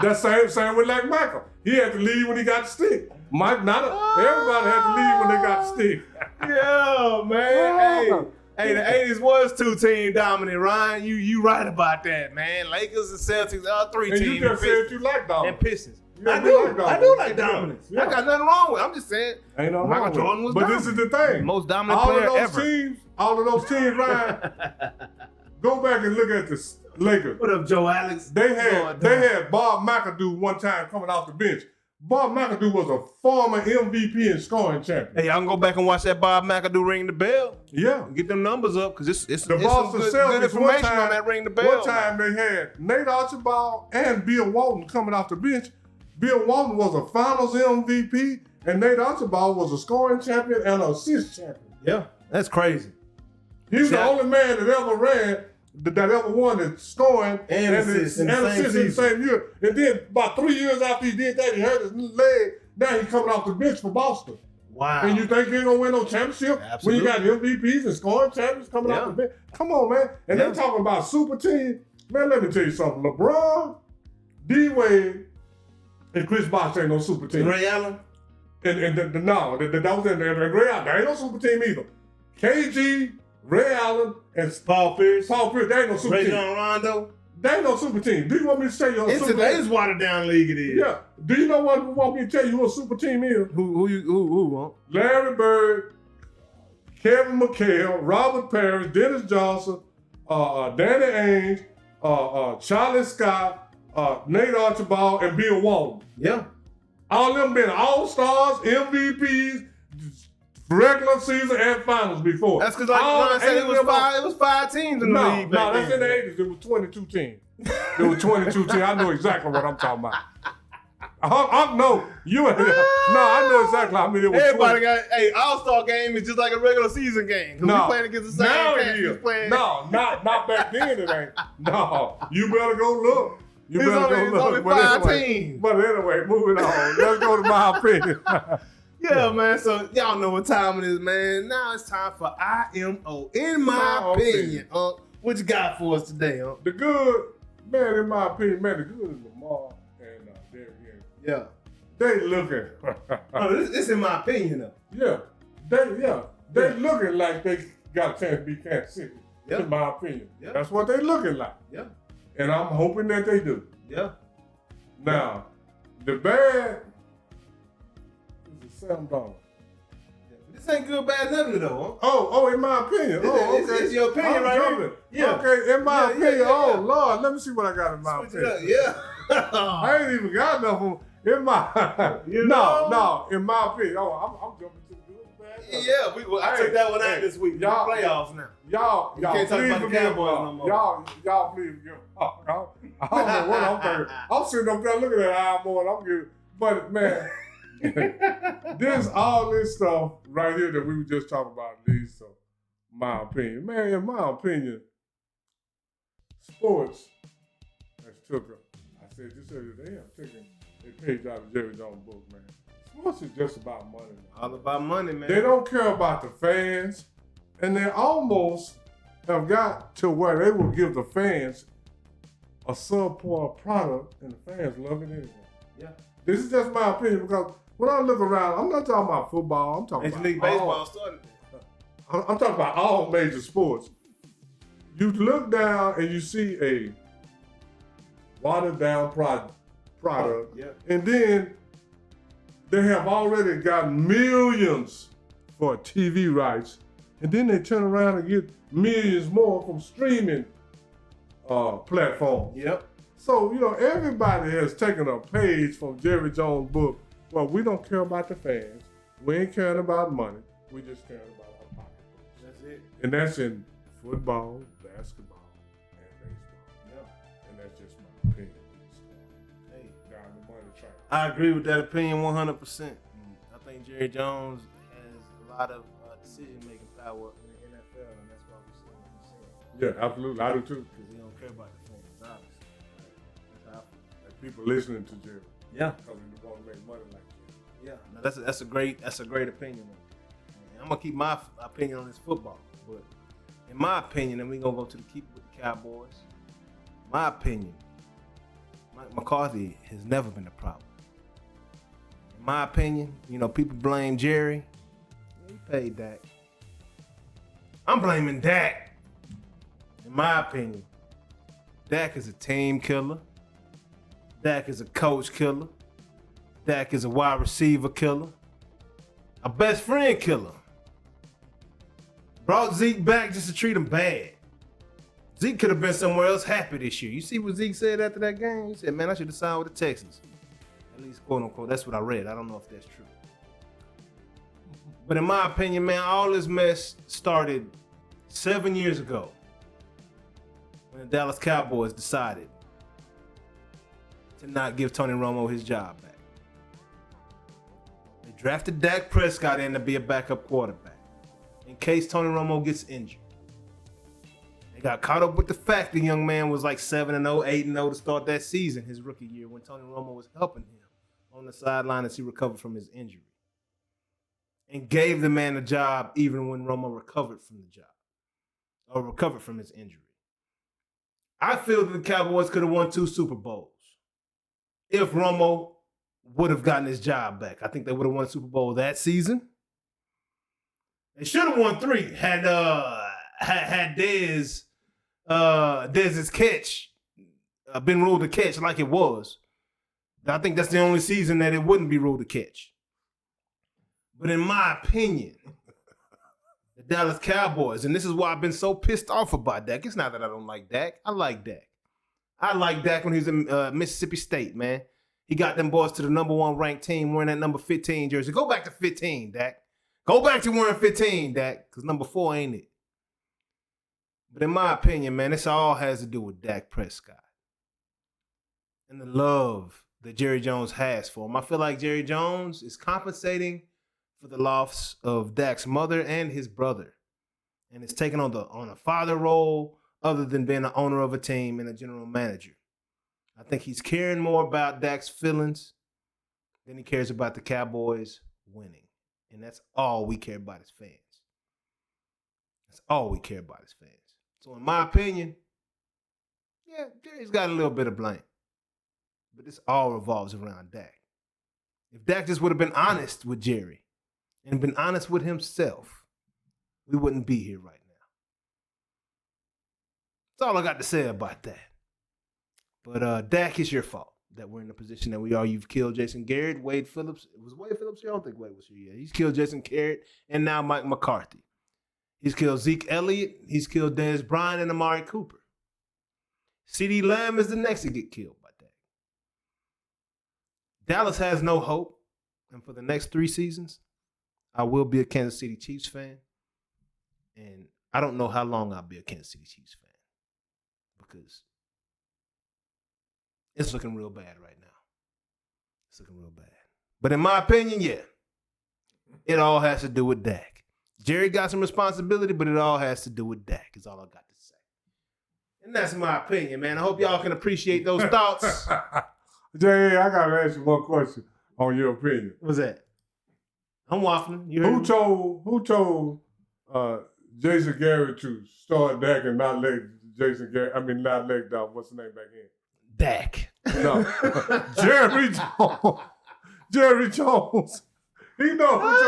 That's same with like Michael. He had to leave when he got the stick. Everybody had to leave when they got the stick. Yeah, man. Hey, the 80s was 2-team dominant, Ryan. You right about that, man. Lakers and Celtics, 3 teams. And you just said you like dominance. And Pistons. Yeah, I do like dominance. Yeah. I got nothing wrong with it. I'm just saying. Ain't no Michael Jordan was But dominant. this is the thing. Most dominant player ever. All of those teams, Ryan, go back and look at the Lakers. What up, Joe Alex? They had Bob McAdoo one time coming off the bench. Bob McAdoo was a former MVP and scoring champion. Hey, y'all can go back and watch that Bob McAdoo ring the bell. Yeah. Get them numbers up, because it's the Boston Celtics, good information on that ring the bell. One time they had Nate Archibald and Bill Walton coming off the bench. Bill Walton was a finals MVP, and Nate Archibald was a scoring champion and an assist champion. Yeah, that's crazy. He's the only man that ever ran, that ever won the scoring and assists in the same year. And then about 3 years after he did that, he hurt his leg. Now he's coming off the bench for Boston. Wow. And you think he ain't gonna win no championship? Absolutely. When you got MVPs and scoring champions coming off the bench? Come on, man. And they talking about super team. Man, let me tell you something. LeBron, D-Wade, and Chris Bosh ain't no super team. Ray Allen? That was in there. Ray Allen, there ain't no super team either. KG, Ray Allen, and Paul Pierce, they ain't no super team. Rajon Rondo. They ain't no super team. Do you want me to tell you In today's watered down league it is. Yeah. Do you know what you want me to tell you who a super team is? Who want? Larry Bird, Kevin McHale, Robert Parrish, Dennis Johnson, Danny Ainge, Charlie Scott, Nate Archibald, and Bill Walton. Yeah. All them been all-stars, MVPs, regular season and finals before. That's because, like Ron said, it was 5 teams in the league. No, that's in the 80s. It was 22 teams. It was 22 teams. I know exactly what I'm talking about. I know. I know exactly how many it was. Everybody got, All-Star game is just like a regular season game. No. We playing against the same now cats. it is. No, not back then it ain't. No, you better go look. It's only 5 teams. But anyway, moving on. Let's go to my opinion. Yeah, man. So y'all know what time it is, man. Now it's time for IMO. In my opinion, what you got for us today, The good, man, in my opinion, man, the good is Lamar and Derrick Henry. Yeah. They looking. This in my opinion, though. They looking like they got a chance to be Kansas City. Yeah. In my opinion. Yeah. That's what they looking like. Yeah. And I'm hoping that they do. Yeah. Now, the bad is the $7. This ain't good, bad, nothing though. Oh, in my opinion. It's your opinion, right here. Yeah. Okay, in my opinion. Yeah. Lord, let me see what I got in my opinion. Yeah. I ain't even got nothing in my. No. In my opinion. I'm jumping to the good, bad. Yeah, I took that one out this week. Y'all playoffs now. Y'all can't talk please about the forgive Cowboys me. no more. Y'all please forgive me. I don't know what I'm thinking. I'm sitting up there looking at IMO and I'm giving, but man, there's all this stuff right here that we were just talking about, at least, so my opinion. Man, in my opinion, sports has took I said this earlier, they have taken a page out of Jerry Jones' book, man. Sports is just about money, man. All about money, man. They don't care about the fans, and they almost have got to where they will give the fans a subpar product and the fans love it anyway. Yeah. This is just my opinion because when I look around, I'm not talking about football. I'm talking Major about League Baseball started. I'm talking about all major sports. You look down and you see a watered down product, Yeah. and then they have already got millions for TV rights, and then they turn around and get millions more from streaming platforms. Yep. So, everybody has taken a page from Jerry Jones' book. Well, we don't care about the fans. We ain't caring about money. We just caring about our pocketbooks. That's it. And that's in football, basketball, and baseball. Yeah. And that's just my opinion. Hey, Down the money track. I agree with that opinion 100%. I think Jerry Jones has a lot of decision-making power in the NFL, and that's why we're seeing what we're seeing. Yeah, absolutely. I do too. Because he don't care about the fans, obviously. That's how I feel. Like people listening to Jerry. Yeah. Because they want to make money like that. Yeah, no, that's a great opinion. I'm gonna keep my opinion on this football, but in my opinion, and we gonna go to the keep with the Cowboys. My opinion, Mike McCarthy has never been a problem. In my opinion, people blame Jerry. He paid Dak. I'm blaming Dak. In my opinion, Dak is a team killer. Dak is a coach killer. Dak is a wide receiver killer. A best friend killer. Brought Zeke back just to treat him bad. Zeke could have been somewhere else happy this year. You see what Zeke said after that game? He said, man, I should have signed with the Texans. At least, quote unquote, that's what I read. I don't know if that's true. But in my opinion, man, all this mess started 7 years ago when the Dallas Cowboys decided to not give Tony Romo his job back. They drafted Dak Prescott in to be a backup quarterback in case Tony Romo gets injured. They got caught up with the fact the young man was like 7-0, 8-0 to start that season, his rookie year, when Tony Romo was helping him on the sideline as he recovered from his injury. And gave the man a job even when Romo recovered from the job or recovered from his injury. I feel that the Cowboys could have won 2 Super Bowls if Romo would have gotten his job back. I think they would have won a Super Bowl that season. They should have won 3 had Dez's catch been ruled a catch like it was. I think that's the only season that it wouldn't be ruled a catch. But in my opinion, the Dallas Cowboys, and this is why I've been so pissed off about Dak. It's not that I don't like Dak. I like Dak. I liked Dak when he was in Mississippi State, man. He got them boys to the number 1 ranked team wearing that number 15 jersey. Go back to 15, Dak. Go back to wearing 15, Dak, because number 4 ain't it. But in my opinion, man, this all has to do with Dak Prescott and the love that Jerry Jones has for him. I feel like Jerry Jones is compensating for the loss of Dak's mother and his brother, and it's taking on a father role other than being the owner of a team and a general manager. I think he's caring more about Dak's feelings than he cares about the Cowboys winning, and that's all we care about as fans. That's all we care about as fans. So in my opinion, yeah, Jerry's got a little bit of blame, but this all revolves around Dak. If Dak just would have been honest with Jerry and been honest with himself, we wouldn't be here right now. That's all I got to say about that. But Dak, it's your fault that we're in the position that we are. You've killed Jason Garrett, Wade Phillips. Was Wade Phillips here? I don't think Wade was here yet. He's killed Jason Garrett and now Mike McCarthy. He's killed Zeke Elliott. He's killed Dez Bryant and Amari Cooper. CeeDee Lamb is the next to get killed by Dak. Dallas has no hope. And for the next 3 seasons, I will be a Kansas City Chiefs fan. And I don't know how long I'll be a Kansas City Chiefs fan. Because it's looking real bad right now. It's looking real bad. But in my opinion, yeah, it all has to do with Dak. Jerry got some responsibility, but it all has to do with Dak, is all I got to say. And that's my opinion, man. I hope y'all can appreciate those thoughts. Jay, I got to ask you one question on your opinion. What's that? I'm waffling. Who told Jason Garrett to start Dak and not let Jason Garrett. I mean, not leg down. What's the name back in? Dak. No, Jerry Jones. Jerry Jones. He knows.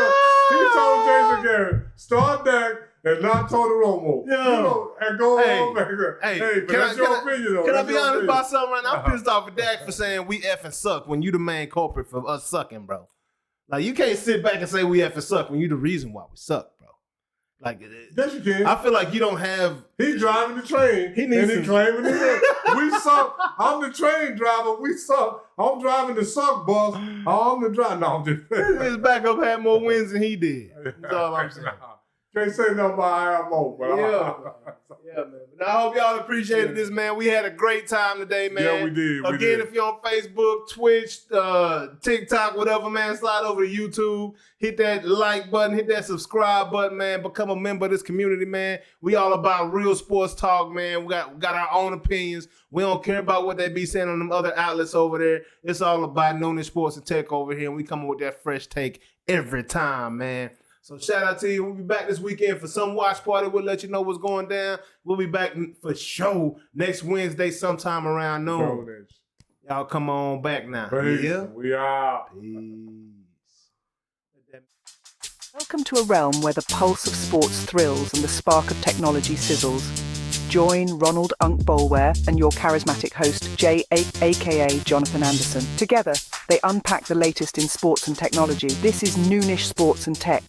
He told Jason Garrett, start Dak and not Tony Romo. Yeah. You know, and go on back there. Hey, but that's your opinion, though. Can I That's be your honest opinion. about something right now? I'm pissed off at Dak for saying we effing suck when you the main culprit for us sucking, bro. Like, you can't sit back and say we effing suck when you the reason why we suck, bro. Like, Yes, you can. I feel like you don't have. He's driving the train. He needs and he some- claiming it. We suck. I'm the train driver. We suck. I'm driving the suck bus. I'm the driver. No, I'm just His backup had more wins than he did. That's all I'm saying. Can't say nothing about IMO, but Yeah, man. But I hope y'all appreciated this, man. We had a great time today, man. Yeah, we did. Again, if you're on Facebook, Twitch, TikTok, whatever, man, slide over to YouTube. Hit that like button, hit that subscribe button, man. Become a member of this community, man. We all about real sports talk, man. We got our own opinions. We don't care about what they be saying on them other outlets over there. It's all about Noonish Sports Tech over here, and we come up with that fresh take every time, man. So shout out to you. We'll be back this weekend for some watch party. We'll let you know what's going down. We'll be back for show next Wednesday sometime around noon. Y'all come on back now. Peace. Yeah? We out. Peace. Welcome to a realm where the pulse of sports thrills and the spark of technology sizzles. Join Ronald Boleware and your charismatic host, Jay, aka Jonathan Anderson. Together, they unpack the latest in sports and technology. This is Noonish Sports and Tech.